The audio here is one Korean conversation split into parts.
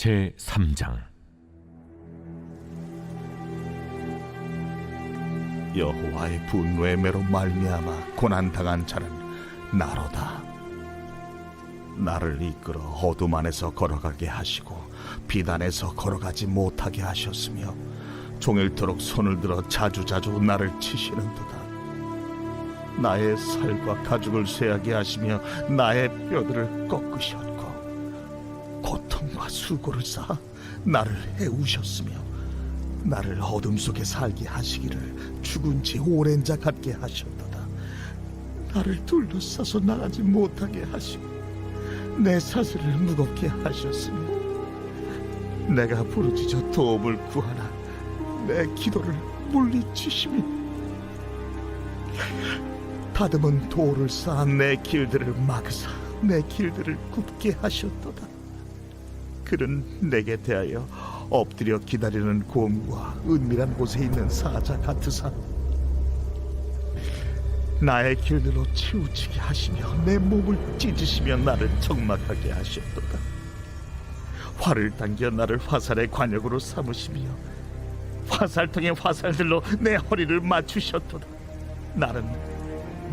제3장. 여호와의 분노의 매로 말미암아 고난당한 자는 나로다. 나를 이끌어 어둠 안에서 걸어가게 하시고 빛 안에서 걸어가지 못하게 하셨으며 종일토록 손을 들어 자주자주 나를 치시는도다. 나의 살과 가죽을 쇠하게 하시며 나의 뼈들을 꺾으셨고 고통과 수고를 쌓아 나를 해우셨으며 나를 어둠 속에 살게 하시기를 죽은 지 오랜 자 같게 하셨도다. 나를 둘러싸서 나가지 못하게 하시고 내 사슬을 무겁게 하셨으며 내가 부르짖어 도움을 구하나 내 기도를 물리치시며 다듬은 돌을 쌓아 내 길들을 막으사 내 길들을 굽게 하셨도다. 그는 내게 대하여 엎드려 기다리는 곰과 은밀한 곳에 있는 사자 같으사 나의 길들로 치우치게 하시며 내 몸을 찢으시며 나를 적막하게 하셨도다. 활을 당겨 나를 화살의 관역으로 삼으시며 화살통의 화살들로 내 허리를 맞추셨도다. 나는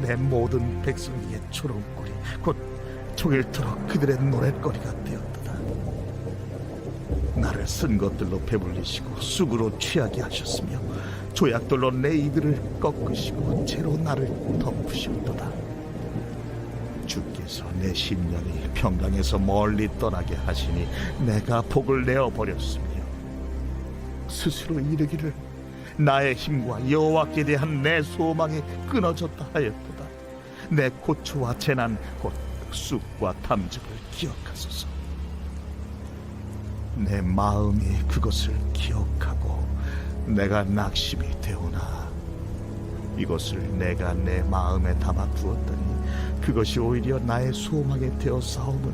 내 모든 백성에게 조롱거리 곧 종일토록 그들의 노랫거리가 되었도다. 나를 쓴 것들로 배불리시고 쑥으로 취하게 하셨으며 조약돌로 내 이들을 꺾으시고 채로 나를 덮으셨도다. 주께서 내 심령이 평강에서 멀리 떠나게 하시니 내가 복을 내어버렸으며 스스로 이르기를 나의 힘과 여호와께 대한 내 소망이 끊어졌다 하였도다. 내 고초와 재난 곧 쑥과 탐적을 기억하소서. 내 마음이 그것을 기억하고 내가 낙심이 되오나 이것을 내가 내 마음에 담아 두었더니 그것이 오히려 나의 소망이 되어 싸움은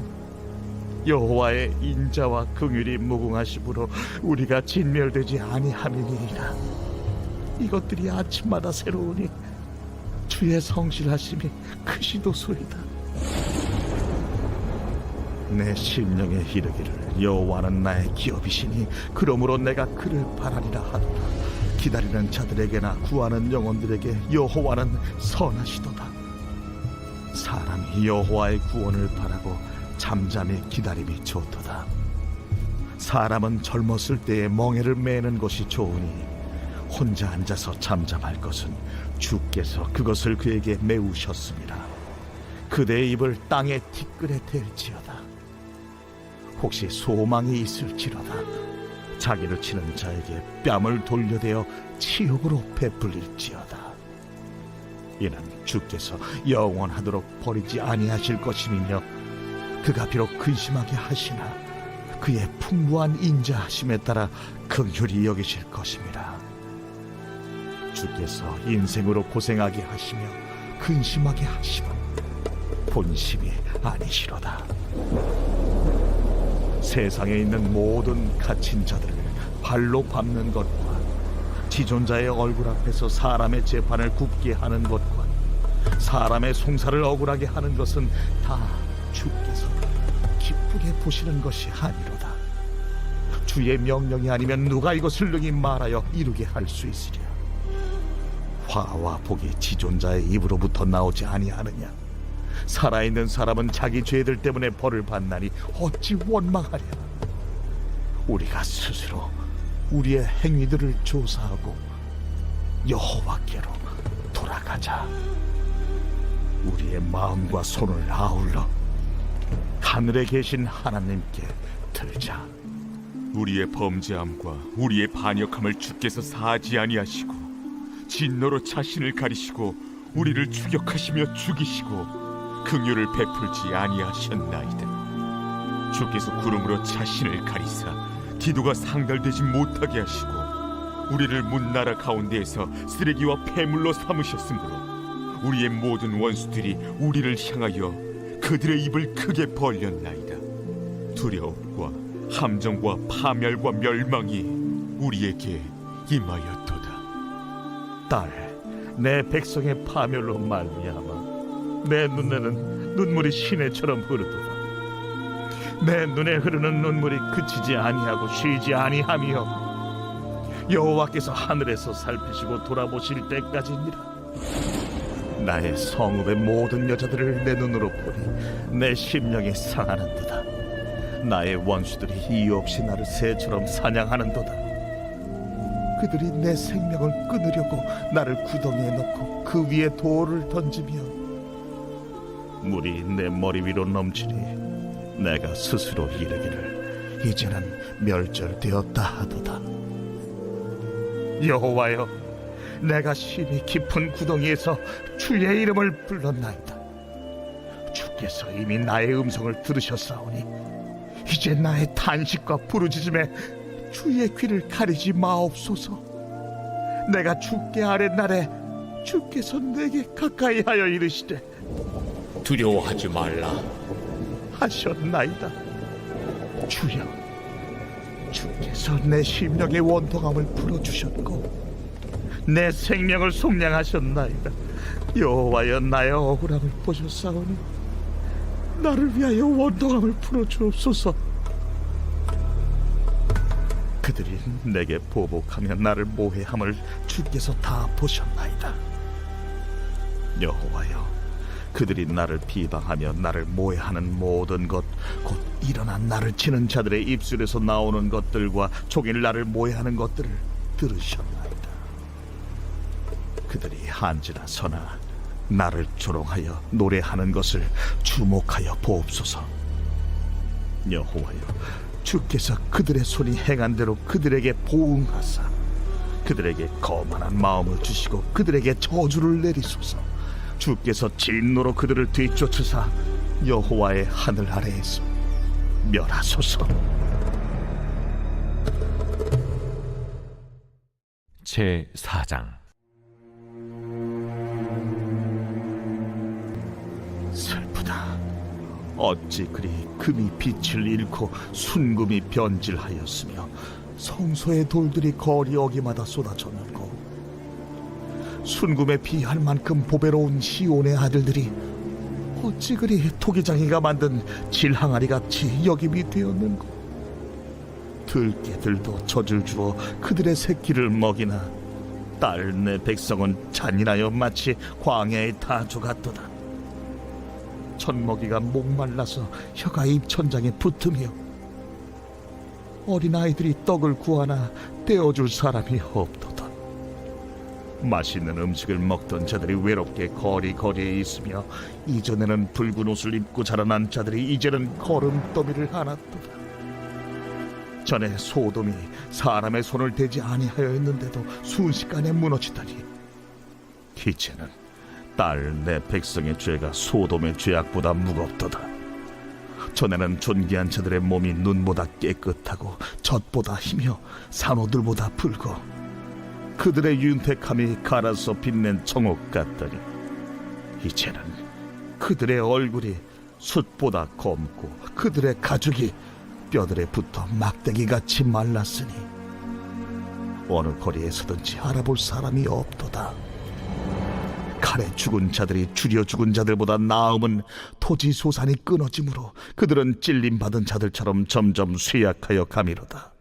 여호와의 인자와 긍휼이 무궁하심으로 우리가 진멸되지 아니함이니이다. 이것들이 아침마다 새로우니 주의 성실하심이 크시도소이다. 내 심령에 이르기를 여호와는 나의 기업이시니 그러므로 내가 그를 바라리라 하도다. 기다리는 자들에게나 구하는 영혼들에게 여호와는 선하시도다. 사람이 여호와의 구원을 바라고 잠잠히 기다림이 좋도다. 사람은 젊었을 때에 멍에를 매는 것이 좋으니 혼자 앉아서 잠잠할 것은 주께서 그것을 그에게 메우셨습니다. 그대의 입을 땅의 티끌에 댈지어다. 혹시 소망이 있을지로다. 자기를 치는 자에게 뺨을 돌려대어 치욕으로 베풀릴지어다. 이는 주께서 영원하도록 버리지 아니하실 것임이며 그가 비록 근심하게 하시나 그의 풍부한 인자하심에 따라 긍휼히 여기실 것입니다. 주께서 인생으로 고생하게 하시며 근심하게 하심은 본심이 아니시로다. 세상에 있는 모든 갇힌 자들을 발로 밟는 것과 지존자의 얼굴 앞에서 사람의 재판을 굽게 하는 것과 사람의 송사를 억울하게 하는 것은 다 주께서 기쁘게 보시는 것이 아니로다. 주의 명령이 아니면 누가 이것을 능히 말하여 이루게 할 수 있으랴. 화와 복이 지존자의 입으로부터 나오지 아니하느냐. 살아있는 사람은 자기 죄들 때문에 벌을 받나니 어찌 원망하랴. 우리가 스스로 우리의 행위들을 조사하고 여호와께로 돌아가자. 우리의 마음과 손을 아울러 하늘에 계신 하나님께 들자. 우리의 범죄함과 우리의 반역함을 주께서 사하지 아니하시고 진노로 자신을 가리시고 우리를 추격하시며 죽이시고 긍휼을 베풀지 아니하셨나이다. 주께서 구름으로 자신을 가리사 기도가 상달되지 못하게 하시고 우리를 문나라 가운데에서 쓰레기와 폐물로 삼으셨으므로 우리의 모든 원수들이 우리를 향하여 그들의 입을 크게 벌렸나이다. 두려움과 함정과 파멸과 멸망이 우리에게 임하였도다. 딸, 내 백성의 파멸로 말미암아 내 눈에는 눈물이 시내처럼 흐르도다. 내 눈에 흐르는 눈물이 그치지 아니하고 쉬지 아니하며 여호와께서 하늘에서 살피시고 돌아보실 때까지니라. 나의 성읍의 모든 여자들을 내 눈으로 보니 내 심령이 상하는도다. 나의 원수들이 이유 없이 나를 새처럼 사냥하는도다. 그들이 내 생명을 끊으려고 나를 구덩이에 넣고 그 위에 돌을 던지며 물이 내 머리 위로 넘치니 내가 스스로 이르기를 이제는 멸절되었다 하도다. 여호와여, 내가 심히 깊은 구덩이에서 주의 이름을 불렀나이다. 주께서 이미 나의 음성을 들으셨사오니 이제 나의 탄식과 부르짖음에 주의 귀를 가리지 마옵소서. 내가 주께 아랫날에 주께서 내게 가까이 하여 이르시되 두려워하지 말라. 하셨나이다. 주여, 주께서 내 심령의 원통함을 풀어주셨고 내 생명을 속량하셨나이다. 여호와여, 나의 억울함을 보셨사오니 나를 위하여 원통함을 풀어주옵소서. 그들이 내게 보복하며 나를 모해함을 주께서 다 보셨나이다. 여호와여, 그들이 나를 비방하며 나를 모해하는 모든 것, 곧 일어난 나를 치는 자들의 입술에서 나오는 것들과 종일 나를 모해하는 것들을 들으셨나이다. 그들이 한지나 서나 나를 조롱하여 노래하는 것을 주목하여 보옵소서. 여호와여, 주께서 그들의 손이 행한 대로 그들에게 보응하사 그들에게 거만한 마음을 주시고 그들에게 저주를 내리소서. 주께서 진노로 그들을 뒤쫓으사 여호와의 하늘 아래에서 멸하소서. 제4장. 슬프다. 어찌 그리 금이 빛을 잃고 순금이 변질하였으며 성소의 돌들이 거리 어기마다 쏟아졌는고 순금에 비할 만큼 보배로운 시온의 아들들이 어찌 그리 토기장이가 만든 질항아리 같이 역임이 되었는고. 들깨들도 젖을 주어 그들의 새끼를 먹이나 딸 내 백성은 잔인하여 마치 광야의 타조 같도다. 젖먹이가 목말라서 혀가 입천장에 붙으며 어린아이들이 떡을 구하나 떼어줄 사람이 없도다. 맛있는 음식을 먹던 자들이 외롭게 거리거리에 있으며 이전에는 붉은 옷을 입고 자라난 자들이 이제는 거름더미를 안았도다. 전에 소돔이 사람의 손을 대지 아니하였는데도 순식간에 무너지다니 이제는 딸 내 백성의 죄가 소돔의 죄악보다 무겁도다. 전에는 존귀한 자들의 몸이 눈보다 깨끗하고 젖보다 희며 산호들보다 붉고 그들의 윤택함이 갈아서 빛낸 청옥 같더니 이제는 그들의 얼굴이 숯보다 검고 그들의 가죽이 뼈들에 붙어 막대기같이 말랐으니 어느 거리에서든지 알아볼 사람이 없도다. 칼에 죽은 자들이 줄여 죽은 자들보다 나음은 토지 소산이 끊어지므로 그들은 찔림받은 자들처럼 점점 쇠약하여 가미로다.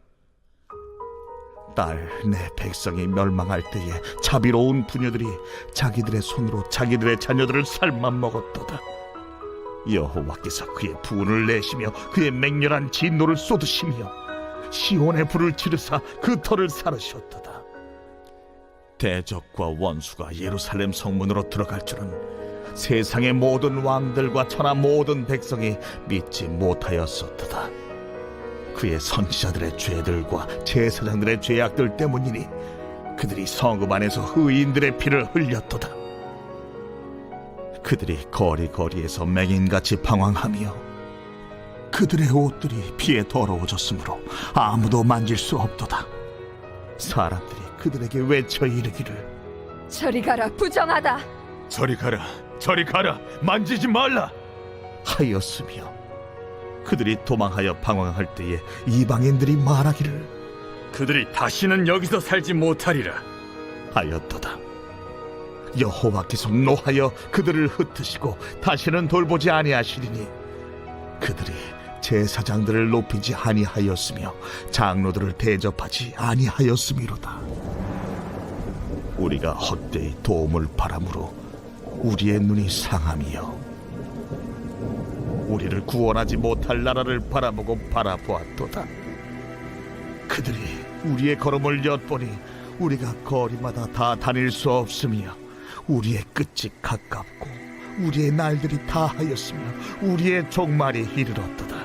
딸 내 백성이 멸망할 때에 자비로운 부녀들이 자기들의 손으로 자기들의 자녀들을 삶아 먹었도다. 여호와께서 그의 분을 내시며 그의 맹렬한 진노를 쏟으시며 시온의 불을 지르사 그 터를 사르셨도다. 대적과 원수가 예루살렘 성문으로 들어갈 줄은 세상의 모든 왕들과 천하 모든 백성이 믿지 못하였었도다. 그의 선지자들의 죄들과 제사장들의 죄악들 때문이니 그들이 성읍 안에서 의인들의 피를 흘렸도다. 그들이 거리거리에서 맹인같이 방황하며 그들의 옷들이 피에 더러워졌으므로 아무도 만질 수 없도다. 사람들이 그들에게 외쳐 이르기를 저리 가라, 부정하다. 저리 가라, 저리 가라, 만지지 말라 하였으며 그들이 도망하여 방황할 때에 이방인들이 말하기를 그들이 다시는 여기서 살지 못하리라 하였도다. 여호와께서 노하여 그들을 흩으시고 다시는 돌보지 아니하시리니 그들이 제사장들을 높이지 아니하였으며 장로들을 대접하지 아니하였음이로다. 우리가 헛되이 도움을 바람으로 우리의 눈이 상함이요 우리를 구원하지 못할 나라를 바라보고 바라보았도다. 그들이 우리의 걸음을 엿보니 우리가 거리마다 다 다닐 수 없으며 우리의 끝이 가깝고 우리의 날들이 다하였으며 우리의 종말이 이르렀도다.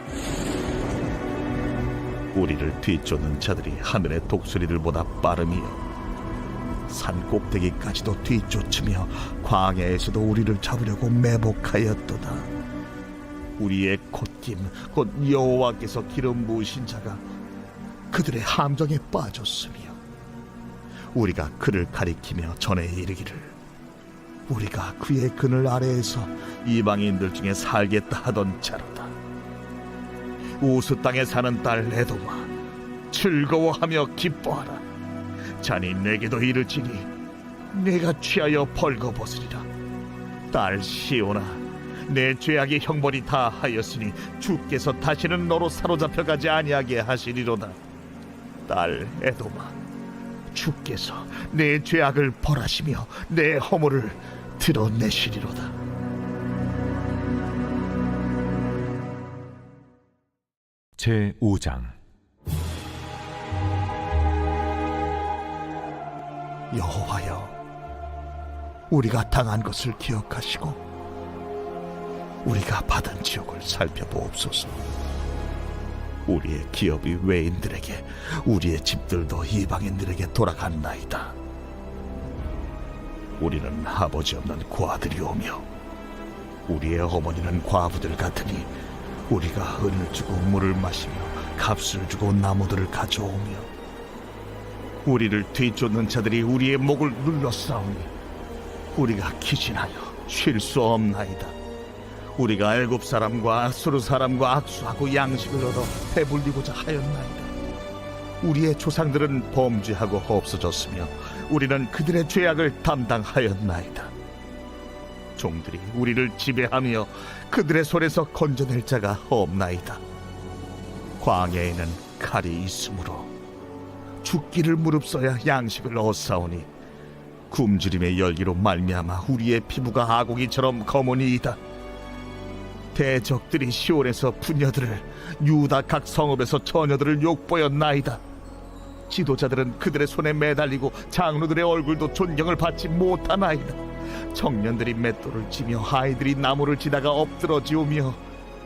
우리를 뒤쫓는 자들이 하늘의 독수리들보다 빠름이요 산 꼭대기까지도 뒤쫓으며 광야에서도 우리를 잡으려고 매복하였도다. 우리의 콧김 곧 여호와께서 기름 부으신 자가 그들의 함정에 빠졌으며 우리가 그를 가리키며 전에 이르기를 우리가 그의 그늘 아래에서 이방인들 중에 살겠다 하던 자로다. 우스 땅에 사는 딸 에돔아 즐거워하며 기뻐하라. 자니 내게도 이르지니 내가 취하여 벌거벗으리라. 딸 시온아 내 죄악의 형벌이 다하였으니 주께서 다시는 너로 사로잡혀가지 아니하게 하시리로다. 딸 에돔아 주께서 내 죄악을 벌하시며 내 허물을 드러내시리로다. 제5장. 여호와여 우리가 당한 것을 기억하시고 우리가 받은 지옥을 살펴보옵소서. 우리의 기업이 외인들에게 우리의 집들도 이방인들에게 돌아갔나이다. 우리는 아버지 없는 고아들이오며 우리의 어머니는 과부들 같으니 우리가 은을 주고 물을 마시며 값을 주고 나무들을 가져오며 우리를 뒤쫓는 자들이 우리의 목을 눌러싸우니 우리가 기진하여 쉴 수 없나이다. 우리가 애굽 사람과 아수르 사람과 악수하고 양식을 얻어 배불리고자 하였나이다. 우리의 조상들은 범죄하고 없어졌으며 우리는 그들의 죄악을 담당하였나이다. 종들이 우리를 지배하며 그들의 손에서 건져낼 자가 없나이다. 광야에는 칼이 있으므로 죽기를 무릅써야 양식을 얻사오니 굶주림의 열기로 말미암아 우리의 피부가 아고기처럼 검으니이다. 대적들이 시온에서 부녀들을 유다 각 성읍에서 처녀들을 욕보였나이다. 지도자들은 그들의 손에 매달리고 장로들의 얼굴도 존경을 받지 못하나이다. 청년들이 맷돌을 치며 아이들이 나무를 치다가 엎드러지오며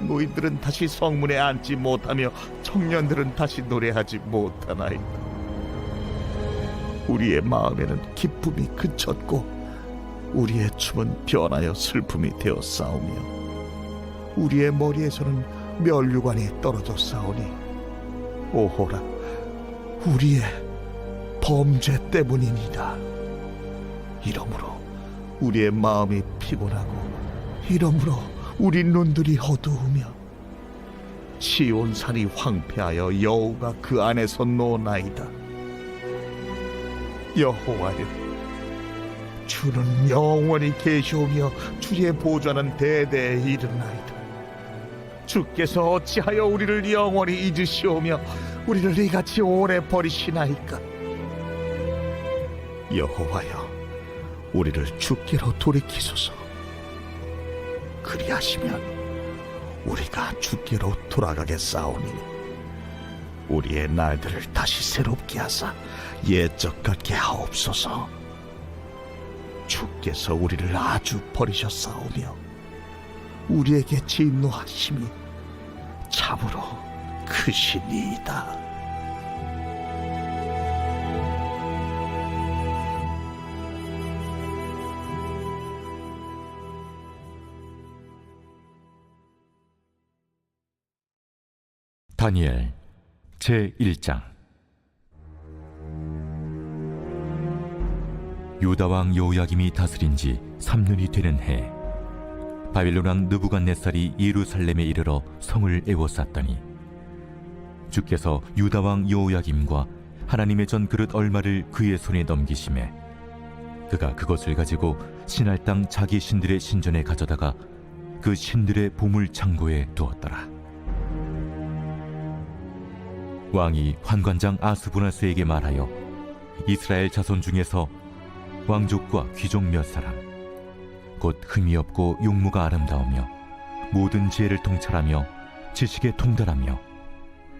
노인들은 다시 성문에 앉지 못하며 청년들은 다시 노래하지 못하나이다. 우리의 마음에는 기쁨이 그쳤고 우리의 춤은 변하여 슬픔이 되어 싸우며 우리의 머리에서는 면류관이 떨어져 싸우니 오호라 우리의 범죄 때문이니라. 이러므로 우리의 마음이 피곤하고 이러므로 우리 눈들이 어두우며 시온산이 황폐하여 여호가 그 안에서 노나이다. 여호와여 주는 영원히 계시오며 주의 보좌는 대대에 이르나이다. 주께서 어찌하여 우리를 영원히 잊으시오며 우리를 이같이 오래 버리시나이까. 여호와여 우리를 주께로 돌이키소서. 그리하시면 우리가 주께로 돌아가겠사오니 우리의 날들을 다시 새롭게 하사 옛적 같게 하옵소서. 주께서 우리를 아주 버리셨사오며 우리에게 진노하심이 참으로 크시니이다. 다니엘 제1장. 유다 왕 여호야김이 다스린 지 3년이 되는 해 바빌론 왕 느부갓네살이 예루살렘에 이르러 성을 에워쌌더니 주께서 유다 왕 여호야김과 하나님의 전 그릇 얼마를 그의 손에 넘기심에 그가 그것을 가지고 신할 땅 자기 신들의 신전에 가져다가 그 신들의 보물 창고에 두었더라. 왕이 환관장 아스부나스에게 말하여 이스라엘 자손 중에서 왕족과 귀족 몇 사람, 곧 흠이 없고 용모가 아름다우며 모든 지혜를 통찰하며 지식에 통달하며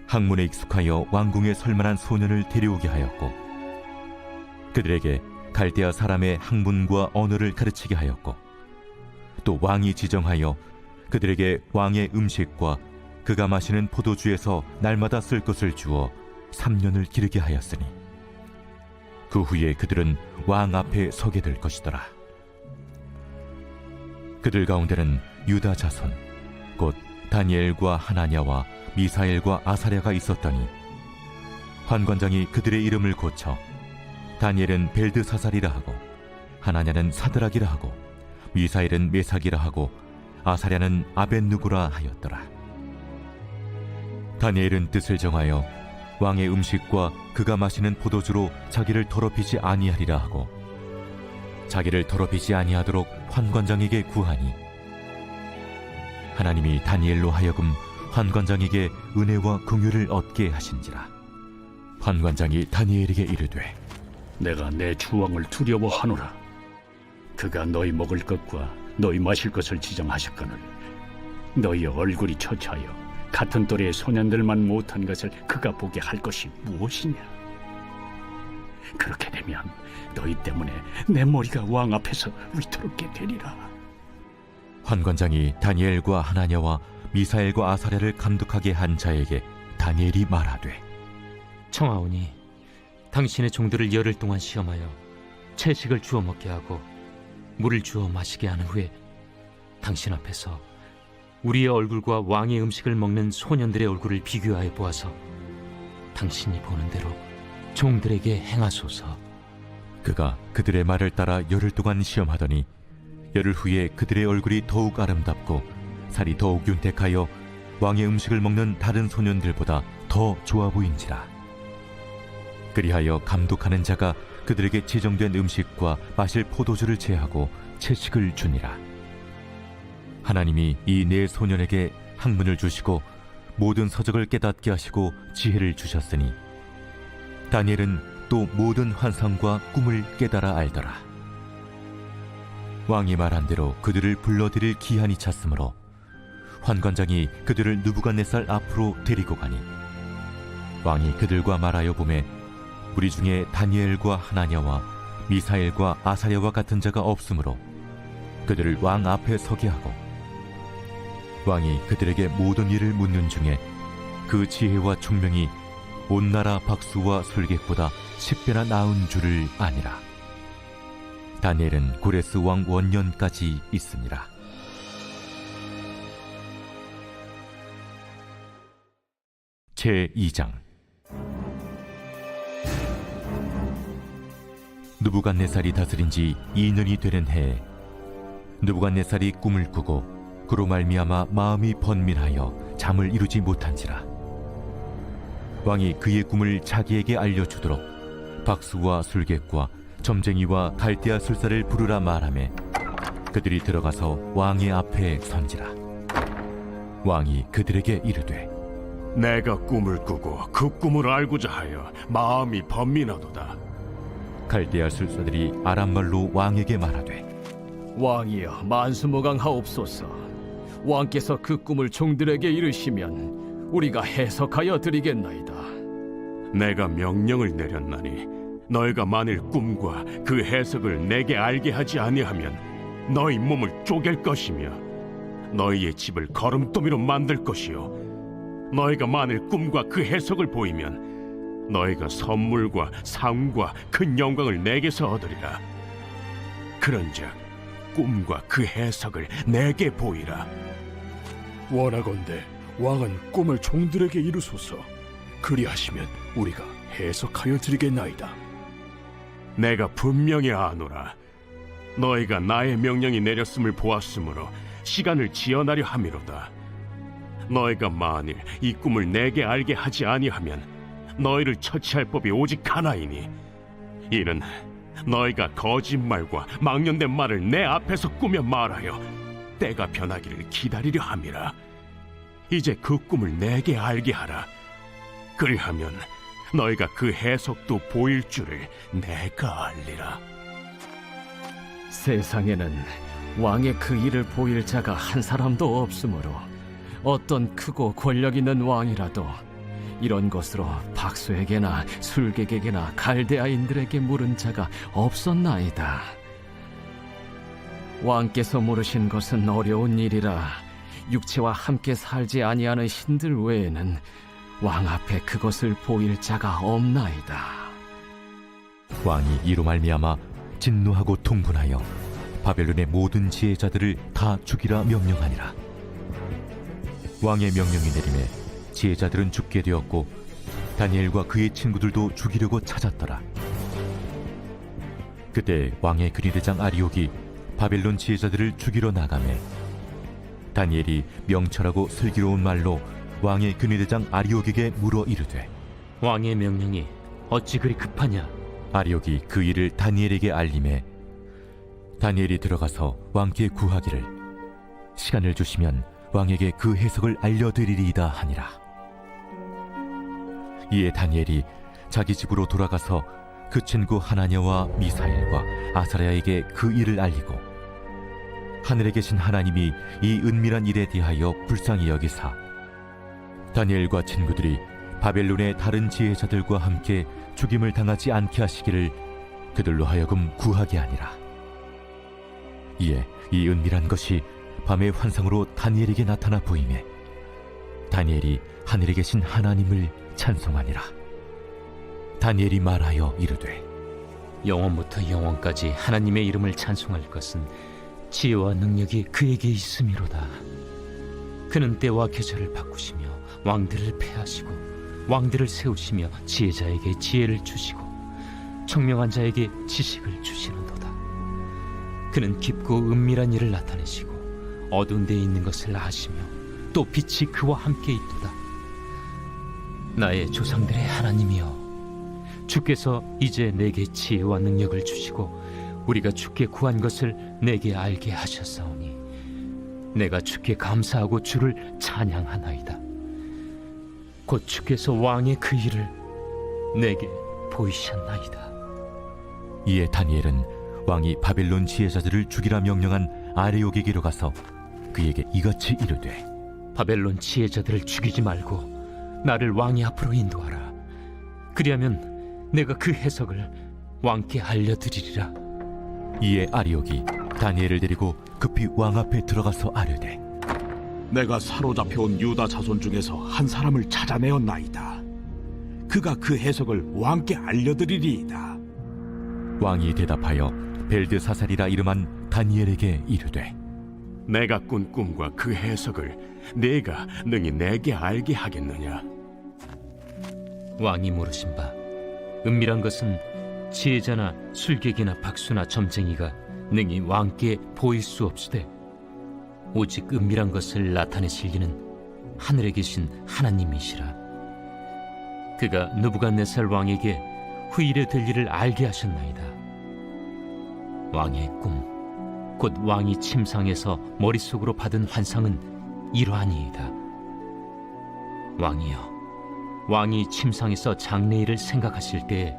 학문에 익숙하여 왕궁에 설만한 소년을 데려오게 하였고, 그들에게 갈대아 사람의 학문과 언어를 가르치게 하였고, 또 왕이 지정하여 그들에게 왕의 음식과 그가 마시는 포도주에서 날마다 쓸 것을 주어 3년을 기르게 하였으니, 그 후에 그들은 왕 앞에 서게 될 것이더라. 그들 가운데는 유다 자손, 곧 다니엘과 하나냐와 미사엘과 아사랴가 있었더니, 환관장이 그들의 이름을 고쳐 다니엘은 벨드사살이라 하고, 하나냐는 사드락이라 하고, 미사엘은 메삭이라 하고, 아사랴는 아벳누고라 하였더라. 다니엘은 뜻을 정하여 왕의 음식과 그가 마시는 포도주로 자기를 더럽히지 아니하리라 하고, 자기를 더럽히지 아니하도록 환관장에게 구하니, 하나님이 다니엘로 하여금 환관장에게 은혜와 긍휼을 얻게 하신지라. 환관장이 다니엘에게 이르되, 내가 내 주왕을 두려워하노라. 그가 너희 먹을 것과 너희 마실 것을 지정하셨거늘 너희 얼굴이 처차하여 같은 또래의 소년들만 못한 것을 그가 보게 할 것이 무엇이냐? 그렇게 되면 너희 때문에 내 머리가 왕 앞에서 위태롭게 되리라. 환관장이 다니엘과 하나냐와 미사엘과 아사랴를 감독하게 한 자에게 다니엘이 말하되, 청하오니 당신의 종들을 열흘 동안 시험하여 채식을 주어 먹게 하고 물을 주어 마시게 한 후에 당신 앞에서 우리의 얼굴과 왕의 음식을 먹는 소년들의 얼굴을 비교하여 보아서 당신이 보는 대로 종들에게 행하소서. 그가 그들의 말을 따라 열흘 동안 시험하더니 열흘 후에 그들의 얼굴이 더욱 아름답고 살이 더욱 윤택하여 왕의 음식을 먹는 다른 소년들보다 더 좋아 보인지라. 그리하여 감독하는 자가 그들에게 지정된 음식과 마실 포도주를 제하고 채식을 주니라. 하나님이 이 네 소년에게 학문을 주시고 모든 서적을 깨닫게 하시고 지혜를 주셨으니, 다니엘은 또 모든 환상과 꿈을 깨달아 알더라. 왕이 말한 대로 그들을 불러들일 기한이 찼으므로 환관장이 그들을 느부갓네살 앞으로 데리고 가니, 왕이 그들과 말하여 보매 우리 중에 다니엘과 하나냐와 미사엘과 아사랴와 같은 자가 없으므로 그들을 왕 앞에 서게 하고, 왕이 그들에게 모든 일을 묻는 중에 그 지혜와 총명이 온 나라 박수와 술객보다 10배나 나은 줄을 아니라. 다니엘은 고레스 왕 원년까지 있으니라. 제2장. 느부갓네살이 다스린 지 2년이 되는 해에 느부갓네살이 꿈을 꾸고 그로 말미암아 마음이 번민하여 잠을 이루지 못한지라. 왕이 그의 꿈을 자기에게 알려주도록 박수와 술객과 점쟁이와 갈대아 술사를 부르라 말하매 그들이 들어가서 왕의 앞에 선지라. 왕이 그들에게 이르되, 내가 꿈을 꾸고 그 꿈을 알고자 하여 마음이 번민하도다. 갈대아 술사들이 아람말로 왕에게 말하되, 왕이여 만수무강하옵소서. 왕께서 그 꿈을 종들에게 이르시면 우리가 해석하여 드리겠나이다. 내가 명령을 내렸나니 너희가 만일 꿈과 그 해석을 내게 알게 하지 아니하면 너희 몸을 쪼갤 것이며 너희의 집을 거름더미로 만들 것이요, 너희가 만일 꿈과 그 해석을 보이면 너희가 선물과 상과 큰 영광을 내게서 얻으리라. 그런즉 꿈과 그 해석을 내게 보이라. 원하건대 왕은 꿈을 종들에게 이루소서. 그리하시면 우리가 해석하여 드리겠나이다. 내가 분명히 아노라. 너희가 나의 명령이 내렸음을 보았으므로 시간을 지연하려 함이로다. 너희가 만일 이 꿈을 내게 알게 하지 아니하면 너희를 처치할 법이 오직 하나이니, 이는 너희가 거짓말과 망령된 말을 내 앞에서 꾸며 말하여 때가 변하기를 기다리려 함이라. 이제 그 꿈을 내게 알게 하라. 그리하면 너희가 그 해석도 보일 줄을 내가 알리라. 세상에는 왕의 그 일을 보일 자가 한 사람도 없으므로 어떤 크고 권력 있는 왕이라도 이런 것으로 박수에게나 술객에게나 갈대아인들에게 물은 자가 없었나이다. 왕께서 물으신 것은 어려운 일이라 육체와 함께 살지 아니하는 신들 외에는 왕 앞에 그것을 보일 자가 없나이다. 왕이 이로 말미암아 진노하고 통분하여 바벨론의 모든 지혜자들을 다 죽이라 명령하니라. 왕의 명령이 내림에 지혜자들은 죽게 되었고 다니엘과 그의 친구들도 죽이려고 찾았더라. 그때 왕의 근위대장 아리옥이 바벨론 지혜자들을 죽이러 나가매 다니엘이 명철하고 슬기로운 말로 왕의 근위대장 아리옥에게 물어 이르되, 왕의 명령이 어찌 그리 급하냐? 아리옥이 그 일을 다니엘에게 알림해 다니엘이 들어가서 왕께 구하기를 시간을 주시면 왕에게 그 해석을 알려드리리이다 하니라. 이에 다니엘이 자기 집으로 돌아가서 그 친구 하나냐와 미사엘과 아사랴에게 그 일을 알리고 하늘에 계신 하나님이 이 은밀한 일에 대하여 불쌍히 여기사 다니엘과 친구들이 바벨론의 다른 지혜자들과 함께 죽임을 당하지 않게 하시기를 그들로 하여금 구하게 하니라. 이에 이 은밀한 것이 밤의 환상으로 다니엘에게 나타나 보이매 다니엘이 하늘에 계신 하나님을 찬송하니라. 다니엘이 말하여 이르되, 영원부터 영원까지 하나님의 이름을 찬송할 것은 지혜와 능력이 그에게 있음이로다. 그는 때와 계절을 바꾸시며 왕들을 패하시고 왕들을 세우시며 지혜자에게 지혜를 주시고 청명한 자에게 지식을 주시는도다. 그는 깊고 은밀한 일을 나타내시고 어두운 데에 있는 것을 아시며 또 빛이 그와 함께 있도다. 나의 조상들의 하나님이여, 주께서 이제 내게 지혜와 능력을 주시고 우리가 주께 구한 것을 내게 알게 하셨사오니 내가 주께 감사하고 주를 찬양하나이다. 곧 주께서 왕의 그 일을 내게 보이셨나이다. 이에 다니엘은 왕이 바벨론 지혜자들을 죽이라 명령한 아레옥에게로 가서 그에게 이같이 이르되, 바벨론 지혜자들을 죽이지 말고 나를 왕의 앞으로 인도하라. 그리하면 내가 그 해석을 왕께 알려드리리라. 이에 아리옥이 다니엘을 데리고 급히 왕 앞에 들어가서 아뢰되, 내가 사로잡혀온 유다 자손 중에서 한 사람을 찾아내었나이다. 그가 그 해석을 왕께 알려드리리이다. 왕이 대답하여 벨드사살이라 이름한 다니엘에게 이르되, 내가 꾼 꿈과 그 해석을 네가 능히 내게 알게 하겠느냐? 왕이 물으신 바, 은밀한 것은 지혜자나 술객이나 박수나 점쟁이가 능히 왕께 보일 수 없으되 오직 은밀한 것을 나타내실 이는 하늘에 계신 하나님이시라. 그가 느부갓네살 왕에게 후일에 될 일을 알게 하셨나이다. 왕의 꿈 곧 왕이 침상에서 머릿속으로 받은 환상은 이러하니이다. 왕이여, 왕이 침상에서 장래일을 생각하실 때에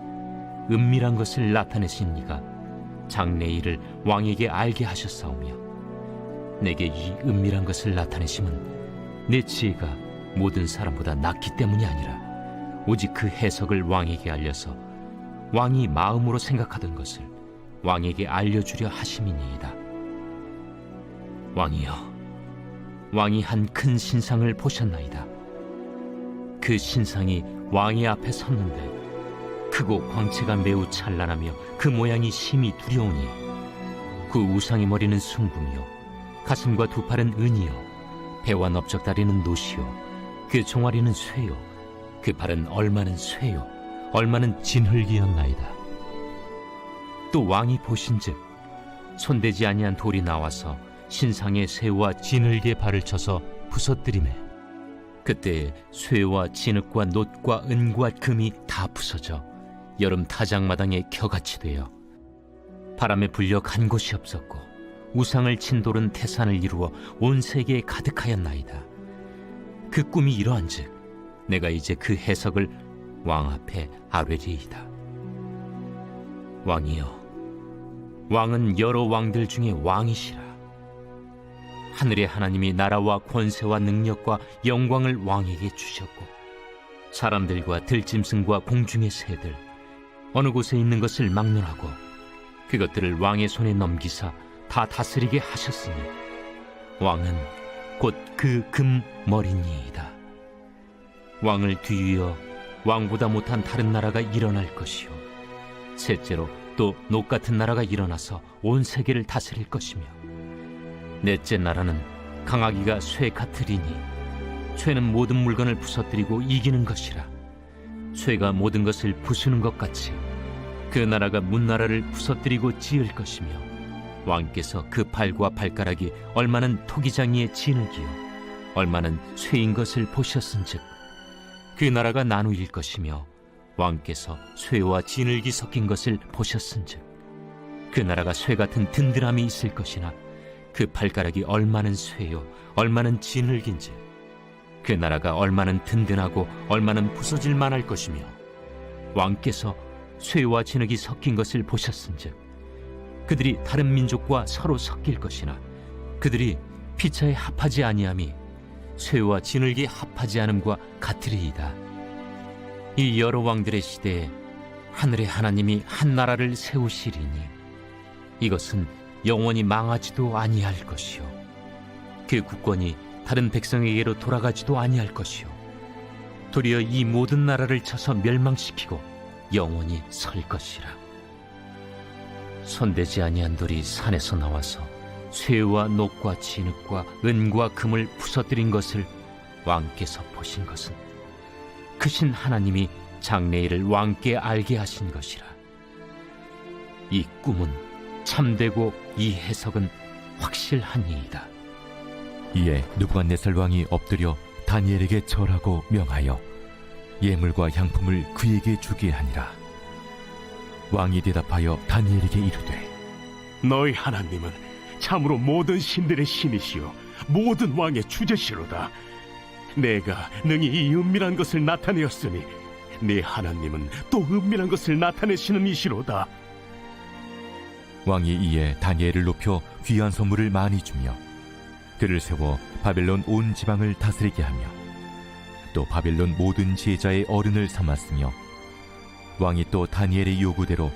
은밀한 것을 나타내신 이가 장래일을 왕에게 알게 하셨사오며 내게 이 은밀한 것을 나타내심은 내 지혜가 모든 사람보다 낫기 때문이 아니라 오직 그 해석을 왕에게 알려서 왕이 마음으로 생각하던 것을 왕에게 알려주려 하심이니이다. 왕이여, 왕이 한 큰 신상을 보셨나이다. 그 신상이 왕의 앞에 섰는데 크고 광채가 매우 찬란하며 그 모양이 심히 두려우니 그 우상의 머리는 순금이요 가슴과 두 팔은 은이요 배와 넓적다리는 노시요 그 종아리는 쇠요 그 발은 얼마는 쇠요 얼마는 진흙이었나이다. 또 왕이 보신즉 손대지 아니한 돌이 나와서 신상의 쇠와 진흙의 발을 쳐서 부서뜨리매 그때 쇠와 진흙과 놋과 은과 금이 다 부서져 여름 타작마당에 겨같이 되어 바람에 불려 간 곳이 없었고 우상을 친 돌은 태산을 이루어 온 세계에 가득하였나이다. 그 꿈이 이러한즉 내가 이제 그 해석을 왕 앞에 아뢰리이다. 왕이여, 왕은 여러 왕들 중에 왕이시라. 하늘의 하나님이 나라와 권세와 능력과 영광을 왕에게 주셨고 사람들과 들짐승과 공중의 새들 어느 곳에 있는 것을 막론하고 그것들을 왕의 손에 넘기사 다 다스리게 하셨으니 왕은 곧 그 금머리니이다. 왕을 뒤이어 왕보다 못한 다른 나라가 일어날 것이요 셋째로 또 녹 같은 나라가 일어나서 온 세계를 다스릴 것이며 넷째 나라는 강하기가 쇠 같으리니 쇠는 모든 물건을 부서뜨리고 이기는 것이라. 쇠가 모든 것을 부수는 것 같이 그 나라가 문나라를 부서뜨리고 지을 것이며 왕께서 그 팔과 발가락이 얼마는 토기장이의 진흙이요 얼마는 쇠인 것을 보셨은즉 그 나라가 나누일 것이며 왕께서 쇠와 진흙이 섞인 것을 보셨은즉 그 나라가 쇠 같은 든든함이 있을 것이나 그 발가락이 얼마는 쇠요 얼마는 진흙인지 그 나라가 얼마는 든든하고 얼마는 부서질 만할 것이며 왕께서 쇠와 진흙이 섞인 것을 보셨은즉 그들이 다른 민족과 서로 섞일 것이나 그들이 피차에 합하지 아니함이 쇠와 진흙이 합하지 않음과 같으리이다. 이 여러 왕들의 시대에 하늘의 하나님이 한 나라를 세우시리니 이것은 영원히 망하지도 아니할 것이요 그 국권이 다른 백성에게로 돌아가지도 아니할 것이요 도리어 이 모든 나라를 쳐서 멸망시키고 영원히 설 것이라. 손대지 아니한 돌이 산에서 나와서 쇠와 녹과 진흙과 은과 금을 부서뜨린 것을 왕께서 보신 것은 크신 하나님이 장래일을 왕께 알게 하신 것이라. 이 꿈은 참되고 이 해석은 확실하니이다. 이에 느부갓네살 왕이 엎드려 다니엘에게 절하고 명하여 예물과 향품을 그에게 주게 하니라. 왕이 대답하여 다니엘에게 이르되 너희 하나님은 참으로 모든 신들의 신이시요 모든 왕의 주제시로다. 내가 능히 이 은밀한 것을 나타내었으니 네 하나님은 또 은밀한 것을 나타내시는 이시로다. 왕이 이에 다니엘을 높여 귀한 선물을 많이 주며 그를 세워 바벨론 온 지방을 다스리게 하며 또 바벨론 모든 제자의 어른을 삼았으며 왕이 또 다니엘의 요구대로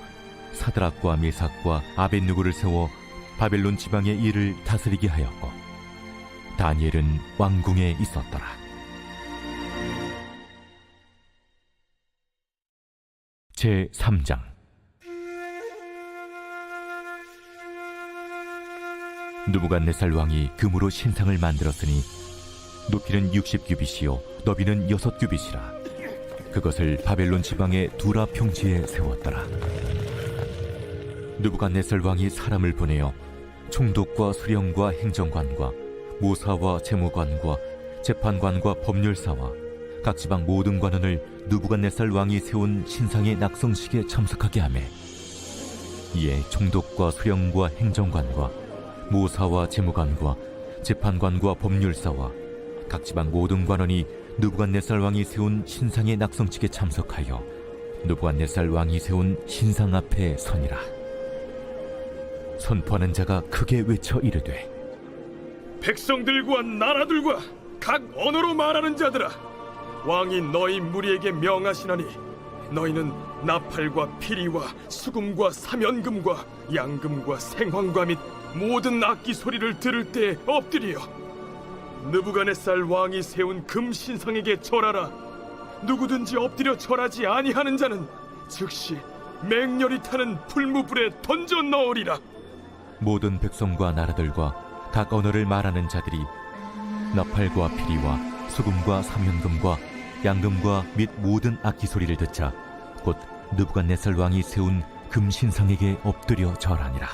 사드락과 메삭과 아벳느고를 세워 바벨론 지방의 일을 다스리게 하였고 다니엘은 왕궁에 있었더라. 제 3장. 느부갓네살 왕이 금으로 신상을 만들었으니 높이는 60규빗이요 너비는 6규빗이라. 그것을 바벨론 지방의 두라 평지에 세웠더라. 느부갓네살 왕이 사람을 보내어 총독과 수령과 행정관과 모사와 재무관과 재판관과 법률사와 각 지방 모든 관원을 느부갓네살 왕이 세운 신상의 낙성식에 참석하게 하매 이에 총독과 수령과 행정관과 모사와 재무관과 재판관과 법률사와 각 지방 모든 관원이 느부갓네살 왕이 세운 신상의 낙성식에 참석하여 느부갓네살 왕이 세운 신상 앞에 서니라. 선포하는 자가 크게 외쳐 이르되 백성들과 나라들과 각 언어로 말하는 자들아, 왕이 너희 무리에게 명하시나니 너희는 나팔과 피리와 수금과 사면금과 양금과 생황과 및 모든 악기 소리를 들을 때 엎드려 느부갓네살 왕이 세운 금 신상에게 절하라. 누구든지 엎드려 절하지 아니하는 자는 즉시 맹렬히 타는 불무불에 던져 넣으리라. 모든 백성과 나라들과 각 언어를 말하는 자들이 나팔과 피리와 수금과 사면금과 양금과 및 모든 악기 소리를 듣자 곧 느부갓네살 왕이 세운 금신상에게 엎드려 절하니라.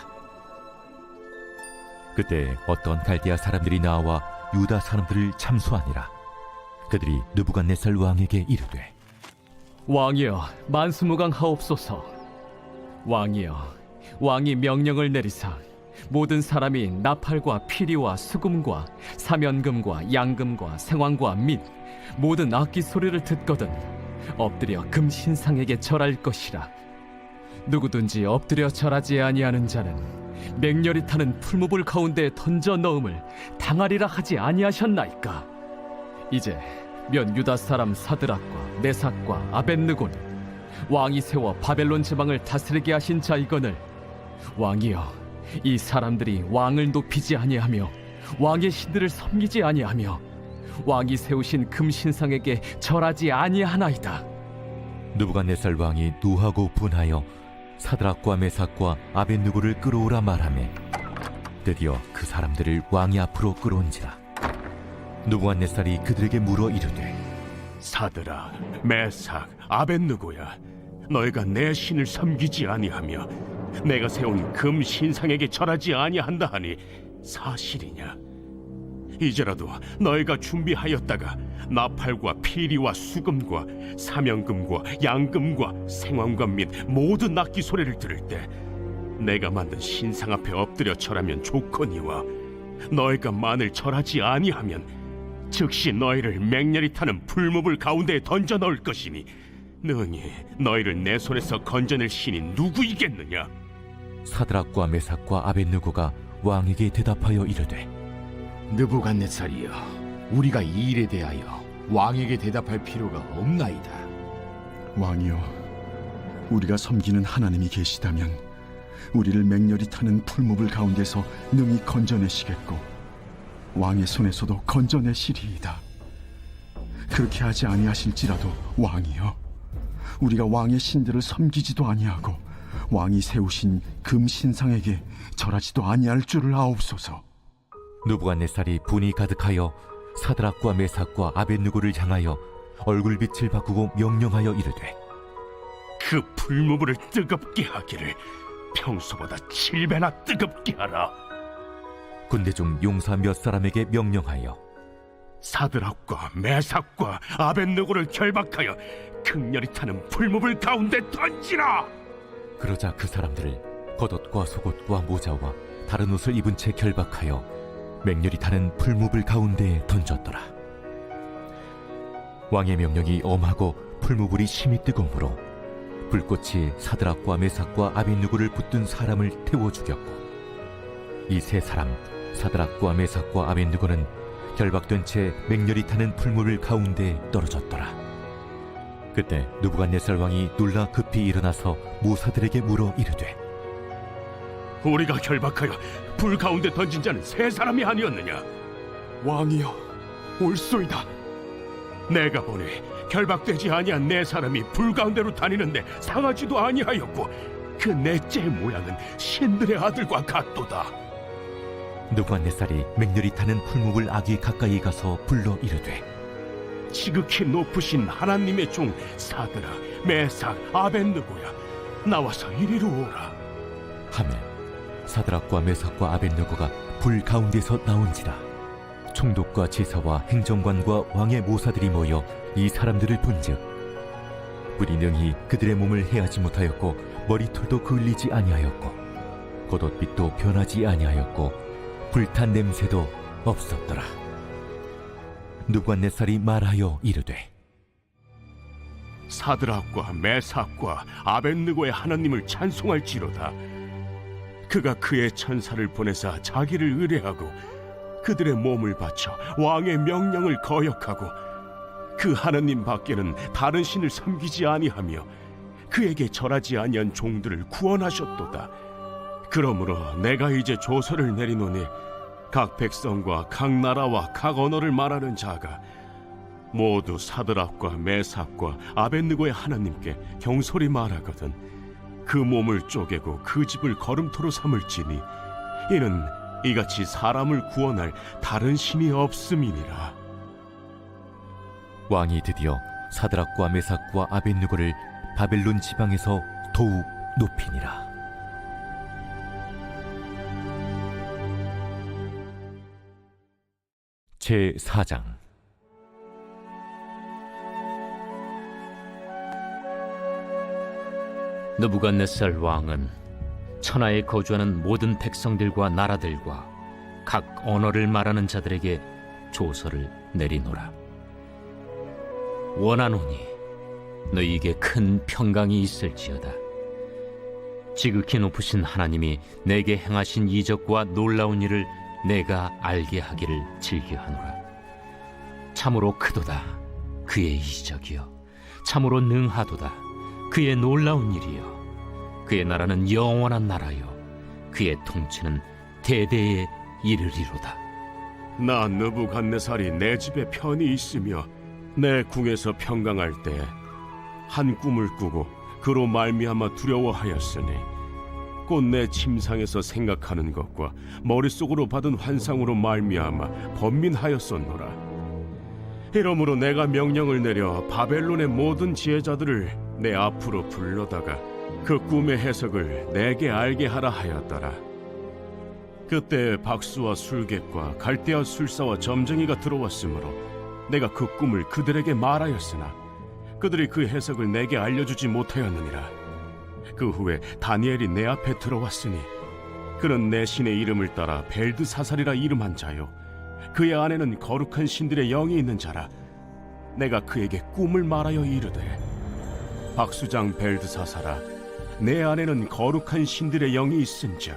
그때 어떤 갈대아 사람들이 나와 유다 사람들을 참수하니라. 그들이 느부갓네살 왕에게 이르되 왕이여 만수무강하옵소서. 왕이여 왕이 명령을 내리사 모든 사람이 나팔과 피리와 수금과 사면금과 양금과 생황과 및 모든 악기 소리를 듣거든 엎드려 금 신상에게 절할 것이라. 누구든지 엎드려 절하지 아니하는 자는 맹렬히 타는 풀무불 가운데 던져 넣음을 당하리라 하지 아니하셨나이까. 이제 면 유다 사람 사드락과 메삭과 아벳느고는 왕이 세워 바벨론 지방을 다스리게 하신 자이거늘, 왕이여, 이 사람들이 왕을 높이지 아니하며 왕의 신들을 섬기지 아니하며 왕이 세우신 금 신상에게 절하지 아니하나이다. 느부갓네살 왕이 노하고 분하여 사드락과 메삭과 아벳느고를 끌어오라 말하매 드디어 그 사람들을 왕이 앞으로 끌어온지라. 느부갓네살이 그들에게 물어 이르되, 사드락, 메삭, 아벳느고야, 너희가 내 신을 섬기지 아니하며 내가 세운 금 신상에게 절하지 아니한다 하니 사실이냐? 이제라도 너희가 준비하였다가 나팔과 피리와 수금과 사명금과 양금과 생황관 및 모든 악기 소리를 들을 때 내가 만든 신상 앞에 엎드려 절하면 좋거니와, 너희가 만일 절하지 아니하면 즉시 너희를 맹렬히 타는 풀무불 가운데에 던져 넣을 것이니 능히 너희를 내 손에서 건져낼 신이 누구이겠느냐? 사드락과 메삭과 아벳느고가 왕에게 대답하여 이르되, 느부갓네살이여, 우리가 이 일에 대하여 왕에게 대답할 필요가 없나이다. 왕이여, 우리가 섬기는 하나님이 계시다면 우리를 맹렬히 타는 풀무불 가운데서 능히 건져내시겠고 왕의 손에서도 건져내시리이다. 그렇게 하지 아니하실지라도 왕이여, 우리가 왕의 신들을 섬기지도 아니하고 왕이 세우신 금 신상에게 절하지도 아니할 줄을 아옵소서. 느부갓네살이 분이 가득하여 사드락과 메삭과 아벳느고를 향하여 얼굴빛을 바꾸고 명령하여 이르되, 그 풀무불을 뜨겁게 하기를 평소보다 7배나 뜨겁게 하라. 군대 중 용사 몇 사람에게 명령하여 사드락과 메삭과 아벳느고를 결박하여 극렬히 타는 풀무불 가운데 던지라. 그러자 그 사람들을 겉옷과 속옷과 모자와 다른 옷을 입은 채 결박하여 맹렬히 타는 풀무불 가운데에 던졌더라. 왕의 명령이 엄하고 풀무불이 심히 뜨거우므로 불꽃이 사드락과 메삭과 아벳느고를 붙든 사람을 태워 죽였고, 이 세 사람 사드락과 메삭과 아벳느고는 결박된 채 맹렬히 타는 풀무불 가운데에 떨어졌더라. 그때 느부갓네살 왕이 놀라 급히 일어나서 모사들에게 물어 이르되, 우리가 결박하여 불 가운데 던진 자는 세 사람이 아니었느냐? 왕이여, 옳소이다. 내가 보니 결박되지 아니한 네 사람이 불 가운데로 다니는데 상하지도 아니하였고 그 넷째의 모양은 신들의 아들과 같도다. 느부갓네살이 맹렬히 타는 풀무불 아귀 가까이 가서 불러 이르되, 지극히 높으신 하나님의 종 사드락, 메삭, 아벳느고야, 나와서 이리로 오라. 하매 사드락과 메삭과 아벳느고가 불 가운데서 나온지라. 총독과 제사와 행정관과 왕의 모사들이 모여 이 사람들을 본즉 불이 능히 그들의 몸을 해하지 못하였고 머리털도 그을리지 아니하였고 겉옷빛도 변하지 아니하였고 불탄 냄새도 없었더라. 느부갓네살이 말하여 이르되, 사드락과 메삭과 아벳느고의 하나님을 찬송할지로다. 그가 그의 천사를 보내사 자기를 의뢰하고 그들의 몸을 바쳐 왕의 명령을 거역하고 그 하나님 밖에는 다른 신을 섬기지 아니하며 그에게 절하지 아니한 종들을 구원하셨도다. 그러므로 내가 이제 조서를 내리노니 각 백성과 각 나라와 각 언어를 말하는 자가 모두 사드락과 메삭과 아벳느고의 하나님께 경솔히 말하거든 그 몸을 쪼개고 그 집을 거름토로 삼을지니 이는 이같이 사람을 구원할 다른 신이 없음이니라. 왕이 드디어 사드락과 메삭과 아벳느고를 바벨론 지방에서 더욱 높이니라. 제4장. 느부갓네살 왕은 천하에 거주하는 모든 백성들과 나라들과 각 언어를 말하는 자들에게 조서를 내리노라. 원하노니 너희에게 큰 평강이 있을지어다. 지극히 높으신 하나님이 내게 행하신 이적과 놀라운 일을 내가 알게 하기를 즐겨하노라. 참으로 크도다 그의 이적이요, 참으로 능하도다 그의 놀라운 일이요. 그의 나라는 영원한 나라요, 그의 통치는 대대에 이르리로다. 나 느부갓네살이 내 집에 편히 있으며 내 궁에서 평강할 때 한 꿈을 꾸고 그로 말미암아 두려워하였으니 곧 내 침상에서 생각하는 것과 머릿속으로 받은 환상으로 말미암아 번민하였었노라. 이러므로 내가 명령을 내려 바벨론의 모든 지혜자들을 내 앞으로 불러다가 그 꿈의 해석을 내게 알게 하라 하였더라. 그때 박수와 술객과 갈대아 술사와 점쟁이가 들어왔으므로 내가 그 꿈을 그들에게 말하였으나 그들이 그 해석을 내게 알려주지 못하였느니라. 그 후에 다니엘이 내 앞에 들어왔으니 그는 내 신의 이름을 따라 벨드사살이라 이름한 자요, 그의 안에는 거룩한 신들의 영이 있는 자라. 내가 그에게 꿈을 말하여 이르되, 박수장 벨드사살아, 내 안에는 거룩한 신들의 영이 있은즉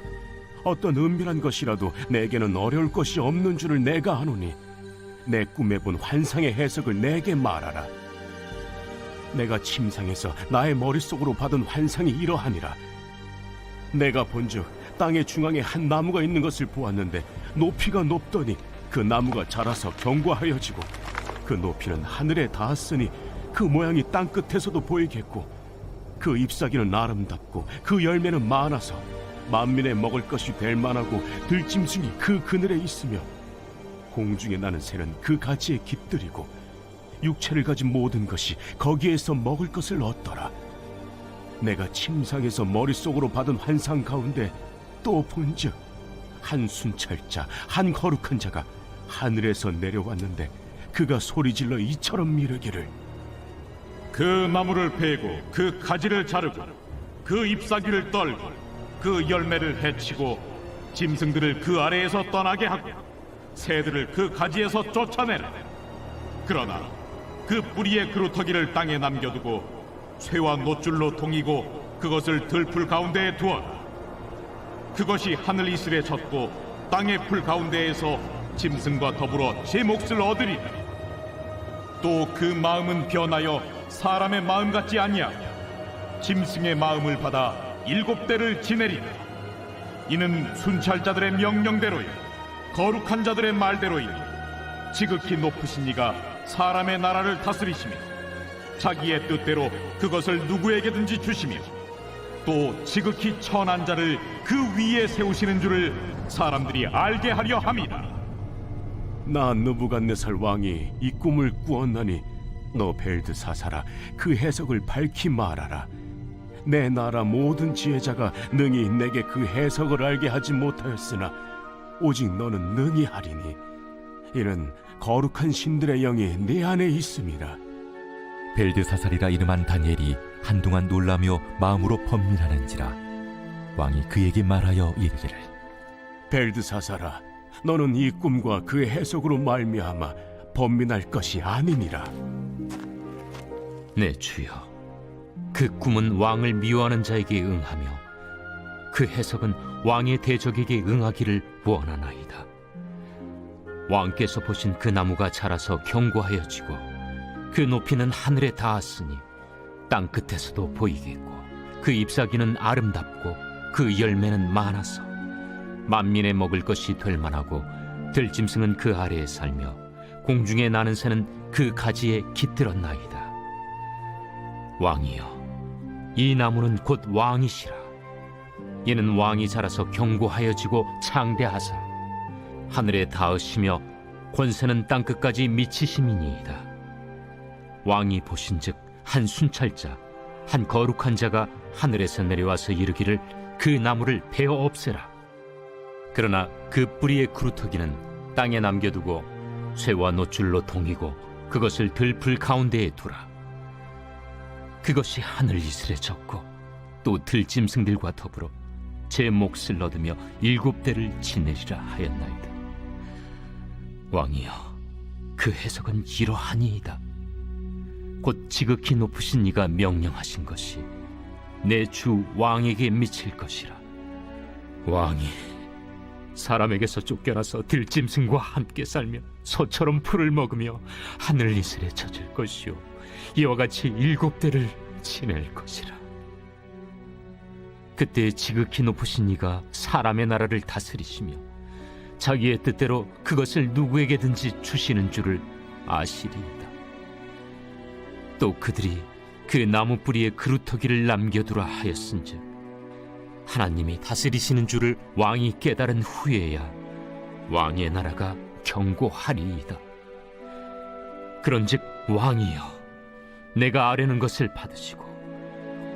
어떤 은밀한 것이라도 내게는 어려울 것이 없는 줄을 내가 아노니 내 꿈에 본 환상의 해석을 내게 말하라. 내가 침상에서 나의 머릿속으로 받은 환상이 이러하니라. 내가 본즉 땅의 중앙에 한 나무가 있는 것을 보았는데 높이가 높더니 그 나무가 자라서 견고하여지고 그 높이는 하늘에 닿았으니 그 모양이 땅 끝에서도 보이겠고 그 잎사귀는 아름답고 그 열매는 많아서 만민의 먹을 것이 될 만하고 들짐승이 그 그늘에 있으며 공중에 나는 새는 그 가지에 깃들이고 육체를 가진 모든 것이 거기에서 먹을 것을 얻더라. 내가 침상에서 머릿속으로 받은 환상 가운데 또 본즉 한 순찰자, 한 거룩한 자가 하늘에서 내려왔는데 그가 소리질러 이처럼 미르기를, 그 나무를 베고 그 가지를 자르고 그 잎사귀를 떨고 그 열매를 해치고 짐승들을 그 아래에서 떠나게 하고 새들을 그 가지에서 쫓아내라. 그러나 그 뿌리의 그루터기를 땅에 남겨두고 쇠와 노줄로 동이고 그것을 들풀 가운데에 두어라. 그것이 하늘 이슬에 젖고 땅의 풀 가운데에서 짐승과 더불어 제 몫을 얻으리라. 또 그 마음은 변하여 사람의 마음 같지 아니하며 짐승의 마음을 받아 7대를 지내리라. 이는 순찰자들의 명령대로요 거룩한 자들의 말대로이니 지극히 높으신 이가 사람의 나라를 다스리시며 자기의 뜻대로 그것을 누구에게든지 주시며 또 지극히 천한 자를 그 위에 세우시는 줄을 사람들이 알게 하려 함이라. 나 느부갓네살 왕이 이 꿈을 꾸었나니 너 벨드사살아, 그 해석을 밝히 말하라. 내 나라 모든 지혜자가 능히 내게 그 해석을 알게 하지 못하였으나 오직 너는 능히 하리니 이는 거룩한 신들의 영이 네 안에 있음이라. 벨드사살이라 이름한 다니엘이 한동안 놀라며 마음으로 번민하는지라. 왕이 그에게 말하여 이르기를, 벨드사살아, 너는 이 꿈과 그 해석으로 말미암아 번민할 것이 아니니라. 내 주여, 그 꿈은 왕을 미워하는 자에게 응하며 그 해석은 왕의 대적에게 응하기를 원하나이다. 왕께서 보신 그 나무가 자라서 견고하여지고 그 높이는 하늘에 닿았으니 땅 끝에서도 보이겠고 그 잎사귀는 아름답고 그 열매는 많아서 만민의 먹을 것이 될 만하고 들짐승은 그 아래에 살며 공중에 나는 새는 그 가지에 깃들었나이다. 왕이여, 이 나무는 곧 왕이시라. 이는 왕이 자라서 견고하여지고 창대하사 하늘에 닿으시며 권세는 땅끝까지 미치심이니이다. 왕이 보신즉 한 순찰자, 한 거룩한 자가 하늘에서 내려와서 이르기를, 그 나무를 베어 없애라. 그러나 그 뿌리의 그루터기는 땅에 남겨두고 쇠와 노줄로 동이고 그것을 들풀 가운데에 두라. 그것이 하늘 이슬에 젖고 또 들짐승들과 더불어 제 몫을 얻으며 7대를 지내리라 하였나이다. 왕이여, 그 해석은 이러하니이다. 곧 지극히 높으신 이가 명령하신 것이 내 주 왕에게 미칠 것이라. 왕이 사람에게서 쫓겨나서 들짐승과 함께 살며 소처럼 풀을 먹으며 하늘 이슬에 젖을 것이요 이와 같이 7대를 지낼 것이라. 그때 지극히 높으신 이가 사람의 나라를 다스리시며 자기의 뜻대로 그것을 누구에게든지 주시는 줄을 아시리이다. 또 그들이 그 나무 뿌리에 그루터기를 남겨두라 하였은즉 하나님이 다스리시는 줄을 왕이 깨달은 후에야 왕의 나라가 견고하리이다. 그런즉 왕이여, 내가 아뢰는 것을 받으시고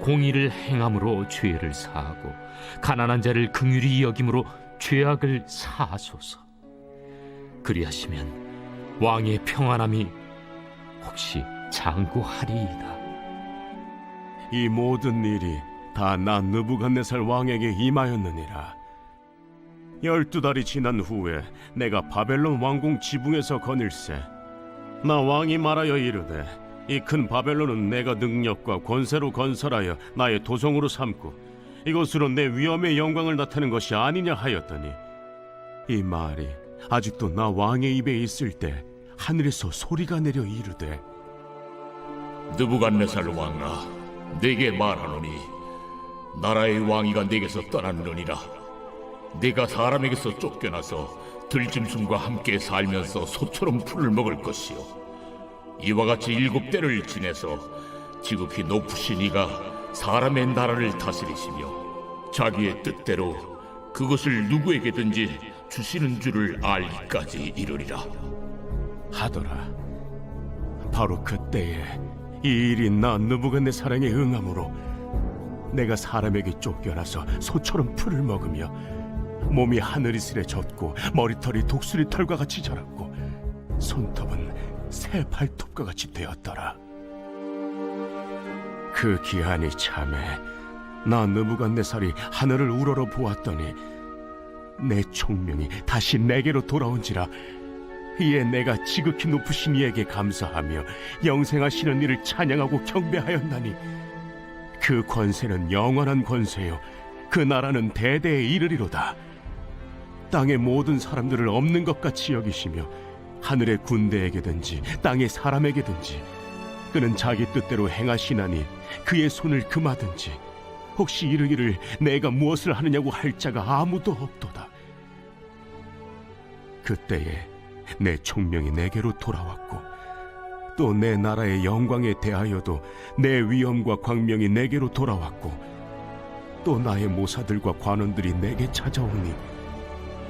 공의를 행함으로 죄를 사하고 가난한 자를 긍휼히 여김으로 죄악을 사하소서. 그리하시면 왕의 평안함이 혹시 장구하리이다. 이 모든 일이 다 나 느부갓네살 왕에게 임하였느니라. 12달이 지난 후에 내가 바벨론 왕궁 지붕에서 거닐세. 나 왕이 말하여 이르되 이 큰 바벨론은 내가 능력과 권세로 건설하여 나의 도성으로 삼고 이것으로 내 위엄의 영광을 나타낸 것이 아니냐 하였더니 이 말이 아직도 나 왕의 입에 있을 때 하늘에서 소리가 내려 이르되 느부갓네살 왕아, 네게 말하노니 나라의 왕위가 네게서 떠났느니라. 네가 사람에게서 쫓겨나서 들짐승과 함께 살면서 소처럼 풀을 먹을 것이요 이와 같이 7대를 지내서 지극히 높으신 이가 사람의 나라를 다스리시며 자기의 뜻대로 그것을 누구에게든지 주시는 줄을 알기까지 이르리라 하더라. 바로 그때에 이 일이 나 느부갓네살에게 응함으로 내가 사람에게 쫓겨나서 소처럼 풀을 먹으며 몸이 하늘이슬에 젖고 머리털이 독수리 털과 같이 자랐고 손톱은 새 발톱과 같이 되었더라. 그 기한이 참에 나 느부갓네살이 하늘을 우러러 보았더니 내 총명이 다시 내게로 돌아온지라. 이에 내가 지극히 높으신 이에게 감사하며 영생하시는 이를 찬양하고 경배하였나니 그 권세는 영원한 권세요 그 나라는 대대에 이르리로다. 땅의 모든 사람들을 없는 것 같이 여기시며 하늘의 군대에게든지 땅의 사람에게든지 그는 자기 뜻대로 행하시나니 그의 손을 금하든지 혹시 이르기를 내가 무엇을 하느냐고 할 자가 아무도 없도다. 그때에 내 총명이 내게로 돌아왔고 또 내 나라의 영광에 대하여도 내 위엄과 광명이 내게로 돌아왔고 또 나의 모사들과 관원들이 내게 찾아오니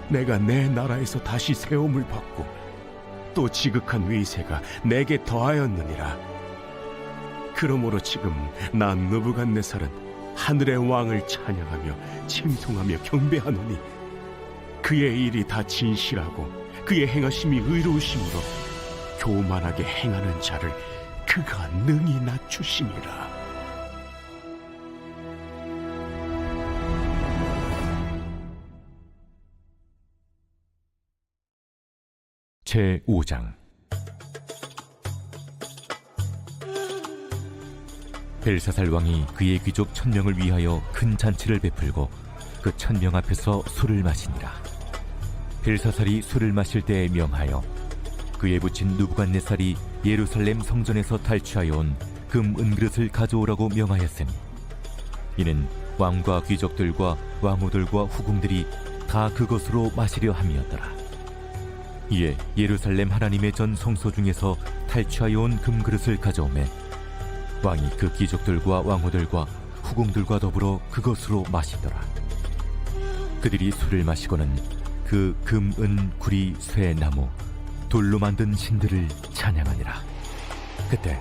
내가 내 나라에서 다시 세움을 받고 또 지극한 위세가 내게 더하였느니라. 그러므로 지금 나 느부갓네살은 하늘의 왕을 찬양하며 칭송하며 경배하노니 그의 일이 다 진실하고 그의 행하심이 의로우심으로 교만하게 행하는 자를 그가 능히 낮추심이라. 제5장 벨사살 왕이 그의 귀족 1000명을 위하여 큰 잔치를 베풀고 그 1000명 앞에서 술을 마시니라. 벨사살이 술을 마실 때에 명하여 그에 붙인 느부갓네살이 예루살렘 성전에서 탈취하여 온 금 은그릇을 가져오라고 명하였으니 이는 왕과 귀족들과 왕후들과 후궁들이 다 그것으로 마시려 함이었더라. 이에 예루살렘 하나님의 전 성소 중에서 탈취하여 온 금그릇을 가져오매 왕이 그 귀족들과 왕후들과 후궁들과 더불어 그것으로 마시더라. 그들이 술을 마시고는 그 금, 은, 구리, 쇠, 나무, 돌로 만든 신들을 찬양하니라. 그때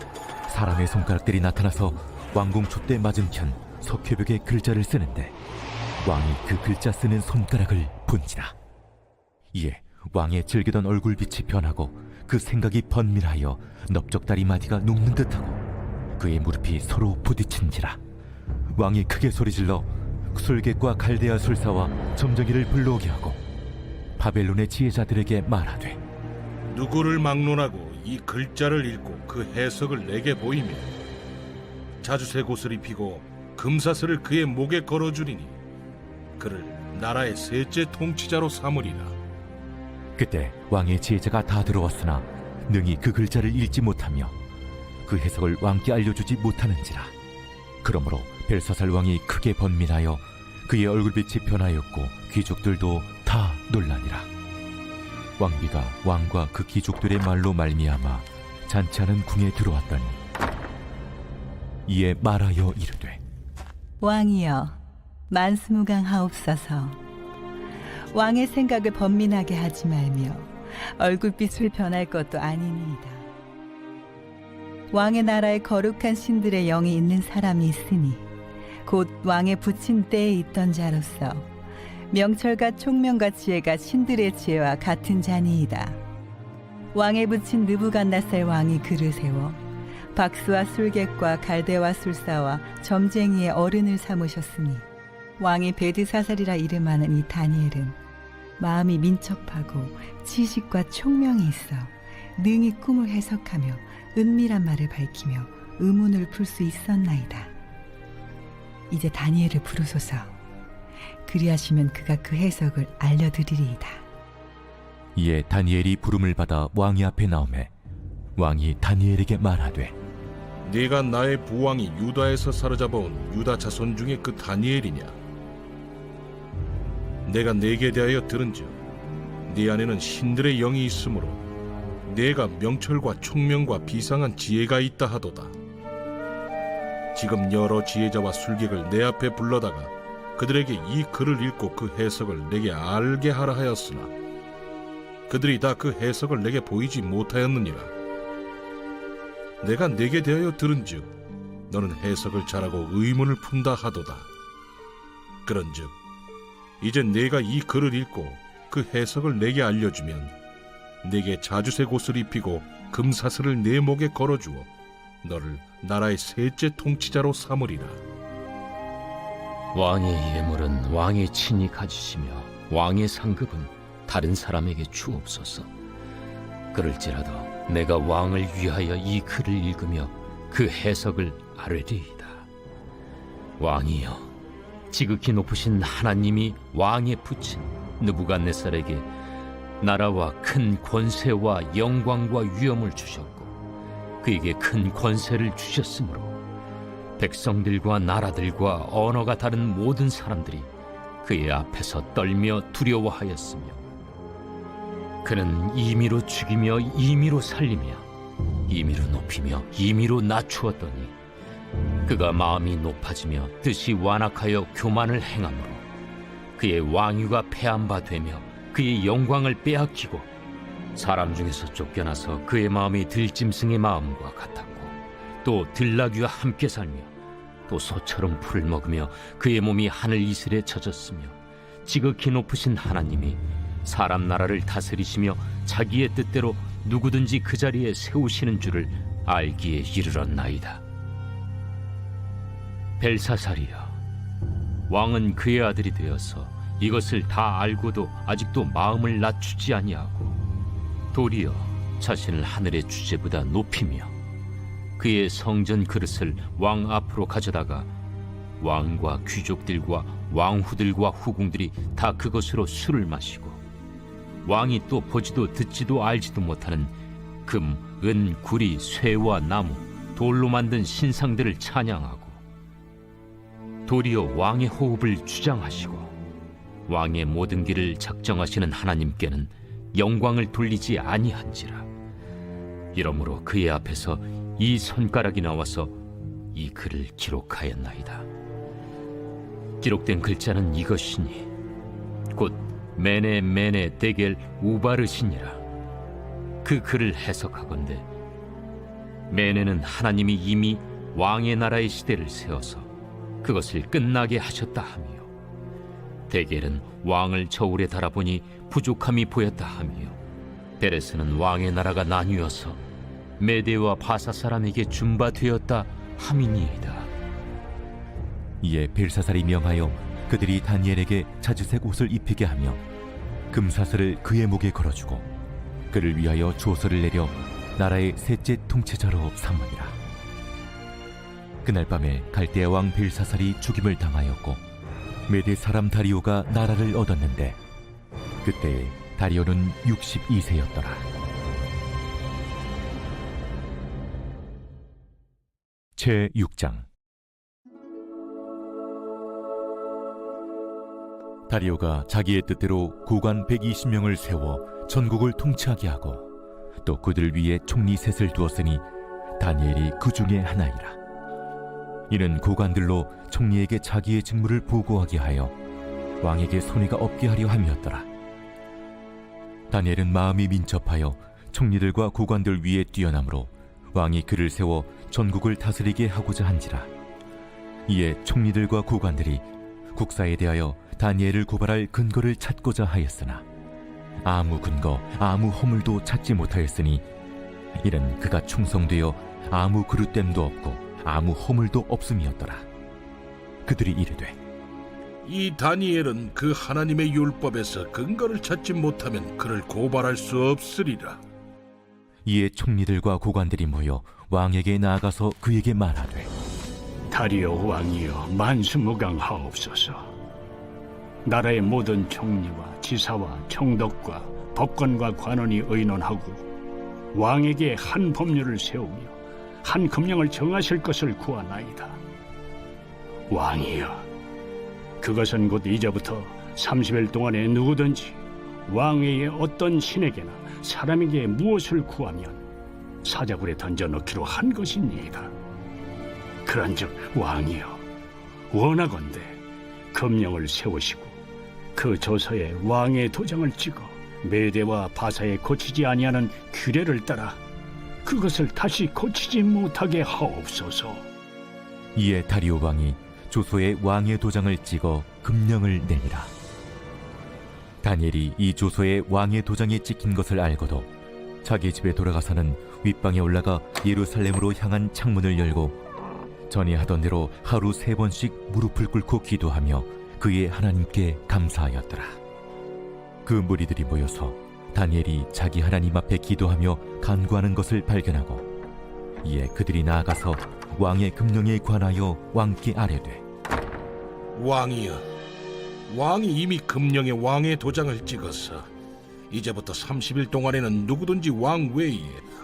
사람의 손가락들이 나타나서 왕궁 촛대 맞은편 석회벽에 글자를 쓰는데 왕이 그 글자 쓰는 손가락을 본지라. 이에 왕의 즐기던 얼굴빛이 변하고 그 생각이 번민하여 넓적다리 마디가 녹는 듯하고 그의 무릎이 서로 부딪힌지라. 왕이 크게 소리질러 술객과 갈대아 술사와 점쟁이를 불러오게 하고 바벨론의 지혜자들에게 말하되 누구를 막론하고 이 글자를 읽고 그 해석을 내게 보이면 자주색 옷을 입히고 금사슬을 그의 목에 걸어주리니 그를 나라의 셋째 통치자로 삼으리라. 그때 왕의 제자가 다 들어왔으나 능히 그 글자를 읽지 못하며 그 해석을 왕께 알려주지 못하는지라. 그러므로 벨사살 왕이 크게 번민하여 그의 얼굴빛이 변하였고 귀족들도 다 놀라니라. 왕비가 왕과 그 귀족들의 말로 말미암아 잔치하는 궁에 들어왔더니 이에 말하여 이르되 왕이여 만수무강하옵소서. 왕의 생각을 번민하게 하지 말며 얼굴빛을 변할 것도 아니니이다. 왕의 나라에 거룩한 신들의 영이 있는 사람이 있으니 곧 왕의 붙인 때에 있던 자로서 명철과 총명과 지혜가 신들의 지혜와 같은 자니이다. 왕에 붙인 느부갓네살 왕이 그를 세워 박수와 술객과 갈대와 술사와 점쟁이의 어른을 삼으셨으니 왕이 베드사살이라 이름하는 이 다니엘은 마음이 민첩하고 지식과 총명이 있어 능히 꿈을 해석하며 은밀한 말을 밝히며 의문을 풀 수 있었나이다. 이제 다니엘을 부르소서. 그리하시면 그가 그 해석을 알려드리리이다. 이에 다니엘이 부름을 받아 왕이 앞에 나오매 왕이 다니엘에게 말하되 네가 나의 부왕이 유다에서 사로잡아온 유다 자손 중에 그 다니엘이냐? 내가 네게 대하여 들은즉 네 안에는 신들의 영이 있으므로 네가 명철과 총명과 비상한 지혜가 있다 하도다. 지금 여러 지혜자와 술객을 내 앞에 불러다가 그들에게 이 글을 읽고 그 해석을 내게 알게 하라 하였으나 그들이 다 그 해석을 내게 보이지 못하였느니라. 내가 네게 대하여 들은즉 너는 해석을 잘하고 의문을 푼다 하도다. 그런즉 이제 내가 이 글을 읽고 그 해석을 내게 알려주면 내게 자주색 옷을 입히고 금사슬을 내 목에 걸어주어 너를 나라의 셋째 통치자로 삼으리라. 왕의 예물은 왕의 친히 가지시며 왕의 상급은 다른 사람에게 주옵소서. 그럴지라도 내가 왕을 위하여 이 글을 읽으며 그 해석을 아뢰리이다. 왕이여, 지극히 높으신 하나님이 왕에 붙인 느부갓네살에게 나라와 큰 권세와 영광과 위엄을 주셨고 그에게 큰 권세를 주셨으므로 백성들과 나라들과 언어가 다른 모든 사람들이 그의 앞에서 떨며 두려워하였으며 그는 임의로 죽이며 임의로 살리며 임의로 높이며 임의로 낮추었더니 그가 마음이 높아지며 뜻이 완악하여 교만을 행함으로 그의 왕위가 패한 바 되며 그의 영광을 빼앗기고 사람 중에서 쫓겨나서 그의 마음이 들짐승의 마음과 같았고 또 들나귀와 함께 살며 또 소처럼 풀을 먹으며 그의 몸이 하늘 이슬에 젖었으며 지극히 높으신 하나님이 사람 나라를 다스리시며 자기의 뜻대로 누구든지 그 자리에 세우시는 줄을 알기에 이르렀나이다. 벨사살이여, 왕은 그의 아들이 되어서 이것을 다 알고도 아직도 마음을 낮추지 아니하고 도리어 자신을 하늘의 주제보다 높이며 그의 성전 그릇을 왕 앞으로 가져다가 왕과 귀족들과 왕후들과 후궁들이 다 그것으로 술을 마시고 왕이 또 보지도 듣지도 알지도 못하는 금, 은, 구리, 쇠와 나무, 돌로 만든 신상들을 찬양하고 도리어 왕의 호흡을 주장하시고 왕의 모든 길을 작정하시는 하나님께는 영광을 돌리지 아니한지라. 이러므로 그의 앞에서 이 손가락이 나와서 이 글을 기록하였나이다. 기록된 글자는 이것이니 곧 메네 메네 데겔 우바르시니라. 그 글을 해석하건대 메네는 하나님이 이미 왕의 나라의 시대를 세워서 그것을 끝나게 하셨다 하며 데겔은 왕을 저울에 달아보니 부족함이 보였다 하며 베레스는 왕의 나라가 나뉘어서 메대와 바사 사람에게 준바되었다 함이니이다. 이에 벨사살이 명하여 그들이 다니엘에게 자주색 옷을 입히게 하며 금사슬을 그의 목에 걸어주고 그를 위하여 조서를 내려 나라의 셋째 통치자로 삼으니라. 그날 밤에 갈대아 왕 벨사살이 죽임을 당하였고 메대 사람 다리오가 나라를 얻었는데 그때 다리오는 62세였더라. 제6장. 다리오가 자기의 뜻대로 고관 120명을 세워 전국을 통치하게 하고 또 그들 위에 총리 셋을 두었으니 다니엘이 그 중에 하나이라. 이는 고관들로 총리에게 자기의 직무를 보고하게 하여 왕에게 손해가 없게 하려 함이었더라. 다니엘은 마음이 민첩하여 총리들과 고관들 위에 뛰어나므로 왕이 그를 세워 전국을 다스리게 하고자 한지라. 이에 총리들과 고관들이 국사에 대하여 다니엘을 고발할 근거를 찾고자 하였으나 아무 근거, 아무 허물도 찾지 못하였으니 이는 그가 충성되어 아무 그릇됨도 없고 아무 허물도 없음이었더라. 그들이 이르되 이 다니엘은 그 하나님의 율법에서 근거를 찾지 못하면 그를 고발할 수 없으리라. 이에 총리들과 고관들이 모여 왕에게 나아가서 그에게 말하되 다리오 왕이여 만수무강하옵소서. 나라의 모든 총리와 지사와 총독과 법관과 관원이 의논하고 왕에게 한 법률을 세우며 한 금령을 정하실 것을 구하나이다. 왕이여, 그것은 곧 이제부터 30일 동안에 누구든지 왕외의 어떤 신에게나 사람에게 무엇을 구하면 사자굴에 던져넣기로 한 것이니이다. 그런즉 왕이여, 원하건대 금령을 세우시고 그 조서에 왕의 도장을 찍어 메대와 바사에 고치지 아니하는 규례를 따라 그것을 다시 고치지 못하게 하옵소서. 이에 다리오 왕이 조서에 왕의 도장을 찍어 금령을 내니라. 다니엘이 이 조서에 왕의 도장이 찍힌 것을 알고도 자기 집에 돌아가서는 윗방에 올라가 예루살렘으로 향한 창문을 열고 전에 하던 대로 하루 3번씩 무릎을 꿇고 기도하며 그의 하나님께 감사하였더라. 그 무리들이 모여서 다니엘이 자기 하나님 앞에 기도하며 간구하는 것을 발견하고 이에 그들이 나아가서 왕의 금령에 관하여 왕께 아뢰되 왕이여, 왕이 이미 금령에 왕의 도장을 찍어서 이제부터 30일 동안에는 누구든지 왕 외에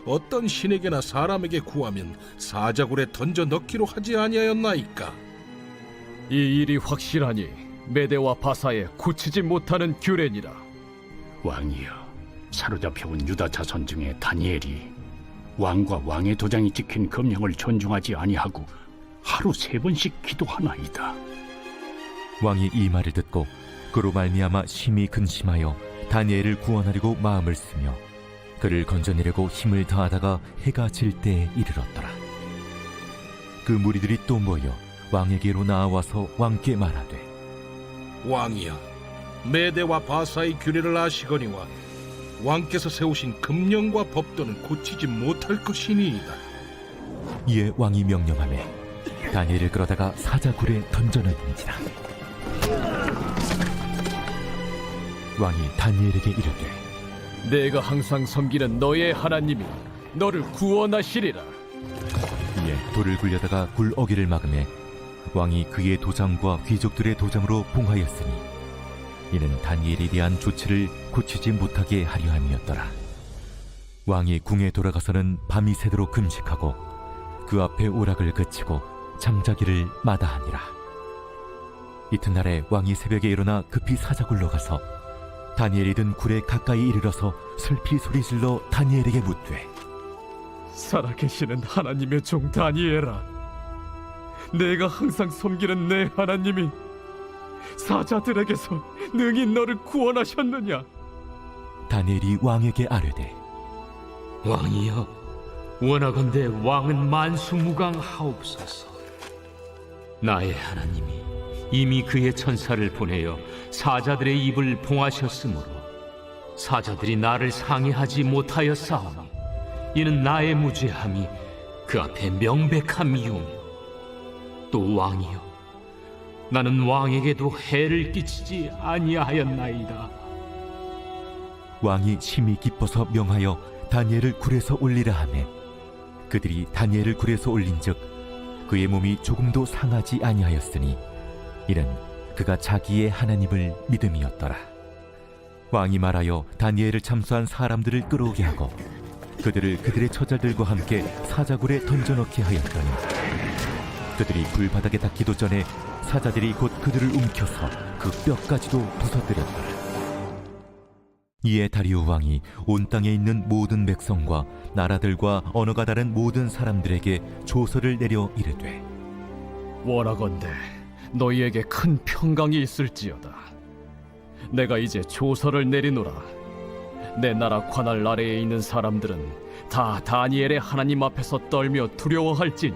어떤 신에게나 사람에게 구하면 사자굴에 던져 넣기로 하지 아니하였나이까? 이 일이 확실하니 메대와 바사에 고치지 못하는 규례니라. 왕이여, 사로잡혀온 유다 자손 중에 다니엘이 왕과 왕의 도장이 찍힌 금령을 존중하지 아니하고 하루 3번씩 기도하나이다. 왕이 이 말을 듣고 그로 말미암아 심히 근심하여 다니엘을 구원하려고 마음을 쓰며 그를 건져내려고 힘을 다하다가 해가 질 때에 이르렀더라. 그 무리들이 또 모여 왕에게로 나아와서 왕께 말하되 왕이여, 메대와 바사의 규례를 아시거니와 왕께서 세우신 금령과 법도는 고치지 못할 것이니이다. 이에 왕이 명령하매 다니엘을 끌어다가 사자굴에 던져넣은지라. 왕이 다니엘에게 이르되 내가 항상 섬기는 너의 하나님이 너를 구원하시리라. 이에 돌을 굴려다가 굴 어귀를 막으매 왕이 그의 도장과 귀족들의 도장으로 봉하였으니 이는 다니엘에 대한 조치를 고치지 못하게 하려 함이었더라. 왕이 궁에 돌아가서는 밤이 새도록 금식하고 그 앞에 오락을 그치고 잠자기를 마다하니라. 이튿날에 왕이 새벽에 일어나 급히 사자굴로 가서 다니엘이 든 굴에 가까이 이르러서 슬피 소리질러 다니엘에게 묻되 살아계시는 하나님의 종 다니엘아, 내가 항상 섬기는 내 하나님이 사자들에게서 능히 너를 구원하셨느냐? 다니엘이 왕에게 아뢰되 왕이여, 원하건대 왕은 만수무강하옵소서. 나의 하나님이 이미 그의 천사를 보내어 사자들의 입을 봉하셨으므로 사자들이 나를 상해하지 못하였사오니 이는 나의 무죄함이 그 앞에 명백함이오며 또 왕이여, 나는 왕에게도 해를 끼치지 아니하였나이다. 왕이 심히 기뻐서 명하여 다니엘을 굴에서 올리라 하매 그들이 다니엘을 굴에서 올린즉 그의 몸이 조금도 상하지 아니하였으니 이는 그가 자기의 하나님을 믿음이었더라. 왕이 말하여 다니엘을 참수한 사람들을 끌어오게 하고 그들을 그들의 처자들과 함께 사자굴에 던져넣게 하였더니 그들이 불바닥에 닿기도 전에 사자들이 곧 그들을 움켜서 그 뼈까지도 부서뜨렸더라. 이에 다리오 왕이 온 땅에 있는 모든 백성과 나라들과 언어가 다른 모든 사람들에게 조서를 내려 이르되 원하건대 너희에게 큰 평강이 있을지어다. 내가 이제 조서를 내리노라. 내 나라 관할 아래에 있는 사람들은 다 다니엘의 하나님 앞에서 떨며 두려워할지니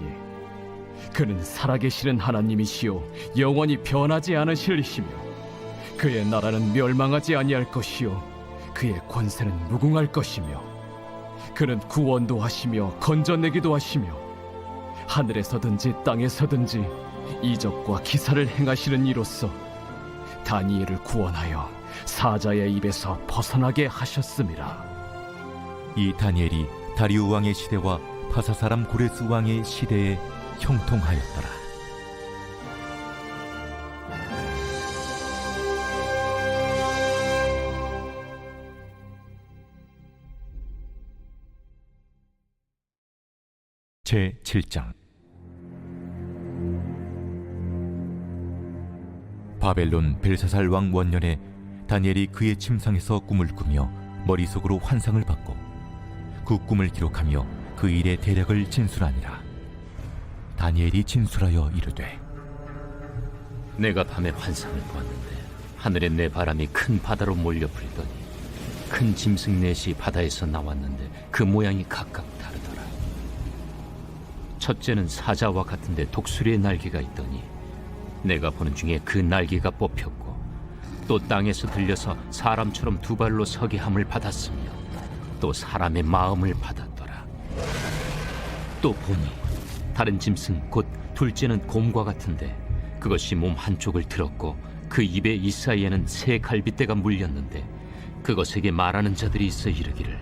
그는 살아계시는 하나님이시요 영원히 변하지 않으실 이시며 그의 나라는 멸망하지 아니할 것이요 그의 권세는 무궁할 것이며 그는 구원도 하시며 건져내기도 하시며 하늘에서든지 땅에서든지 이적과 기사를 행하시는 이로써 다니엘을 구원하여 사자의 입에서 벗어나게 하셨음이라. 이 다니엘이 다리오 왕의 시대와 바사 사람 고레스 왕의 시대에 형통하였더라. 제 7장. 바벨론 벨사살 왕 원년에 다니엘이 그의 침상에서 꿈을 꾸며 머릿속으로 환상을 받고 그 꿈을 기록하며 그 일의 대략을 진술하니라. 다니엘이 진술하여 이르되 내가 밤에 환상을 보았는데 하늘에 내 바람이 큰 바다로 몰려 불더니 큰 짐승 넷이 바다에서 나왔는데 그 모양이 각각 다르더라. 첫째는 사자와 같은데 독수리의 날개가 있더니 내가 보는 중에 그 날개가 뽑혔고 또 땅에서 들려서 사람처럼 두 발로 서게 함을 받았으며 또 사람의 마음을 받았더라. 또 보니 다른 짐승 곧 둘째는 곰과 같은데 그것이 몸 한쪽을 들었고 그 입에 이 사이에는 새 갈빗대가 물렸는데 그것에게 말하는 자들이 있어 이르기를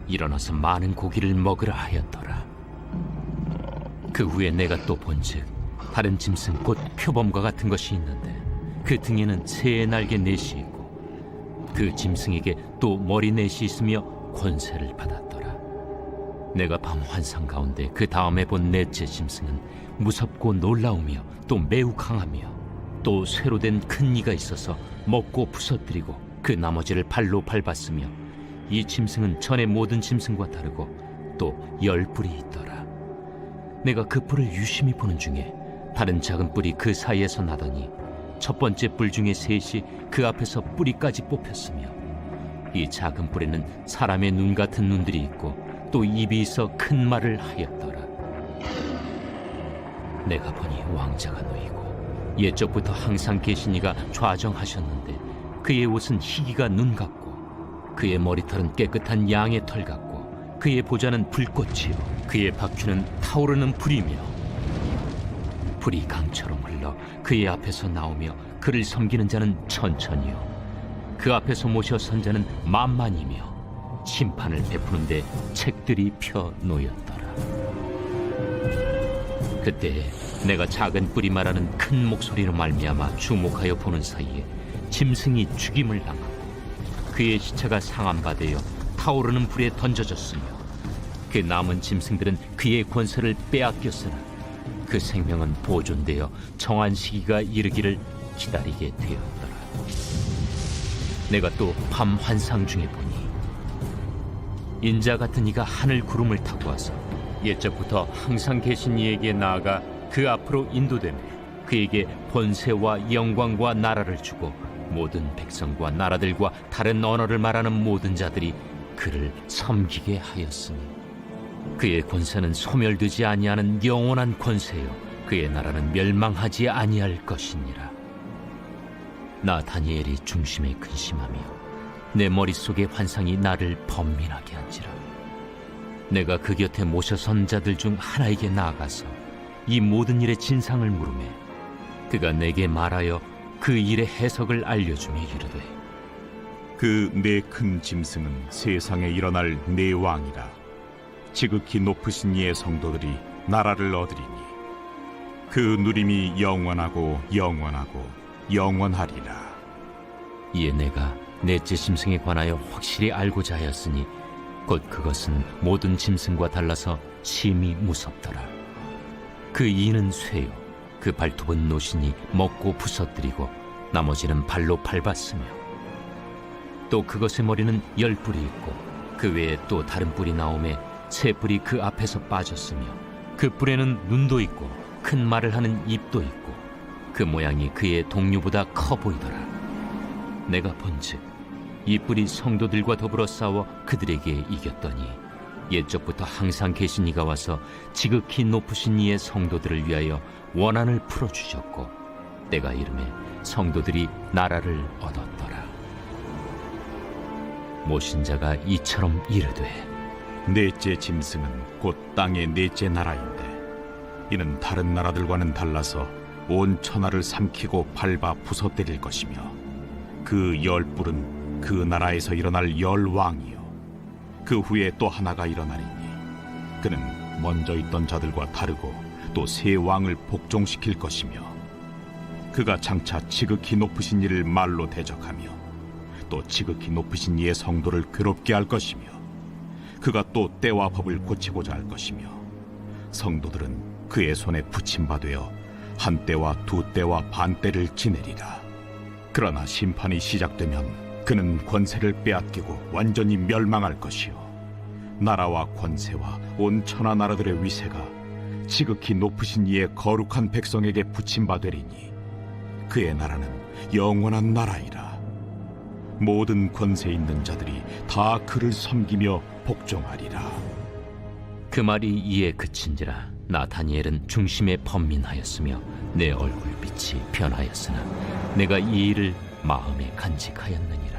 일어나서 많은 고기를 먹으라 하였더라. 그 후에 내가 또 본즉 다른 짐승 곧 표범과 같은 것이 있는데 그 등에는 새의 날개 넷이 있고 그 짐승에게 또 머리 넷이 있으며 권세를 받았더라. 내가 밤 환상 가운데 그 다음에 본 넷째 짐승은 무섭고 놀라우며 또 매우 강하며 또 쇠로 된 큰 이가 있어서 먹고 부서뜨리고 그 나머지를 발로 밟았으며 이 짐승은 전의 모든 짐승과 다르고 또 10뿔이 있더라. 내가 그 뿔을 유심히 보는 중에 다른 작은 뿔이 그 사이에서 나더니 첫 번째 뿔 중에 셋이 그 앞에서 뿌리까지 뽑혔으며 이 작은 뿔에는 사람의 눈 같은 눈들이 있고 또 입이 있어 큰 말을 하였더라. 내가 보니 왕자가 놓이고 옛적부터 항상 계신 이가 좌정하셨는데 그의 옷은 희기가 눈 같고 그의 머리털은 깨끗한 양의 털 같고 그의 보좌는 불꽃이요 그의 바퀴는 타오르는 불이며 불이 강처럼 흘러 그의 앞에서 나오며 그를 섬기는 자는 천천히요 그 앞에서 모셔 선 자는 만만이며 심판을 베푸는데 책들이 펴 놓였더라. 그때 내가 작은 뿔이 말하는 큰 목소리로 말미암아 주목하여 보는 사이에 짐승이 죽임을 당하고 그의 시체가 상함받아 타오르는 불에 던져졌으며 그 남은 짐승들은 그의 권세를 빼앗겼으나 그 생명은 보존되어 정한 시기가 이르기를 기다리게 되었더라. 내가 또 밤 환상 중에 보니 인자 같은 이가 하늘 구름을 타고 와서 옛적부터 항상 계신 이에게 나아가 그 앞으로 인도되며 그에게 권세와 영광과 나라를 주고 모든 백성과 나라들과 다른 언어를 말하는 모든 자들이 그를 섬기게 하였으니 그의 권세는 소멸되지 아니하는 영원한 권세요 그의 나라는 멸망하지 아니할 것이니라. 나 다니엘이 중심에 근심하며 내 머릿속의 환상이 나를 번민하게 한지라. 내가 그 곁에 모셔 선 자들 중 하나에게 나아가서 이 모든 일의 진상을 물으매 그가 내게 말하여 그 일의 해석을 알려주며 이르되 그 네 큰 짐승은 세상에 일어날 네 왕이라. 지극히 높으신 이의 성도들이 나라를 얻으리니 그 누림이 영원하고 영원하고 영원하리라. 이에 내가 넷째 짐승에 관하여 확실히 알고자 하였으니 곧 그것은 모든 짐승과 달라서 심히 무섭더라. 그 이는 쇠요, 그 발톱은 노신이 먹고 부서뜨리고 나머지는 발로 밟았으며, 또 그것의 머리는 10뿔이 있고 그 외에 또 다른 뿔이 나오매 세 뿔이 그 앞에서 빠졌으며, 그 뿔에는 눈도 있고 큰 말을 하는 입도 있고 그 모양이 그의 동류보다 커 보이더라. 내가 본즉 이 뿔이 성도들과 더불어 싸워 그들에게 이겼더니 옛적부터 항상 계신 이가 와서 지극히 높으신 이의 성도들을 위하여 원한을 풀어주셨고 때가 이르매 성도들이 나라를 얻었더라. 모신 자가 이처럼 이르되, 넷째 짐승은 곧 땅의 넷째 나라인데 이는 다른 나라들과는 달라서 온 천하를 삼키고 밟아 부서뜨릴 것이며, 그 10뿔은 그 나라에서 일어날 10왕이요 그 후에 또 하나가 일어나리니 그는 먼저 있던 자들과 다르고 또 새 왕을 복종시킬 것이며, 그가 장차 지극히 높으신 이를 말로 대적하며 또 지극히 높으신 이의 성도를 괴롭게 할 것이며, 그가 또 때와 법을 고치고자 할 것이며, 성도들은 그의 손에 붙임바되어 한 때와 두 때와 반 때를 지내리라. 그러나 심판이 시작되면 그는 권세를 빼앗기고 완전히 멸망할 것이요 나라와 권세와 온 천하 나라들의 위세가 지극히 높으신 이의 거룩한 백성에게 붙임바되리니 그의 나라는 영원한 나라이라. 모든 권세 있는 자들이 다 그를 섬기며 복종하리라. 그 말이 이에 그친지라 나 다니엘은 중심에 번민하였으며 내 얼굴빛이 변하였으나 내가 이 일을 마음에 간직하였느니라.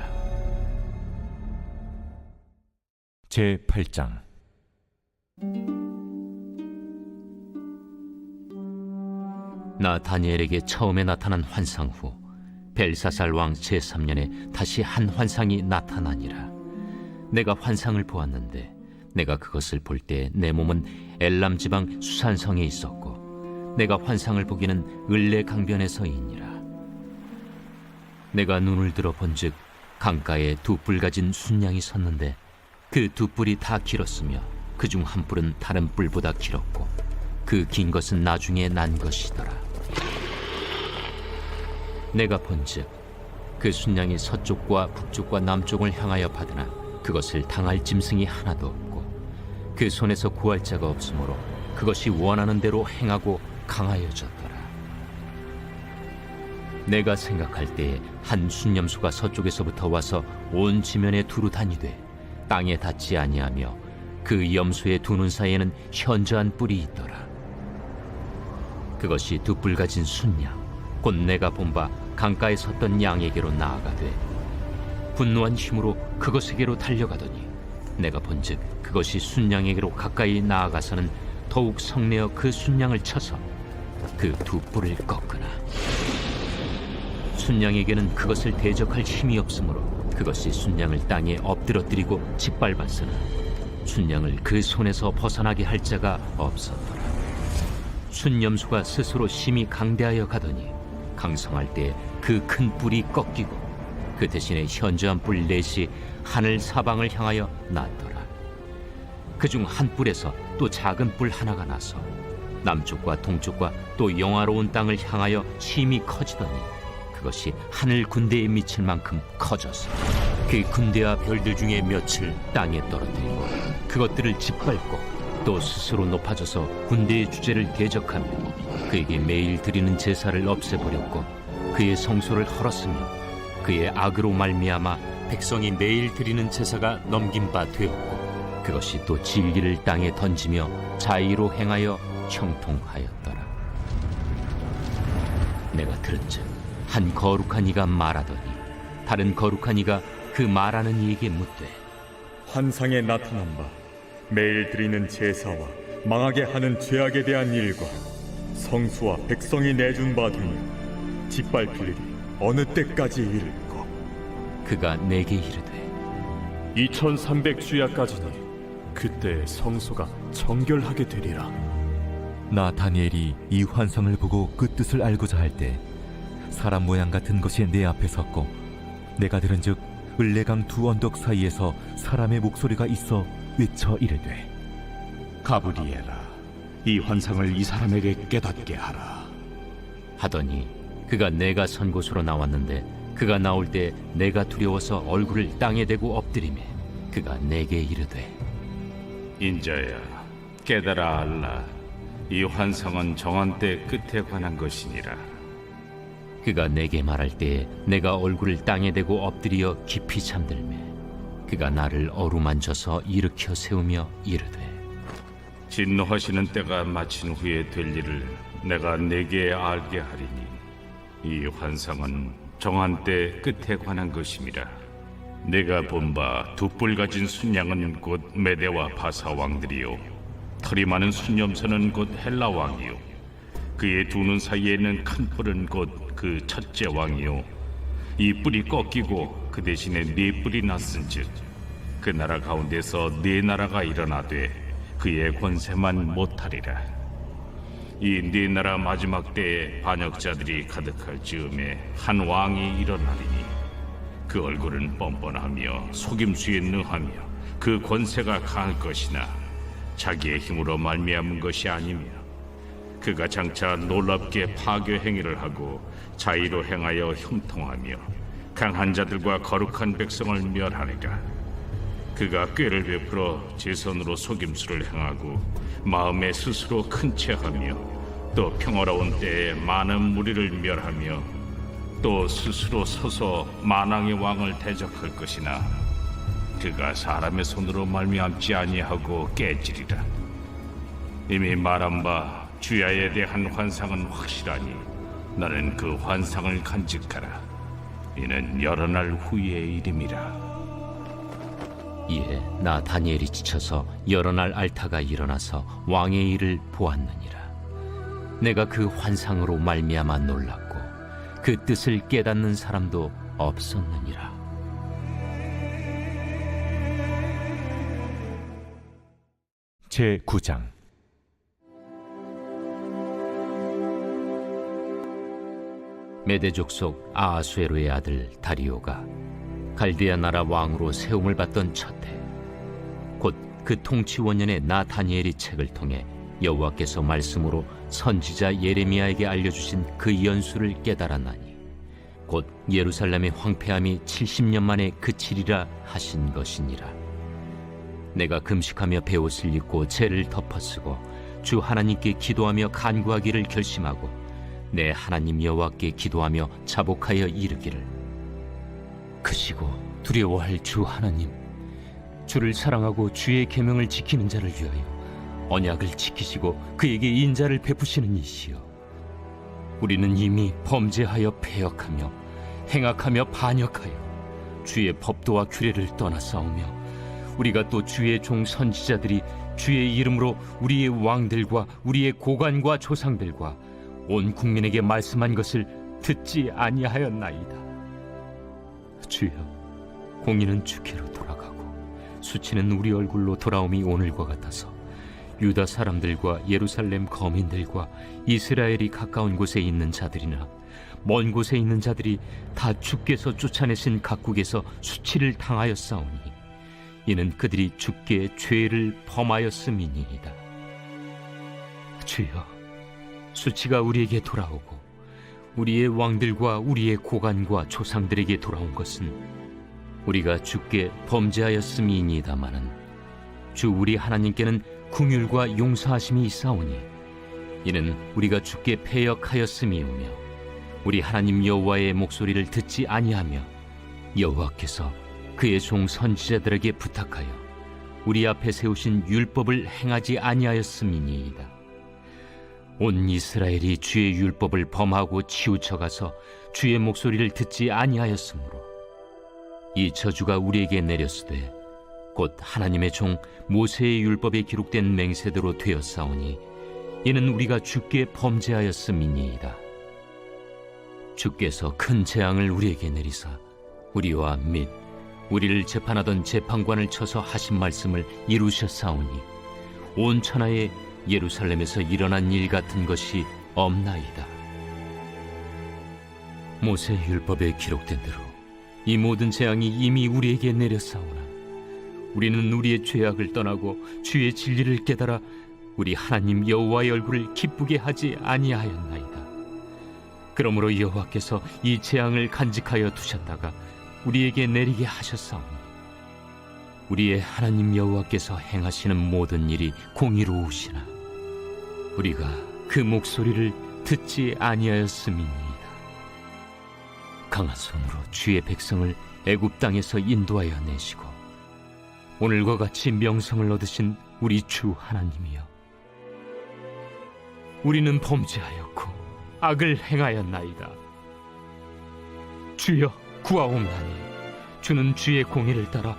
제8장. 나 다니엘에게 처음에 나타난 환상 후 벨사살 왕 제3년에 다시 한 환상이 나타나니라. 내가 환상을 보았는데 내가 그것을 볼 때 내 몸은 엘람 지방 수산성에 있었고 내가 환상을 보기는 을레 강변에서이니라. 내가 눈을 들어 본즉 강가에 두 뿔 가진 순양이 섰는데 그 두 뿔이 다 길었으며 그중 한 뿔은 다른 뿔보다 길었고 그 긴 것은 나중에 난 것이더라. 내가 본즉 그 순양이 서쪽과 북쪽과 남쪽을 향하여 받으나 그것을 당할 짐승이 하나도 없고 그 손에서 구할 자가 없으므로 그것이 원하는 대로 행하고 강하여졌더라. 내가 생각할 때에 한 순념수가 서쪽에서부터 와서 온 지면에 두루 다니되 땅에 닿지 아니하며 그 염소의 두 눈 사이에는 현저한 뿔이 있더라. 그것이 두 뿔 가진 순양 곧 내가 본 바 강가에 섰던 양에게로 나아가되 분노한 힘으로 그것에게로 달려가더니 내가 본즉 그것이 순양에게로 가까이 나아가서는 더욱 성내어 그 순양을 쳐서 그 두 뿔을 꺾으나 순양에게는 그것을 대적할 힘이 없으므로 그것이 순양을 땅에 엎드러뜨리고 짓밟았으나 순양을 그 손에서 벗어나게 할 자가 없었더라. 순염소가 스스로 심히 강대하여 가더니 강성할 때 그 큰 뿔이 꺾이고 그 대신에 현저한 뿔 넷이 하늘 사방을 향하여 났더라. 그중 한 뿔에서 또 작은 뿔 하나가 나서 남쪽과 동쪽과 또 영화로운 땅을 향하여 심히 커지더니 그것이 하늘 군대에 미칠 만큼 커져서 그 군대와 별들 중에 몇을 땅에 떨어뜨리고 그것들을 짓밟고 또 스스로 높아져서 군대의 주제를 대적하며 그에게 매일 드리는 제사를 없애버렸고 그의 성소를 헐었으며 그의 악으로 말미암아 백성이 매일 드리는 제사가 넘긴 바 되었고 그것이 또 진리를 땅에 던지며 자의로 행하여 형통하였더라. 내가 들은즉 한 거룩한 이가 말하더니 다른 거룩한 이가 그 말하는 이에게 묻되 환상에 나타난 바 매일 드리는 제사와 망하게 하는 죄악에 대한 일과 성수와 백성이 내준 바 되면 짓밟힐 일이 어느 때까지 이를까? 그가 내게 이르되 2300주야까지니 그때 성소가 정결하게 되리라. 나 다니엘이 이 환상을 보고 그 뜻을 알고자 할 때 사람 모양 같은 것이 내 앞에 섰고 내가 들은즉 을레강 두 언덕 사이에서 사람의 목소리가 있어 외쳐 이르되 가브리엘아, 이 환상을 이 사람에게 깨닫게 하라. 하더니 그가 내가 선 곳으로 나왔는데 그가 나올 때 내가 두려워서 얼굴을 땅에 대고 엎드리매 그가 내게 이르되 인자야, 깨달아 알라. 이 환상은 정한 때 끝에 관한 것이니라. 그가 내게 말할 때에 내가 얼굴을 땅에 대고 엎드려 깊이 잠들매 그가 나를 어루만져서 일으켜 세우며 이르되 진노하시는 때가 마친 후에 될 일을 내가 내게 알게 하리니 이 환상은 정한 때 끝에 관한 것임이라. 내가 본 바 두 뿔 가진 순양은 곧 메대와 바사 왕들이요 털이 많은 순염소는 곧 헬라 왕이요 그의 두 눈 사이에 있는 큰 뿔은 곧 그 첫째 왕이요 이 뿔이 꺾이고 그 대신에 네 뿔이 났은즉 그 나라 가운데서 네 나라가 일어나되 그의 권세만 못하리라. 이 네 나라 마지막 때에 반역자들이 가득할 즈음에 한 왕이 일어나리니 그 얼굴은 뻔뻔하며 속임수에 능하며 그 권세가 강할 것이나 자기의 힘으로 말미암은 것이 아니며 그가 장차 놀랍게 파괴 행위를 하고 자의로 행하여 형통하며 강한 자들과 거룩한 백성을 멸하리라. 그가 꾀를 베풀어 제 손으로 속임수를 행하고 마음에 스스로 큰 채하며 또 평화로운 때에 많은 무리를 멸하며 또 스스로 서서 만왕의 왕을 대적할 것이나 그가 사람의 손으로 말미암지 아니하고 깨지리라. 이미 말한 바 주야에 대한 환상은 확실하니 너는 그 환상을 간직하라. 이는 여러 날 후의 일임이라. 이에 나 다니엘이 지쳐서 여러 날 앓다가 일어나서 왕의 일을 보았느니라. 내가 그 환상으로 말미암아 놀랐고 그 뜻을 깨닫는 사람도 없었느니라. 제9장 메대 족속 아하수에로의 아들 다리오가 갈대아 나라 왕으로 세움을 받던 첫 해, 곧 그 통치 원년에 나 다니엘이 책을 통해 여호와께서 말씀으로 선지자 예레미야에게 알려주신 그 연수를 깨달았나니 곧 예루살렘의 황폐함이 70년 만에 그치리라 하신 것이니라. 내가 금식하며 베옷을 입고 죄를 덮어쓰고 주 하나님께 기도하며 간구하기를 결심하고 내 하나님 여호와께 기도하며 자복하여 이르기를 크시고 두려워할 주 하나님, 주를 사랑하고 주의 계명을 지키는 자를 위하여 언약을 지키시고 그에게 인자를 베푸시는 이시여, 우리는 이미 범죄하여 패역하며 행악하며 반역하여 주의 법도와 규례를 떠나싸우며 우리가 또 주의 종 선지자들이 주의 이름으로 우리의 왕들과 우리의 고관과 조상들과 온 국민에게 말씀한 것을 듣지 아니하였나이다. 주여, 공의는 주께로 돌아가고 수치는 우리 얼굴로 돌아옴이 오늘과 같아서 유다 사람들과 예루살렘 거민들과 이스라엘이 가까운 곳에 있는 자들이나 먼 곳에 있는 자들이 다 주께서 쫓아내신 각국에서 수치를 당하였사오니 이는 그들이 주께 죄를 범하였음이니이다. 주여, 수치가 우리에게 돌아오고 우리의 왕들과 우리의 고관과 조상들에게 돌아온 것은 우리가 주께 범죄하였음이니이다마는 주 우리 하나님께는 긍휼과 용서하심이 있사오니 이는 우리가 주께 패역하였음이오며 우리 하나님 여호와의 목소리를 듣지 아니하며 여호와께서 그의 종 선지자들에게 부탁하여 우리 앞에 세우신 율법을 행하지 아니하였음이니이다. 온 이스라엘이 주의 율법을 범하고 치우쳐가서 주의 목소리를 듣지 아니하였으므로 이 저주가 우리에게 내렸으되 곧 하나님의 종 모세의 율법에 기록된 맹세대로 되었사오니 이는 우리가 주께 범죄하였음이니이다. 주께서 큰 재앙을 우리에게 내리사 우리와 및 우리를 재판하던 재판관을 쳐서 하신 말씀을 이루셨사오니 온 천하에 예루살렘에서 일어난 일 같은 것이 없나이다. 모세 율법에 기록된 대로 이 모든 재앙이 이미 우리에게 내렸사오나 우리는 우리의 죄악을 떠나고 주의 진리를 깨달아 우리 하나님 여호와의 얼굴을 기쁘게 하지 아니하였나이다. 그러므로 여호와께서 이 재앙을 간직하여 두셨다가 우리에게 내리게 하셨사오니 우리의 하나님 여호와께서 행하시는 모든 일이 공의로우시나 우리가 그 목소리를 듣지 아니하였음이니이다. 강한 손으로 주의 백성을 애굽 땅에서 인도하여 내시고 오늘과 같이 명성을 얻으신 우리 주 하나님이여, 우리는 범죄하였고 악을 행하였나이다. 주여 구하옵나니 주는 주의 공의를 따라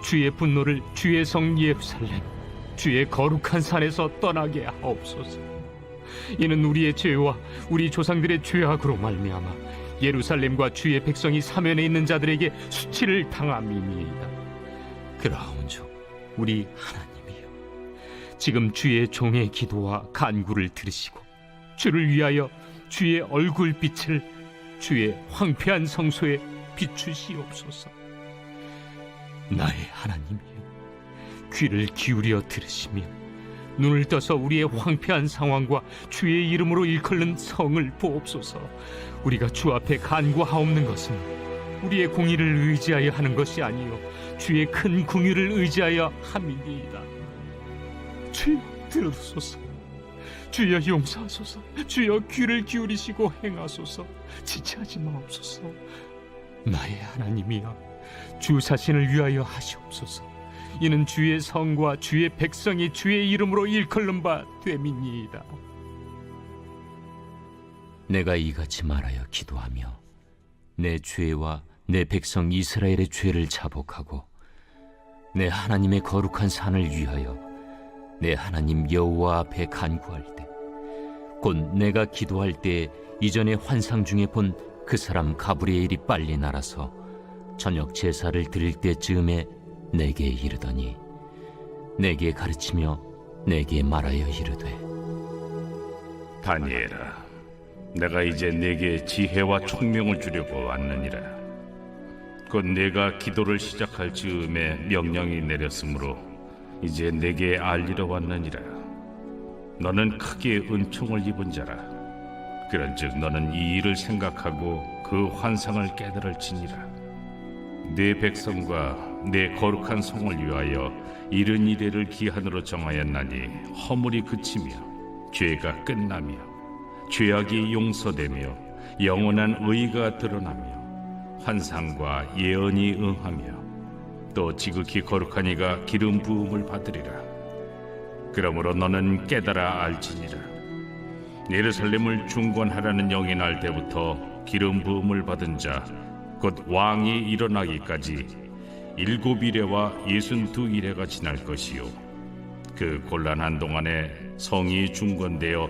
주의 분노를 주의 성 예루살렘 주의 거룩한 산에서 떠나게 하옵소서. 이는 우리의 죄와 우리 조상들의 죄악으로 말미암아 예루살렘과 주의 백성이 사면에 있는 자들에게 수치를 당함이니이다. 그러온즉 우리 하나님이여, 지금 주의 종의 기도와 간구를 들으시고 주를 위하여 주의 얼굴빛을 주의 황폐한 성소에 비추시옵소서. 나의 하나님이여, 귀를 기울여 들으시며 눈을 떠서 우리의 황폐한 상황과 주의 이름으로 일컬는 성을 보옵소서. 우리가 주 앞에 간구하옵는 것은 우리의 공의를 의지하여 하는 것이 아니요 주의 큰 긍휼을 의지하여 함이니이다. 주여 들으소서. 주여 용서하소서. 주여 귀를 기울이시고 행하소서. 지체하지 마옵소서. 나의 하나님이여, 주 자신을 위하여 하시옵소서. 이는 주의 성과 주의 백성이 주의 이름으로 일컬는 바 됨이니이다. 내가 이같이 말하여 기도하며 내 죄와 내 백성 이스라엘의 죄를 자복하고 내 하나님의 거룩한 산을 위하여 내 하나님 여호와 앞에 간구할 때, 곧 내가 기도할 때 이전에 환상 중에 본 그 사람 가브리엘이 빨리 날아서 저녁 제사를 드릴 때쯤에 내게 이르더니 내게 가르치며 내게 말하여 이르되, 다니엘아, 내가 이제 내게 지혜와 총명을 주려고 왔느니라. 곧 내가 기도를 시작할 즈음에 명령이 내렸으므로 이제 내게 알리러 왔느니라. 너는 크게 은총을 입은 자라. 그런즉 너는 이 일을 생각하고 그 환상을 깨달을지니라. 내 백성과 내 거룩한 성을 위하여 이른 이래를 기한으로 정하였나니 허물이 그치며 죄가 끝나며 죄악이 용서되며 영원한 의가 드러나며 환상과 예언이 응하며 또 지극히 거룩한 이가 기름 부음을 받으리라. 그러므로 너는 깨달아 알지니라. 예루살렘을 중건하라는 영이 날 때부터 기름 부음을 받은 자 곧 왕이 일어나기까지 7이레와 62이레가 지날 것이요, 그 곤란한 동안에 성이 중건되어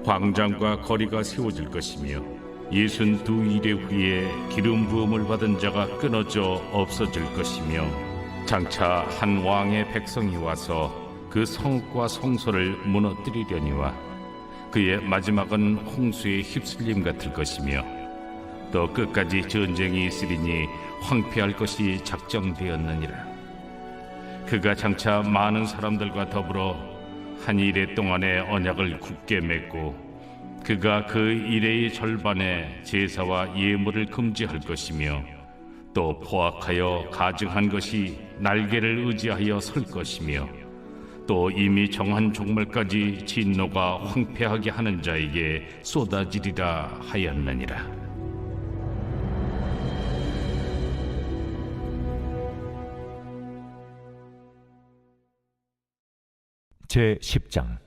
광장과 거리가 세워질 것이며 62이레 후에 기름 부음을 받은 자가 끊어져 없어질 것이며, 장차 한 왕의 백성이 와서 그 성과 성소를 무너뜨리려니와 그의 마지막은 홍수에 휩쓸림 같을 것이며, 또 끝까지 전쟁이 있으리니 황폐할 것이 작정되었느니라. 그가 장차 많은 사람들과 더불어 한 이레 동안의 언약을 굳게 맺고 그가 그 이레의 절반에 제사와 예물을 금지할 것이며, 또 포악하여 가증한 것이 날개를 의지하여 설 것이며, 또 이미 정한 종말까지 진노가 황폐하게 하는 자에게 쏟아지리라 하였느니라. 제10장.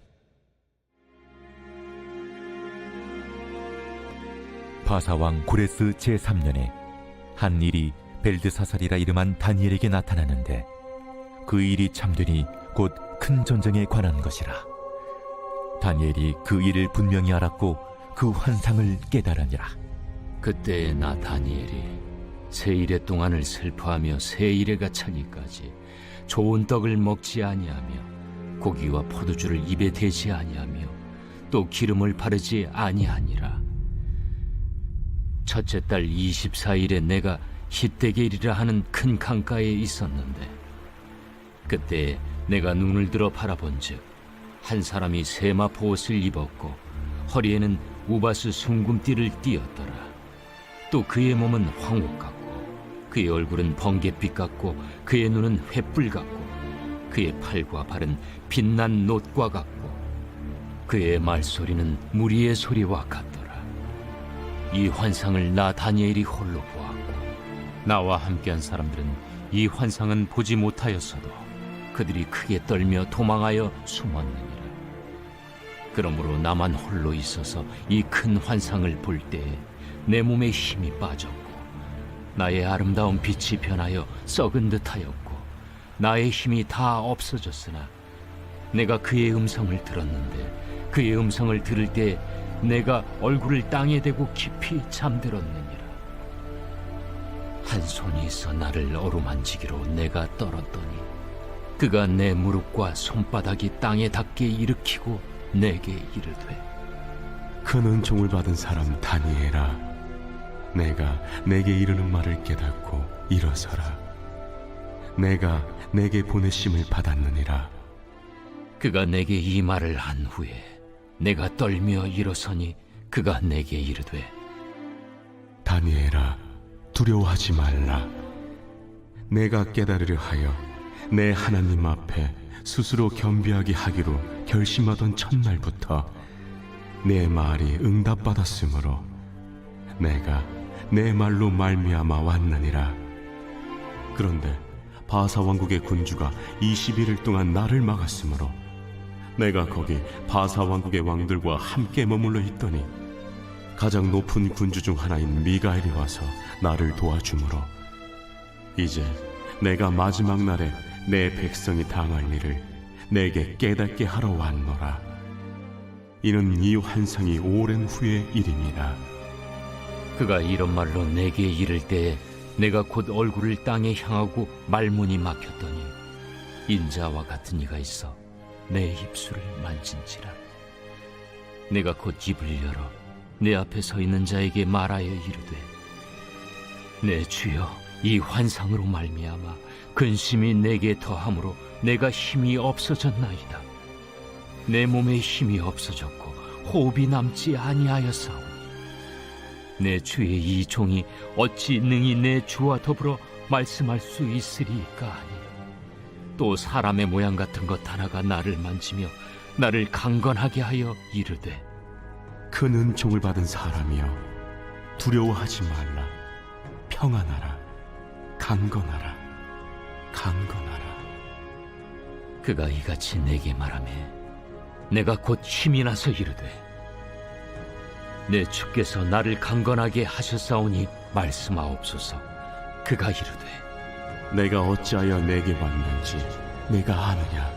바사왕 고레스 제3년에 한 일이 벨드사살이라 이름한 다니엘에게 나타나는데, 그 일이 참되니 곧 큰 전쟁에 관한 것이라. 다니엘이 그 일을 분명히 알았고 그 환상을 깨달으니라. 그때 나 다니엘이 세 일의 동안을 슬퍼하며 세 일에가 차기까지 좋은 떡을 먹지 아니하며 고기와 포도주를 입에 대지 아니하며 또 기름을 바르지 아니하니라. 첫째 달 24일에 내가 히데겔이라 하는 큰 강가에 있었는데 그때 내가 눈을 들어 바라본즉 한 사람이 세마포 옷을 입었고 허리에는 우바스 숭금띠를 띠었더라. 또 그의 몸은 황옥 같고 그의 얼굴은 번갯빛 같고 그의 눈은 횃불 같고 그의 팔과 발은 빛난 놋과 같고 그의 말소리는 무리의 소리와 같더라. 이 환상을 나 다니엘이 홀로 보았고 나와 함께한 사람들은 이 환상은 보지 못하였어도 그들이 크게 떨며 도망하여 숨었느니라. 그러므로 나만 홀로 있어서 이 큰 환상을 볼 때에 내 몸에 힘이 빠졌고 나의 아름다운 빛이 변하여 썩은 듯하였고 나의 힘이 다 없어졌으나 내가 그의 음성을 들었는데 그의 음성을 들을 때 내가 얼굴을 땅에 대고 깊이 잠들었느니라. 한 손이 있어 나를 어루만지기로 내가 떨었더니 그가 내 무릎과 손바닥이 땅에 닿게 일으키고 내게 이르되 큰 은총을 받은 사람 다니엘아, 내가 내게 이르는 말을 깨닫고 일어서라. 내가 내게 보내심을 받았느니라. 그가 내게 이 말을 한 후에 내가 떨며 일어서니 그가 내게 이르되 다니엘아, 두려워하지 말라. 내가 깨달으려 하여 내 하나님 앞에 스스로 겸비하게 하기로 결심하던 첫날부터 내 말이 응답받았으므로 내가 내 말로 말미암아 왔느니라. 그런데 바사 왕국의 군주가 21일 동안 나를 막았으므로 내가 거기 바사 왕국의 왕들과 함께 머물러 있더니 가장 높은 군주 중 하나인 미가엘이 와서 나를 도와주므로 이제 내가 마지막 날에 내 백성이 당할 일을 내게 깨닫게 하러 왔노라. 이는 이 환상이 오랜 후의 일입니다. 그가 이런 말로 내게 이를 때에 내가 곧 얼굴을 땅에 향하고 말문이 막혔더니 인자와 같은 이가 있어 내 입술을 만진지라. 내가 곧 입을 열어 내 앞에 서 있는 자에게 말하여 이르되 내 주여, 이 환상으로 말미암아 근심이 내게 더함으로 내가 힘이 없어졌나이다. 내 몸에 힘이 없어졌고 호흡이 남지 아니하였사오니 내 주의 이 종이 어찌 능히 내 주와 더불어 말씀할 수 있으리까 하니 또 사람의 모양 같은 것 하나가 나를 만지며 나를 강건하게 하여 이르되 큰 은총을 받은 사람이여, 두려워하지 말라. 평안하라. 강건하라. 강건하라. 그가 이같이 내게 말하매 내가 곧 힘이 나서 이르되 내 주께서 나를 강건하게 하셨사오니 말씀하옵소서. 그가 이르되 내가 어찌하여 내게 왔는지 내가 아느냐.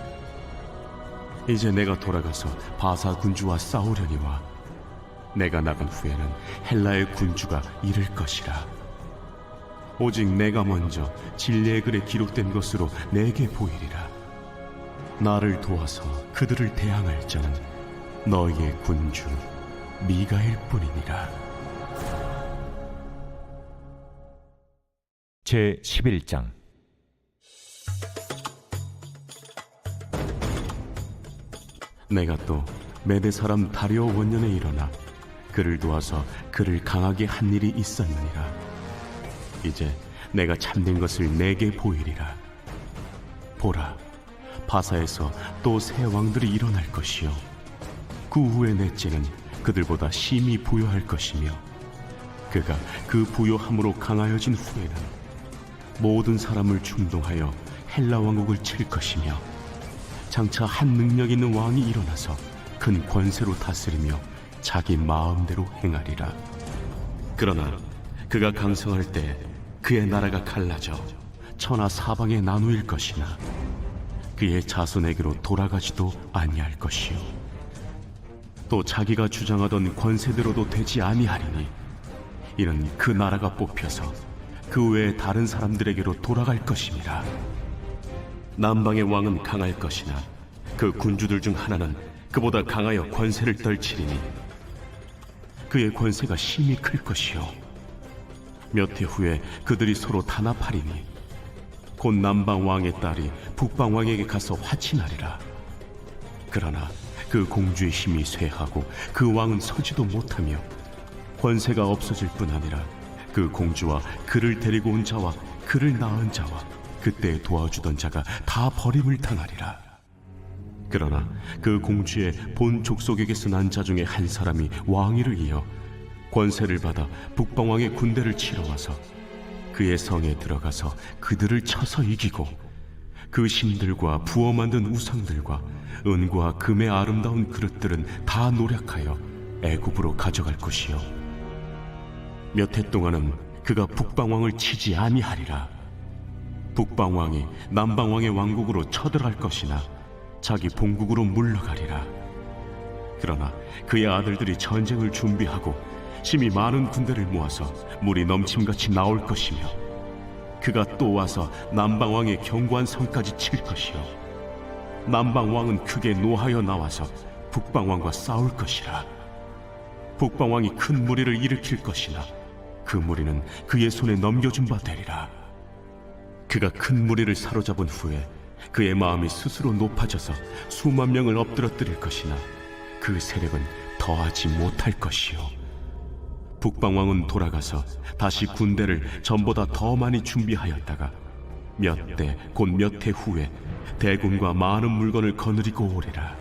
이제 내가 돌아가서 바사 군주와 싸우려니와 내가 나간 후에는 헬라의 군주가 이를 것이라. 오직 내가 먼저 진리의 글에 기록된 것으로 내게 보이리라. 나를 도와서 그들을 대항할 자는 너희의 군주 미가엘 뿐이니라. 제 11장. 내가 또 메대 사람 다리오 원년에 일어나 그를 도와서 그를 강하게 한 일이 있었느니라. 이제 내가 참된 것을 내게 보이리라. 보라, 바사에서 또 새 왕들이 일어날 것이요 그 후에 넷째는 그들보다 심히 부요할 것이며 그가 그 부요함으로 강하여진 후에는 모든 사람을 충동하여 헬라 왕국을 칠 것이며 장차 한 능력 있는 왕이 일어나서 큰 권세로 다스리며 자기 마음대로 행하리라. 그러나 그가 강성할 때 그의 나라가 갈라져 천하 사방에 나누일 것이나 그의 자손에게로 돌아가지도 아니할 것이요 또 자기가 주장하던 권세대로도 되지 아니하리니 이는 그 나라가 뽑혀서 그 외에 다른 사람들에게로 돌아갈 것입니다. 남방의 왕은 강할 것이나 그 군주들 중 하나는 그보다 강하여 권세를 떨치리니 그의 권세가 심히 클 것이요 몇 해 후에 그들이 서로 단합하리니 곧 남방 왕의 딸이 북방 왕에게 가서 화친하리라. 그러나 그 공주의 힘이 쇠하고 그 왕은 서지도 못하며 권세가 없어질 뿐 아니라 그 공주와 그를 데리고 온 자와 그를 낳은 자와 그때 도와주던 자가 다 버림을 당하리라. 그러나 그 공주의 본 족속에게서 난 자 중에 한 사람이 왕위를 이어 권세를 받아 북방왕의 군대를 치러 와서 그의 성에 들어가서 그들을 쳐서 이기고 그 신들과 부어 만든 우상들과 은과 금의 아름다운 그릇들은 다 노략하여 애굽으로 가져갈 것이요 몇 해 동안은 그가 북방왕을 치지 아니하리라. 북방왕이 남방왕의 왕국으로 쳐들어갈 것이나 자기 본국으로 물러가리라. 그러나 그의 아들들이 전쟁을 준비하고 심히 많은 군대를 모아서 물이 넘침같이 나올 것이며 그가 또 와서 남방왕의 견고한 성까지 칠 것이요 남방왕은 크게 노하여 나와서 북방왕과 싸울 것이라. 북방왕이 큰 무리를 일으킬 것이나 그 무리는 그의 손에 넘겨준 바 되리라. 그가 큰 무리를 사로잡은 후에 그의 마음이 스스로 높아져서 수만 명을 엎드러뜨릴 것이나 그 세력은 더하지 못할 것이요 북방왕은 돌아가서 다시 군대를 전보다 더 많이 준비하였다가 몇 대 곧 몇 해 후에 대군과 많은 물건을 거느리고 오리라.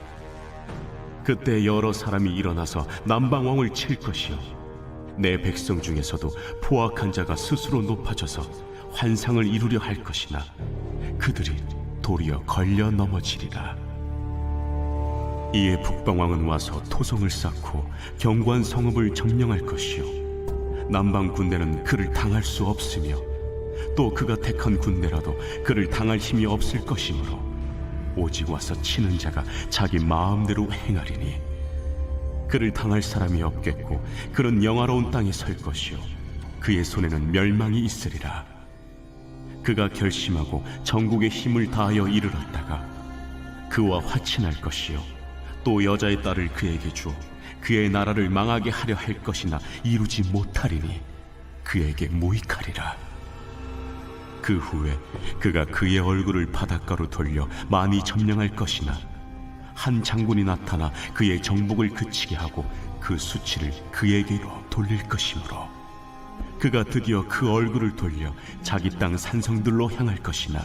그때 여러 사람이 일어나서 남방왕을 칠 것이요 내 백성 중에서도 포악한 자가 스스로 높아져서 환상을 이루려 할 것이나 그들이 도리어 걸려 넘어지리라. 이에 북방왕은 와서 토성을 쌓고 견고한 성읍을 점령할 것이요 남방 군대는 그를 당할 수 없으며 또 그가 택한 군대라도 그를 당할 힘이 없을 것이므로 오직 와서 치는 자가 자기 마음대로 행하리니 그를 당할 사람이 없겠고 그는 영화로운 땅에 설 것이요 그의 손에는 멸망이 있으리라. 그가 결심하고 전국의 힘을 다하여 이르렀다가 그와 화친할 것이요 또 여자의 딸을 그에게 주어 그의 나라를 망하게 하려 할 것이나 이루지 못하리니 그에게 무익하리라. 그 후에 그가 그의 얼굴을 바닷가로 돌려 많이 점령할 것이나 한 장군이 나타나 그의 정복을 그치게 하고 그 수치를 그에게로 돌릴 것이므로 그가 드디어 그 얼굴을 돌려 자기 땅 산성들로 향할 것이나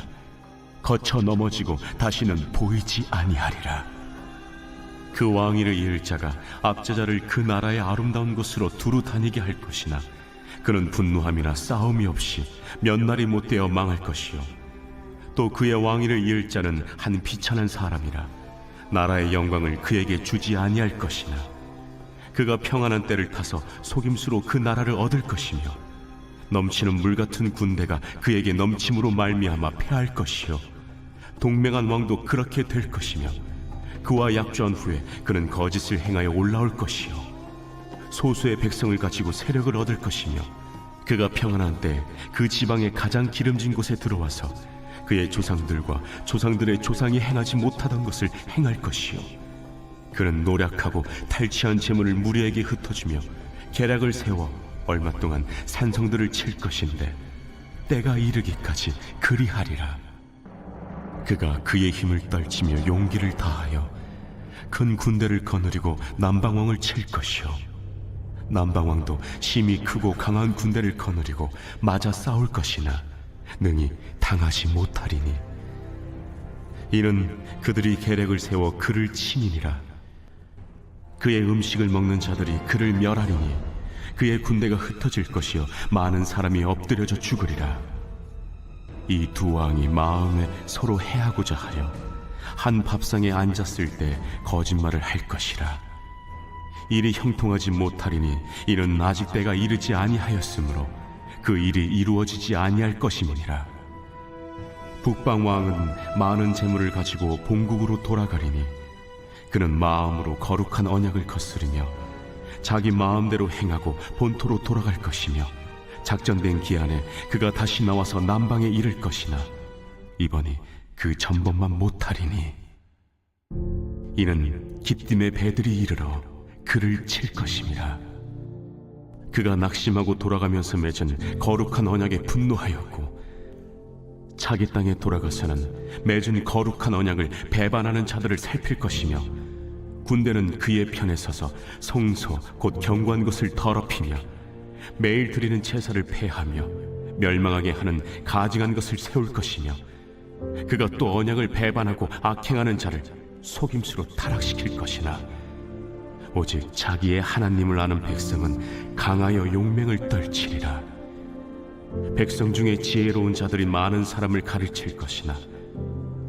거쳐 넘어지고 다시는 보이지 아니하리라. 그 왕위를 이을 자가 압제자를 그 나라의 아름다운 곳으로 두루 다니게 할 것이나 그는 분노함이나 싸움이 없이 몇 날이 못되어 망할 것이요 또 그의 왕위를 이을 자는 한 비천한 사람이라 나라의 영광을 그에게 주지 아니할 것이나 그가 평안한 때를 타서 속임수로 그 나라를 얻을 것이며 넘치는 물 같은 군대가 그에게 넘침으로 말미암아 패할 것이요 동맹한 왕도 그렇게 될 것이며 그와 약조한 후에 그는 거짓을 행하여 올라올 것이요 소수의 백성을 가지고 세력을 얻을 것이며 그가 평안한 때 그 지방의 가장 기름진 곳에 들어와서 그의 조상들과 조상들의 조상이 행하지 못하던 것을 행할 것이요 그는 노략하고 탈취한 재물을 무리에게 흩어주며 계략을 세워 얼마 동안 산성들을 칠 것인데 때가 이르기까지 그리하리라. 그가 그의 힘을 떨치며 용기를 다하여 큰 군대를 거느리고 남방왕을 칠 것이요 남방왕도 심히 크고 강한 군대를 거느리고 맞아 싸울 것이나 능히 당하지 못하리니 이는 그들이 계략을 세워 그를 침이니라. 그의 음식을 먹는 자들이 그를 멸하리니 그의 군대가 흩어질 것이요 많은 사람이 엎드려져 죽으리라. 이 두 왕이 마음에 서로 해하고자 하여 한 밥상에 앉았을 때 거짓말을 할 것이라. 일이 형통하지 못하리니 이는 아직 때가 이르지 아니하였으므로 그 일이 이루어지지 아니할 것임이니라. 북방 왕은 많은 재물을 가지고 본국으로 돌아가리니 그는 마음으로 거룩한 언약을 거스르며 자기 마음대로 행하고 본토로 돌아갈 것이며 작정된 기한에 그가 다시 나와서 남방에 이를 것이나 이번이 그 전번만 못하리니 이는 기띔의 배들이 이르러 그를 칠 것임이라. 그가 낙심하고 돌아가면서 맺은 거룩한 언약에 분노하였고 자기 땅에 돌아가서는 맺은 거룩한 언약을 배반하는 자들을 살필 것이며 군대는 그의 편에 서서 성소 곧 견고한 것을 더럽히며 매일 드리는 제사를 폐하며 멸망하게 하는 가증한 것을 세울 것이며 그가 또 언약을 배반하고 악행하는 자를 속임수로 타락시킬 것이나 오직 자기의 하나님을 아는 백성은 강하여 용맹을 떨치리라. 백성 중에 지혜로운 자들이 많은 사람을 가르칠 것이나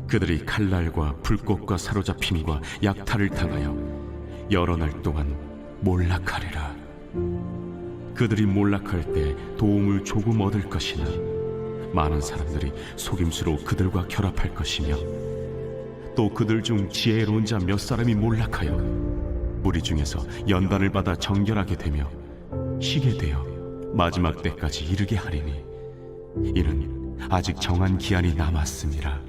그들이 칼날과 불꽃과 사로잡힘과 약탈을 당하여 여러 날 동안 몰락하리라. 그들이 몰락할 때 도움을 조금 얻을 것이나 많은 사람들이 속임수로 그들과 결합할 것이며 또 그들 중 지혜로운 자 몇 사람이 몰락하여 무리 중에서 연단을 받아 정결하게 되며 쉬게 되어 마지막 때까지 이르게 하리니 이는 아직 정한 기한이 남았음이라.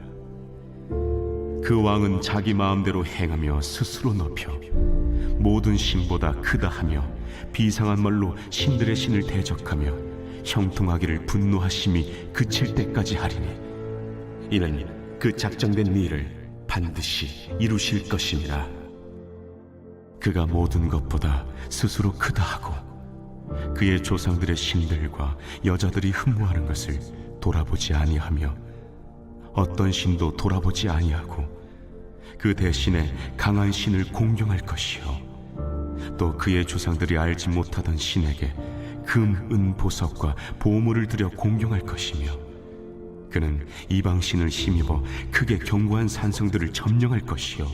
그 왕은 자기 마음대로 행하며 스스로 높여 모든 신보다 크다 하며 비상한 말로 신들의 신을 대적하며 형통하기를 분노하심이 그칠 때까지 하리니 이는 그 작정된 일을 반드시 이루실 것이니라. 그가 모든 것보다 스스로 크다 하고 그의 조상들의 신들과 여자들이 흠모하는 것을 돌아보지 아니하며 어떤 신도 돌아보지 아니하고 그 대신에 강한 신을 공경할 것이요 또 그의 조상들이 알지 못하던 신에게 금, 은, 보석과 보물을 들여 공경할 것이며 그는 이방 신을 힘입어 크게 견고한 산성들을 점령할 것이요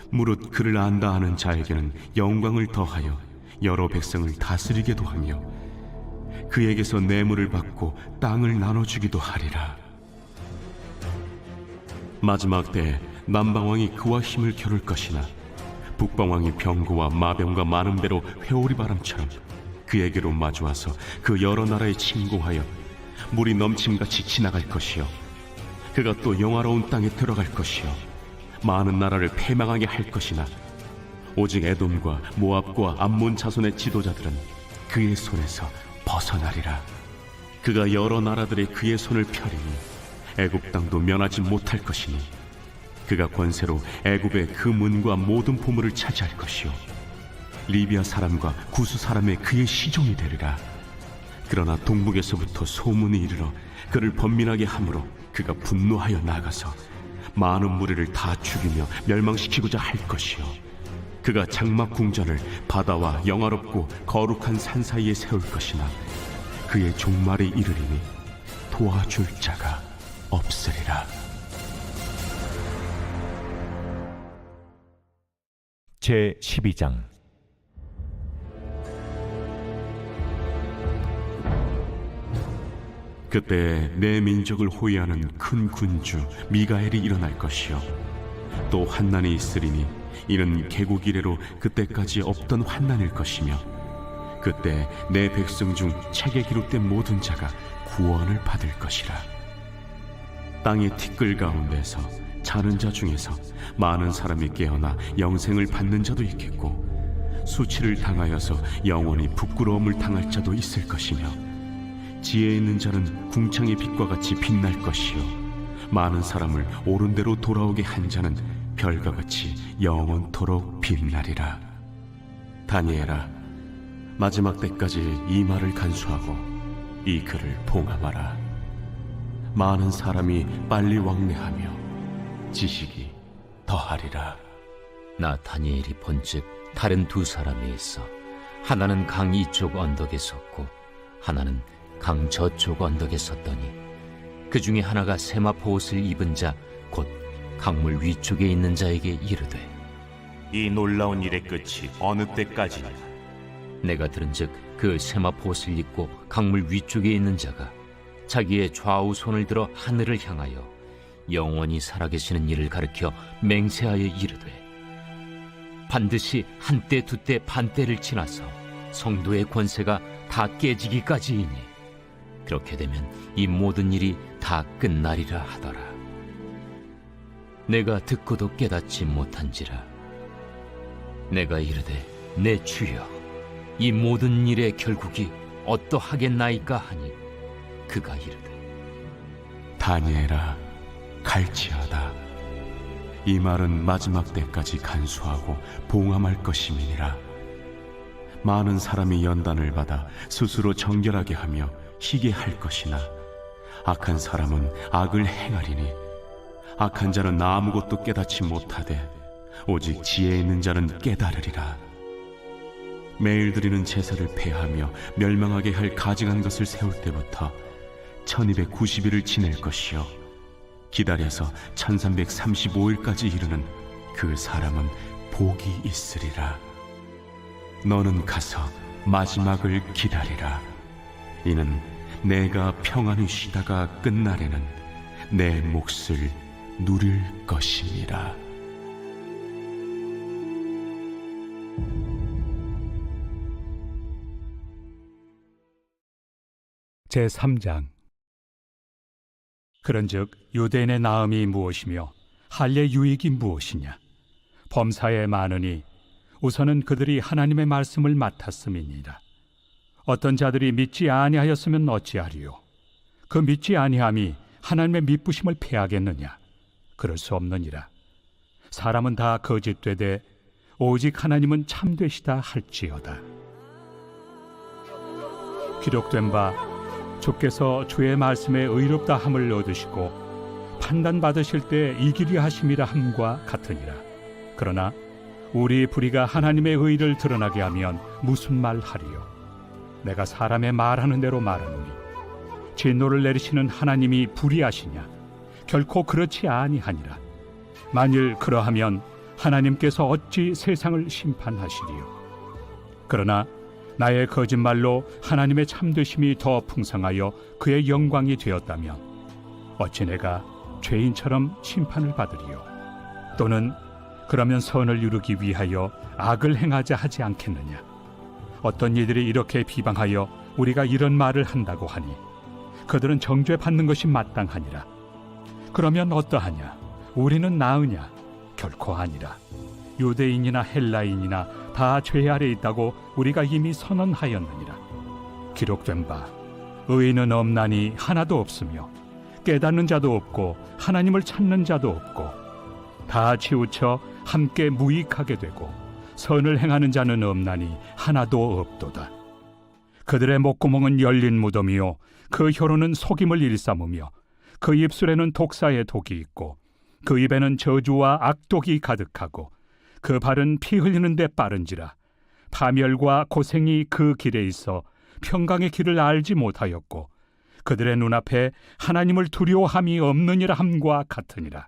무릇 그를 안다 하는 자에게는 영광을 더하여 여러 백성을 다스리게도 하며 그에게서 뇌물을 받고 땅을 나눠주기도 하리라. 마지막 때에 남방왕이 그와 힘을 겨룰 것이나 북방왕이 병고와 마병과 많은 배로 회오리 바람처럼 그에게로 마주와서 그 여러 나라에 침공하여 물이 넘침같이 지나갈 것이요 그가 또 영화로운 땅에 들어갈 것이요 많은 나라를 패망하게 할 것이나 오직 에돔과 모압과 암몬 자손의 지도자들은 그의 손에서 벗어나리라. 그가 여러 나라들의 그의 손을 펴리니 애굽 땅도 면하지 못할 것이니 그가 권세로 애굽의 그 문과 모든 보물을 차지할 것이요 리비아 사람과 구스 사람의 그의 시종이 되리라. 그러나 동북에서부터 소문이 이르러 그를 번민하게 함으로 그가 분노하여 나가서 많은 무리를 다 죽이며 멸망시키고자 할 것이요 그가 장막 궁전을 바다와 영화롭고 거룩한 산 사이에 세울 것이나 그의 종말이 이르리니 도와줄 자가 없으리라. 제 12장. 그때 내 민족을 호위하는 큰 군주 미가엘이 일어날 것이요 또 환난이 있으리니 이는 개국 이래로 그때까지 없던 환난일 것이며 그때 내 백성 중 책에 기록된 모든 자가 구원을 받을 것이라. 땅의 티끌 가운데서 자는 자 중에서 많은 사람이 깨어나 영생을 받는 자도 있겠고 수치를 당하여서 영원히 부끄러움을 당할 자도 있을 것이며 지혜 있는 자는 궁창의 빛과 같이 빛날 것이요 많은 사람을 옳은 대로 돌아오게 한 자는 별과 같이 영원토록 빛나리라. 다니엘아, 마지막 때까지 이 말을 간수하고 이 글을 봉함하라. 많은 사람이 빨리 왕래하며 지식이 더하리라. 나 다니엘이 본즉 다른 두 사람이 있어 하나는 강 이쪽 언덕에 섰고 하나는 강 저쪽 언덕에 섰더니 그 중에 하나가 세마포 옷을 입은 자 곧 강물 위쪽에 있는 자에게 이르되 이 놀라운 일의 끝이 어느 때까지냐? 내가 들은즉 그 세마포 옷을 입고 강물 위쪽에 있는 자가 자기의 좌우 손을 들어 하늘을 향하여 영원히 살아계시는 이를 가리켜 맹세하여 이르되 반드시 한때 두때 반때를 지나서 성도의 권세가 다 깨지기까지이니 그렇게 되면 이 모든 일이 다 끝나리라 하더라. 내가 듣고도 깨닫지 못한지라. 내가 이르되 내 주여 이 모든 일의 결국이 어떠하겠나이까 하니 그가 이르되 다니엘아 갈지어다. 이 말은 마지막 때까지 간수하고 봉함할 것임이니라. 많은 사람이 연단을 받아 스스로 정결하게 하며 희게 할 것이나 악한 사람은 악을 행하리니 악한 자는 아무것도 깨닫지 못하되 오직 지혜 있는 자는 깨달으리라. 매일 드리는 제사를 폐하며 멸망하게 할 가증한 것을 세울 때부터 1290일을 지낼 것이요 기다려서 1335일까지 이르는 그 사람은 복이 있으리라. 너는 가서 마지막을 기다리라. 이는 내가 평안히 쉬다가 끝날에는 내 몫을 누릴 것임이라. 제3장. 그런즉 유대인의 나음이 무엇이며 할례 유익이 무엇이냐? 범사에 많으니 우선은 그들이 하나님의 말씀을 맡았음이니라. 어떤 자들이 믿지 아니하였으면 어찌하리요? 그 믿지 아니함이 하나님의 미쁘심을 패하겠느냐? 그럴 수 없느니라. 사람은 다 거짓되되 오직 하나님은 참되시다 할지어다. 기록된 바 주께서 주의 말씀에 의롭다 함을 얻으시고 판단받으실 때 이기려 하심이라 함과 같으니라. 그러나 우리 불의가 하나님의 의를 드러나게 하면 무슨 말 하리요? 내가 사람의 말하는 대로 말하노니 진노를 내리시는 하나님이 불의하시냐? 결코 그렇지 아니하니라. 만일 그러하면 하나님께서 어찌 세상을 심판하시리요? 그러나 나의 거짓말로 하나님의 참되심이 더 풍성하여 그의 영광이 되었다면 어찌 내가 죄인처럼 심판을 받으리요? 또는 그러면 선을 이루기 위하여 악을 행하자 하지 않겠느냐? 어떤 이들이 이렇게 비방하여 우리가 이런 말을 한다고 하니 그들은 정죄받는 것이 마땅하니라. 그러면 어떠하냐? 우리는 나으냐? 결코 아니라. 유대인이나 헬라인이나 다 죄 아래 있다고 우리가 이미 선언하였느니라. 기록된 바 의인은 없나니 하나도 없으며 깨닫는 자도 없고 하나님을 찾는 자도 없고 다 치우쳐 함께 무익하게 되고 선을 행하는 자는 없나니 하나도 없도다. 그들의 목구멍은 열린 무덤이요 그 혀로는 속임을 일삼으며 그 입술에는 독사의 독이 있고 그 입에는 저주와 악독이 가득하고 그 발은 피 흘리는 데 빠른지라. 파멸과 고생이 그 길에 있어 평강의 길을 알지 못하였고 그들의 눈앞에 하나님을 두려워함이 없느니라 함과 같으니라.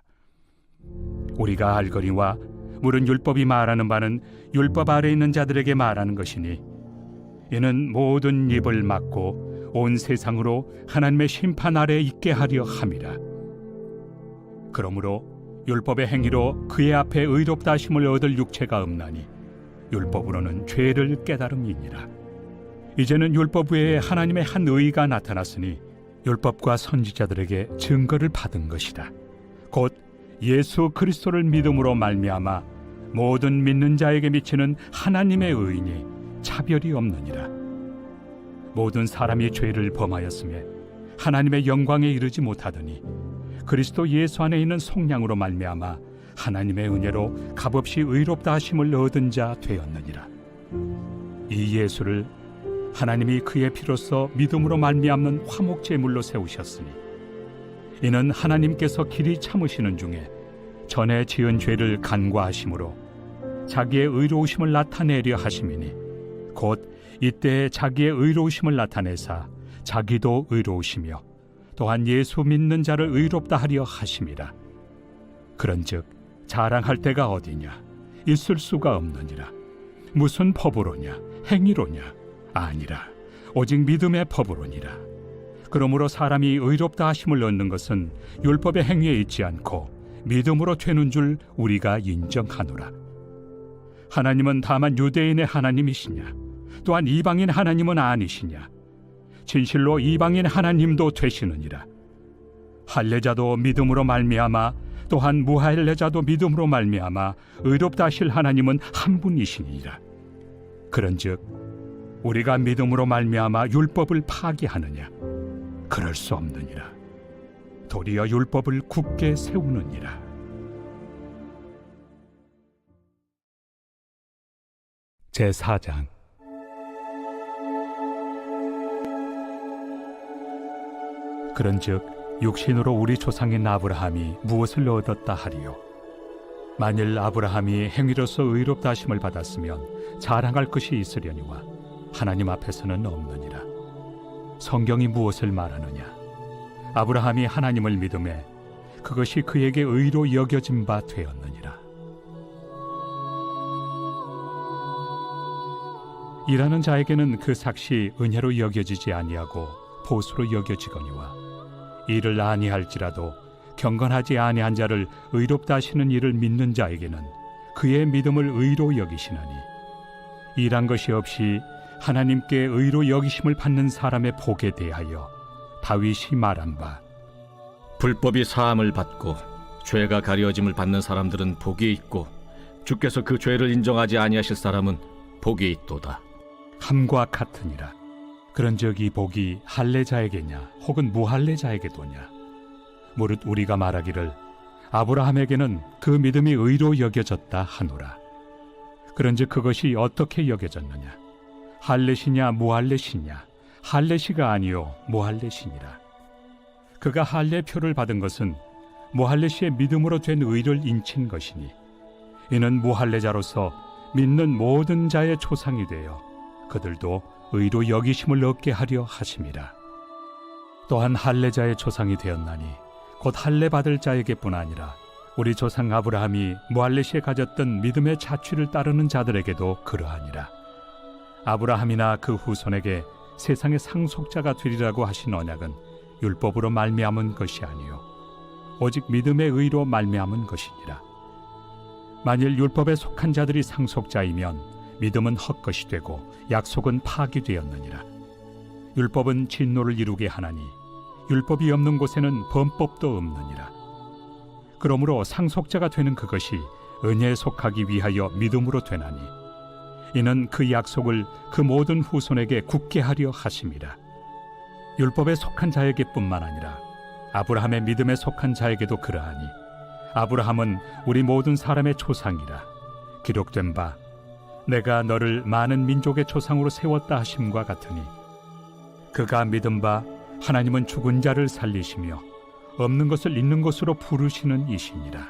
우리가 알거니와 물은 율법이 말하는 바는 율법 아래 있는 자들에게 말하는 것이니 이는 모든 입을 막고 온 세상으로 하나님의 심판 아래 있게 하려 함이라. 그러므로 율법의 행위로 그의 앞에 의롭다 하심을 얻을 육체가 없나니 율법으로는 죄를 깨달음이니라. 이제는 율법 외에 하나님의 한 의가 나타났으니 율법과 선지자들에게 증거를 받은 것이다. 곧 예수 그리스도를 믿음으로 말미암아 모든 믿는 자에게 미치는 하나님의 의인이 차별이 없느니라. 모든 사람이 죄를 범하였으며 하나님의 영광에 이르지 못하더니 그리스도 예수 안에 있는 속량으로 말미암아 하나님의 은혜로 값없이 의롭다 하심을 얻은 자 되었느니라. 이 예수를 하나님이 그의 피로써 믿음으로 말미암는 화목 제물로 세우셨으니 이는 하나님께서 길이 참으시는 중에 전에 지은 죄를 간과하심으로 자기의 의로우심을 나타내려 하심이니 곧 이때 자기의 의로우심을 나타내사 자기도 의로우시며 또한 예수 믿는 자를 의롭다 하려 하심이라. 그런즉 자랑할 데가 어디냐? 있을 수가 없느니라. 무슨 법으로냐? 행위로냐? 아니라 오직 믿음의 법으로니라. 그러므로 사람이 의롭다 하심을 얻는 것은 율법의 행위에 있지 않고 믿음으로 되는 줄 우리가 인정하노라. 하나님은 다만 유대인의 하나님이시냐? 또한 이방인 하나님은 아니시냐? 진실로 이방인 하나님도 되시느니라. 할례자도 믿음으로 말미암아 또한 무할례자도 믿음으로 말미암아 의롭다 하실 하나님은 한 분이시니라. 그런즉 우리가 믿음으로 말미암아 율법을 파기하느냐? 그럴 수 없느니라. 도리어 율법을 굳게 세우느니라. 제4장. 그런즉 육신으로 우리 조상인 아브라함이 무엇을 얻었다 하리요? 만일 아브라함이 행위로서 의롭다 하심을 받았으면 자랑할 것이 있으려니와 하나님 앞에서는 없느니라. 성경이 무엇을 말하느냐? 아브라함이 하나님을 믿음에 그것이 그에게 의로 여겨진 바 되었느니라. 일하는 자에게는 그 삭시 은혜로 여겨지지 아니하고 보수로 여겨지거니와 이를 아니할지라도 경건하지 아니한 자를 의롭다 하시는 이를 믿는 자에게는 그의 믿음을 의로 여기시나니 일한 것이 없이 하나님께 의로 여기심을 받는 사람의 복에 대하여 다윗이 말한 바 불법이 사함을 받고 죄가 가려짐을 받는 사람들은 복이 있고 주께서 그 죄를 인정하지 아니하실 사람은 복이 있도다. 함과 같으니라. 그런즉 이 복이 할례자에게냐 혹은 무할례자에게도냐? 무릇 우리가 말하기를 아브라함에게는 그 믿음이 의로 여겨졌다 하노라. 그런즉 그것이 어떻게 여겨졌느냐? 할례시냐 무할례시냐? 할례시가 아니요 무할례시니라. 그가 할례표를 받은 것은 무할례시의 믿음으로 된 의를 인친 것이니 이는 무할례자로서 믿는 모든 자의 초상이 되어 그들도 의로 여기심을 얻게 하려 하심이라. 또한 할례자의 초상이 되었나니 곧 할례 받을 자에게뿐 아니라 우리 조상 아브라함이 무할례시에 가졌던 믿음의 자취를 따르는 자들에게도 그러하니라. 아브라함이나 그 후손에게 세상의 상속자가 되리라고 하신 언약은 율법으로 말미암은 것이 아니요 오직 믿음의 의로 말미암은 것이니라. 만일 율법에 속한 자들이 상속자이면 믿음은 헛것이 되고 약속은 파기되었느니라. 율법은 진노를 이루게 하나니 율법이 없는 곳에는 범법도 없느니라. 그러므로 상속자가 되는 그것이 은혜에 속하기 위하여 믿음으로 되나니 이는 그 약속을 그 모든 후손에게 굳게 하려 하심이라. 율법에 속한 자에게뿐만 아니라 아브라함의 믿음에 속한 자에게도 그러하니 아브라함은 우리 모든 사람의 조상이라. 기록된 바 내가 너를 많은 민족의 조상으로 세웠다 하심과 같으니 그가 믿은 바 하나님은 죽은 자를 살리시며 없는 것을 있는 것으로 부르시는 이시니라.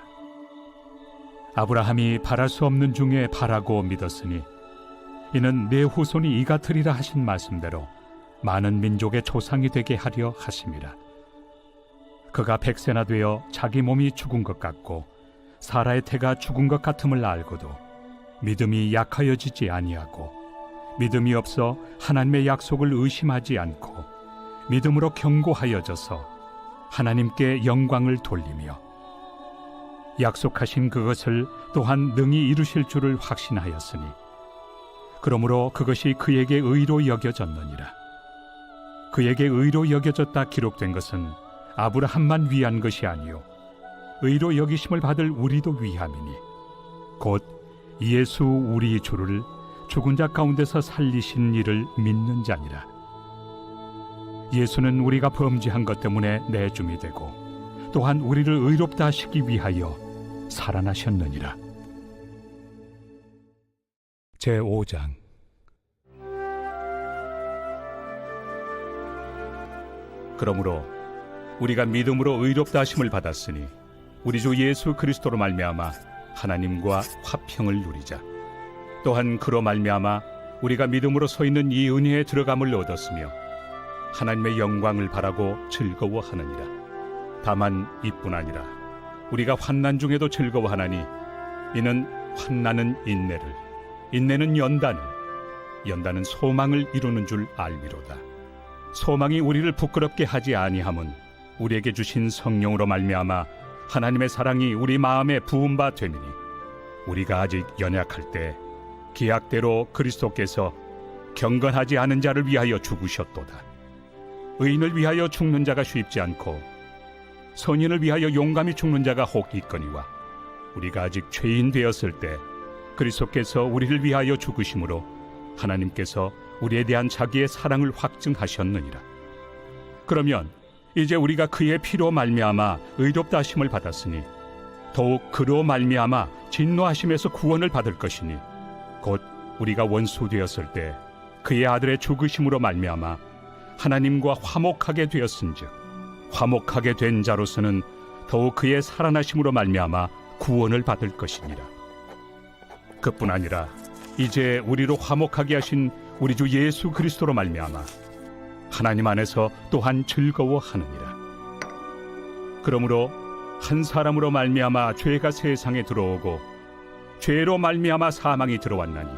아브라함이 바랄 수 없는 중에 바라고 믿었으니 이는 내 후손이 이 같으리라 하신 말씀대로 많은 민족의 조상이 되게 하려 하심이라. 그가 100세나 되어 자기 몸이 죽은 것 같고 사라의 태가 죽은 것 같음을 알고도 믿음이 약하여지지 아니하고 믿음이 없어 하나님의 약속을 의심하지 않고 믿음으로 견고하여져서 하나님께 영광을 돌리며 약속하신 그것을 또한 능히 이루실 줄을 확신하였으니 그러므로 그것이 그에게 의로 여겨졌느니라. 그에게 의로 여겨졌다 기록된 것은 아브라함만 위한 것이 아니요 의로 여기심을 받을 우리도 위함이니 곧 예수 우리 주를 죽은 자 가운데서 살리신 이를 믿는 자니라. 예수는 우리가 범죄한 것 때문에 내줌이 되고 또한 우리를 의롭다 하시기 위하여 살아나셨느니라. 제5장. 그러므로 우리가 믿음으로 의롭다 하심을 받았으니 우리 주 예수 그리스도로 말미암아 하나님과 화평을 누리자. 또한 그로 말미암아 우리가 믿음으로 서 있는 이 은혜에 들어감을 얻었으며 하나님의 영광을 바라고 즐거워하느니라. 다만 이뿐 아니라 우리가 환난 중에도 즐거워하나니 이는 환난은 인내를, 인내는 연단을, 연단은 소망을 이루는 줄 알미로다. 소망이 우리를 부끄럽게 하지 아니함은 우리에게 주신 성령으로 말미암아 하나님의 사랑이 우리 마음에 부은 바 됨이니 우리가 아직 연약할 때 기약대로 그리스도께서 경건하지 않은 자를 위하여 죽으셨도다. 의인을 위하여 죽는 자가 쉽지 않고 선인을 위하여 용감히 죽는 자가 혹 있거니와 우리가 아직 죄인 되었을 때 그리스도께서 우리를 위하여 죽으심으로 하나님께서 우리에 대한 자기의 사랑을 확증하셨느니라. 그러면 이제 우리가 그의 피로 말미암아 의롭다 하심을 받았으니 더욱 그로 말미암아 진노하심에서 구원을 받을 것이니 곧 우리가 원수 되었을 때 그의 아들의 죽으심으로 말미암아 하나님과 화목하게 되었은즉 화목하게 된 자로서는 더욱 그의 살아나심으로 말미암아 구원을 받을 것이니라. 그뿐 아니라 이제 우리로 화목하게 하신 우리 주 예수 그리스도로 말미암아 하나님 안에서 또한 즐거워하느니라. 그러므로 한 사람으로 말미암아 죄가 세상에 들어오고 죄로 말미암아 사망이 들어왔나니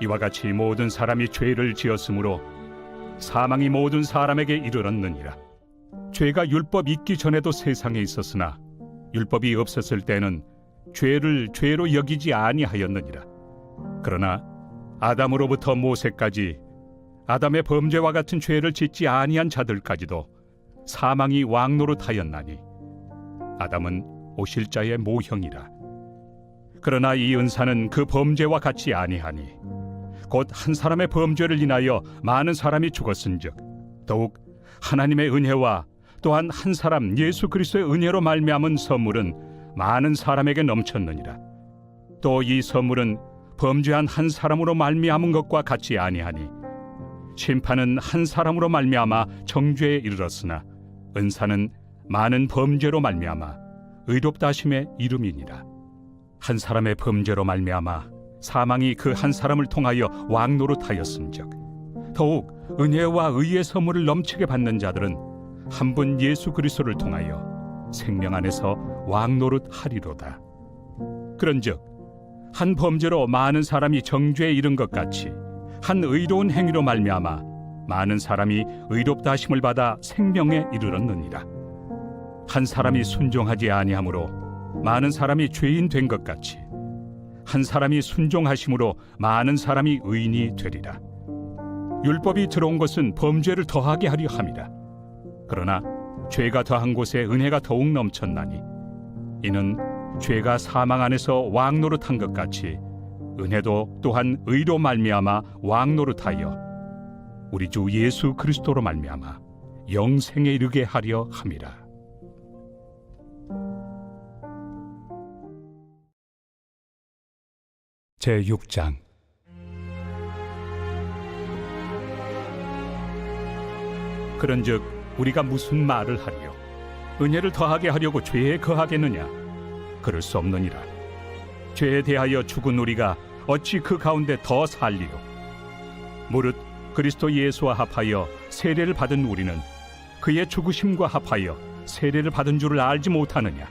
이와 같이 모든 사람이 죄를 지었으므로 사망이 모든 사람에게 이르렀느니라. 죄가 율법 있기 전에도 세상에 있었으나 율법이 없었을 때는 죄를 죄로 여기지 아니하였느니라. 그러나 아담으로부터 모세까지 아담의 범죄와 같은 죄를 짓지 아니한 자들까지도 사망이 왕노릇하였나니 아담은 오실 자의 모형이라. 그러나 이 은사는 그 범죄와 같이 아니하니 곧 한 사람의 범죄를 인하여 많은 사람이 죽었은즉 더욱 하나님의 은혜와 또한 한 사람 예수 그리스도의 은혜로 말미암은 선물은 많은 사람에게 넘쳤느니라. 또 이 선물은 범죄한 한 사람으로 말미암은 것과 같이 아니하니 심판은 한 사람으로 말미암아 정죄에 이르렀으나 은사는 많은 범죄로 말미암아 의롭다 하심의 이름이니라. 한 사람의 범죄로 말미암아 사망이 그 한 사람을 통하여 왕노릇하였음즉 더욱 은혜와 의의 선물을 넘치게 받는 자들은 한 분 예수 그리스도를 통하여 생명 안에서 왕노릇하리로다. 그런즉 한 범죄로 많은 사람이 정죄에 이른 것 같이 한 의로운 행위로 말미암아 많은 사람이 의롭다 하심을 받아 생명에 이르렀느니라. 한 사람이 순종하지 아니하므로 많은 사람이 죄인 된 것 같이 한 사람이 순종하심으로 많은 사람이 의인이 되리라. 율법이 들어온 것은 범죄를 더하게 하려 함이라. 그러나 죄가 더한 곳에 은혜가 더욱 넘쳤나니 이는 죄가 사망 안에서 왕노릇한 것 같이 은혜도 또한 의로 말미암아 왕노릇하여 우리 주 예수 그리스도로 말미암아 영생에 이르게 하려 함이라. 제6장. 그런즉 우리가 무슨 말을 하리요? 은혜를 더하게 하려고 죄에 거하겠느냐? 그럴 수 없느니라. 죄에 대하여 죽은 우리가 어찌 그 가운데 더 살리요? 무릇 그리스도 예수와 합하여 세례를 받은 우리는 그의 죽으심과 합하여 세례를 받은 줄을 알지 못하느냐?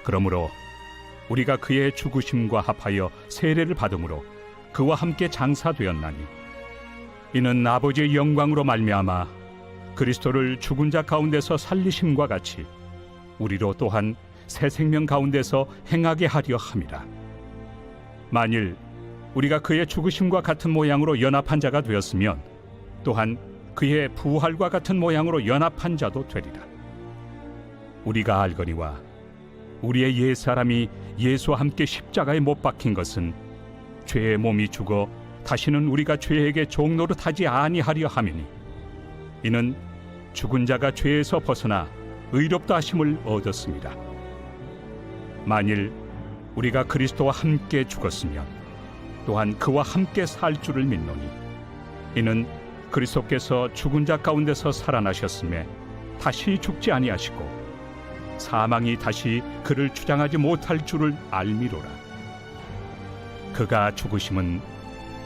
그러므로 우리가 그의 죽으심과 합하여 세례를 받음으로 그와 함께 장사되었나니 이는 아버지의 영광으로 말미암아 그리스도를 죽은 자 가운데서 살리심과 같이 우리로 또한 새 생명 가운데서 행하게 하려 함이라. 만일 우리가 그의 죽으심과 같은 모양으로 연합한 자가 되었으면 또한 그의 부활과 같은 모양으로 연합한 자도 되리라. 우리가 알거니와 우리의 옛사람이 예수와 함께 십자가에 못 박힌 것은 죄의 몸이 죽어 다시는 우리가 죄에게 종노릇하지 아니하려 함이니 이는 죽은 자가 죄에서 벗어나 의롭다 하심을 얻었습니다. 만일 우리가 그리스도와 함께 죽었으면 또한 그와 함께 살 줄을 믿노니 이는 그리스도께서 죽은 자 가운데서 살아나셨음에 다시 죽지 아니하시고 사망이 다시 그를 주장하지 못할 줄을 알미로라. 그가 죽으심은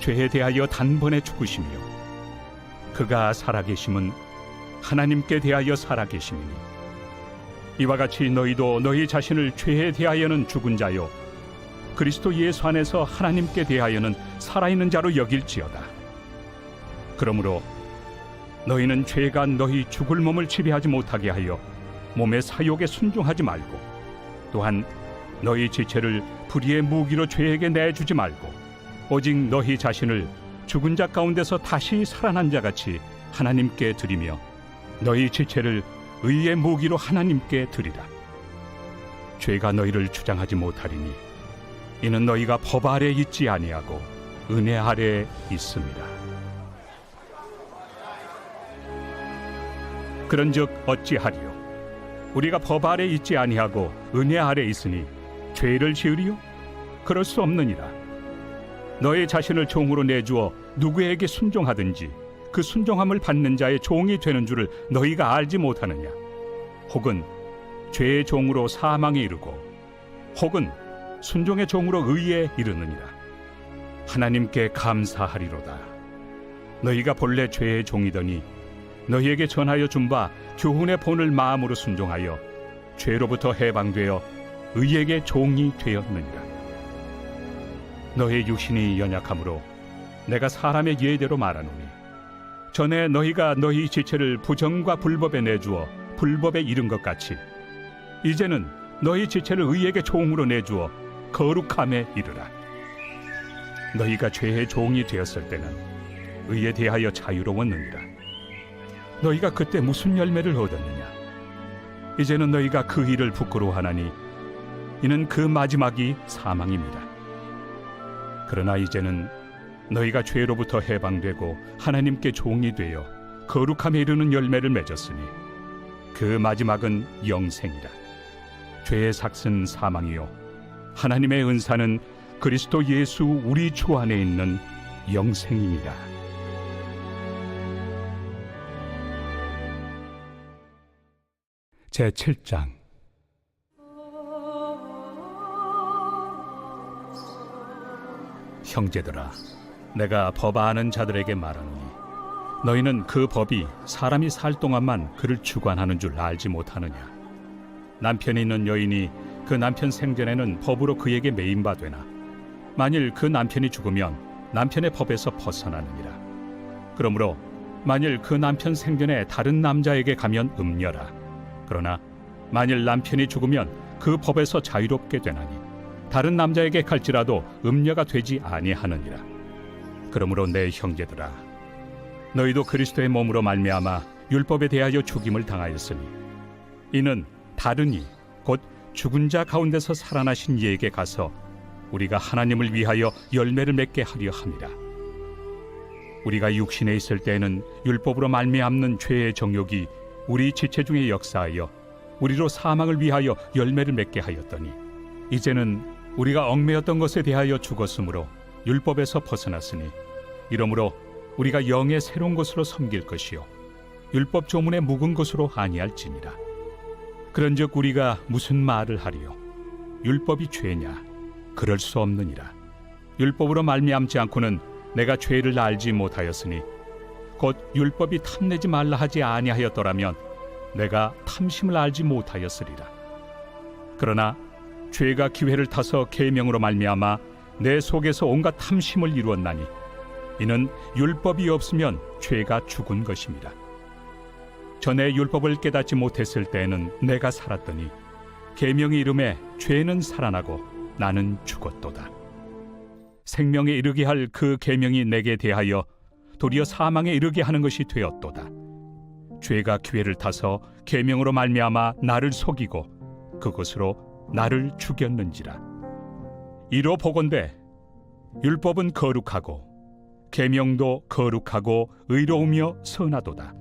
죄에 대하여 단번에 죽으시며 그가 살아계심은 하나님께 대하여 살아계심이니 이와 같이 너희도 너희 자신을 죄에 대하여는 죽은 자요 그리스도 예수 안에서 하나님께 대하여는 살아있는 자로 여길지어다. 그러므로 너희는 죄가 너희 죽을 몸을 지배하지 못하게 하여 몸의 사욕에 순종하지 말고 또한 너희 지체를 불의의 무기로 죄에게 내주지 말고 오직 너희 자신을 죽은 자 가운데서 다시 살아난 자 같이 하나님께 드리며 너희 지체를 의의 무기로 하나님께 드리라. 죄가 너희를 주장하지 못하리니 이는 너희가 법 아래 있지 아니하고 은혜 아래 있습니다. 그런즉 어찌하리요? 우리가 법 아래 있지 아니하고 은혜 아래 있으니 죄를 지으리요? 그럴 수 없느니라. 너희 자신을 종으로 내주어 누구에게 순종하든지 그 순종함을 받는 자의 종이 되는 줄을 너희가 알지 못하느냐? 혹은 죄의 종으로 사망에 이르고 혹은 순종의 종으로 의에 이르느니라. 하나님께 감사하리로다. 너희가 본래 죄의 종이더니 너희에게 전하여 준 바 교훈의 본을 마음으로 순종하여 죄로부터 해방되어 의에게 종이 되었느니라. 너희 육신이 연약하므로 내가 사람의 예대로 말하노니 전에 너희가 너희 지체를 부정과 불법에 내주어 불법에 이른 것 같이 이제는 너희 지체를 의에게 종으로 내주어 거룩함에 이르라. 너희가 죄의 종이 되었을 때는 의에 대하여 자유로웠느니라. 너희가 그때 무슨 열매를 얻었느냐? 이제는 너희가 그 일을 부끄러워하나니 이는 그 마지막이 사망입니다. 그러나 이제는 너희가 죄로부터 해방되고 하나님께 종이 되어 거룩함에 이르는 열매를 맺었으니 그 마지막은 영생이라. 죄의 삭은 사망이요 하나님의 은사는 그리스도 예수 우리 주 안에 있는 영생이니라. 제7장. 형제들아, 내가 법 아는 자들에게 말하노니 너희는 그 법이 사람이 살 동안만 그를 주관하는 줄 알지 못하느냐? 남편이 있는 여인이 그 남편 생전에는 법으로 그에게 매인 바 되나 만일 그 남편이 죽으면 남편의 법에서 벗어나느니라. 그러므로 만일 그 남편 생전에 다른 남자에게 가면 음녀라. 그러나 만일 남편이 죽으면 그 법에서 자유롭게 되나니 다른 남자에게 갈지라도 음녀가 되지 아니하느니라. 그러므로 내 형제들아, 너희도 그리스도의 몸으로 말미암아 율법에 대하여 죽임을 당하였으니 이는 다른 이 곧 죽은 자 가운데서 살아나신 이에게 가서 우리가 하나님을 위하여 열매를 맺게 하려 함이라. 우리가 육신에 있을 때에는 율법으로 말미암는 죄의 정욕이 우리 지체 중에 역사하여 우리로 사망을 위하여 열매를 맺게 하였더니 이제는 우리가 얽매였던 것에 대하여 죽었으므로 율법에서 벗어났으니 이러므로 우리가 영의 새로운 것으로 섬길 것이요 율법 조문의 묵은 것으로 아니할지니라. 그런즉 우리가 무슨 말을 하리요? 율법이 죄냐? 그럴 수 없느니라. 율법으로 말미암지 않고는 내가 죄를 알지 못하였으니 곧 율법이 탐내지 말라 하지 아니하였더라면 내가 탐심을 알지 못하였으리라. 그러나 죄가 기회를 타서 계명으로 말미암아 내 속에서 온갖 탐심을 이루었나니 이는 율법이 없으면 죄가 죽은 것입니다. 전에 율법을 깨닫지 못했을 때에는 내가 살았더니 계명이 이름에 죄는 살아나고 나는 죽었도다. 생명에 이르게 할 그 계명이 내게 대하여 도리어 사망에 이르게 하는 것이 되었도다. 죄가 기회를 타서 계명으로 말미암아 나를 속이고 그것으로 나를 죽였는지라. 이로 보건대 율법은 거룩하고 계명도 거룩하고 의로우며 선하도다.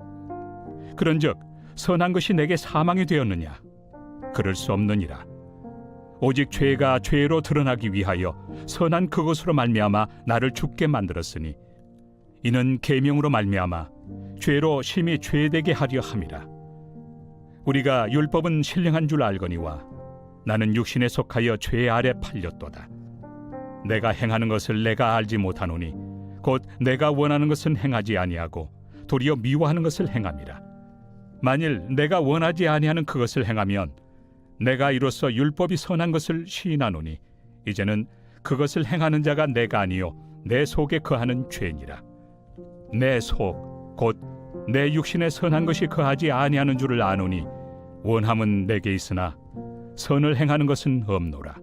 그런즉 선한 것이 내게 사망이 되었느냐? 그럴 수 없느니라. 오직 죄가 죄로 드러나기 위하여 선한 그것으로 말미암아 나를 죽게 만들었으니 이는 계명으로 말미암아 죄로 심히 죄되게 하려 함이라. 우리가 율법은 신령한 줄 알거니와 나는 육신에 속하여 죄 아래 팔렸도다. 내가 행하는 것을 내가 알지 못하노니 곧 내가 원하는 것은 행하지 아니하고 도리어 미워하는 것을 행함이라. 만일 내가 원하지 아니하는 그것을 행하면 내가 이로써 율법이 선한 것을 시인하노니 이제는 그것을 행하는 자가 내가 아니요 내 속에 거하는 죄니라. 내 속 곧 내 육신에 선한 것이 거하지 아니하는 줄을 아노니 원함은 내게 있으나 선을 행하는 것은 없노라.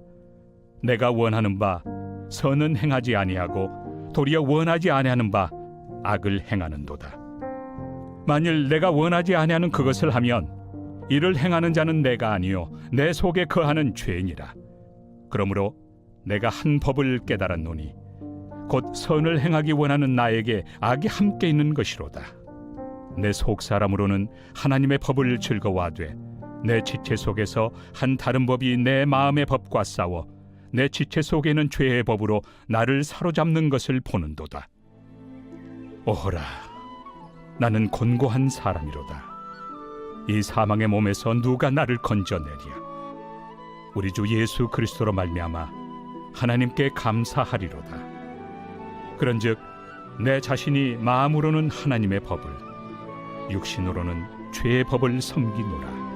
내가 원하는 바 선은 행하지 아니하고 도리어 원하지 아니하는 바 악을 행하는도다. 만일 내가 원하지 아니하는 그것을 하면 이를 행하는 자는 내가 아니요 내 속에 거하는 죄니라. 그러므로 내가 한 법을 깨달았노니 곧 선을 행하기 원하는 나에게 악이 함께 있는 것이로다. 내 속 사람으로는 하나님의 법을 즐거워하되 내 지체 속에서 한 다른 법이 내 마음의 법과 싸워 내 지체 속에는 죄의 법으로 나를 사로잡는 것을 보는도다. 오호라, 나는 곤고한 사람이로다. 이 사망의 몸에서 누가 나를 건져내랴. 우리 주 예수 그리스도로 말미암아 하나님께 감사하리로다. 그런즉 내 자신이 마음으로는 하나님의 법을, 육신으로는 죄의 법을 섬기노라.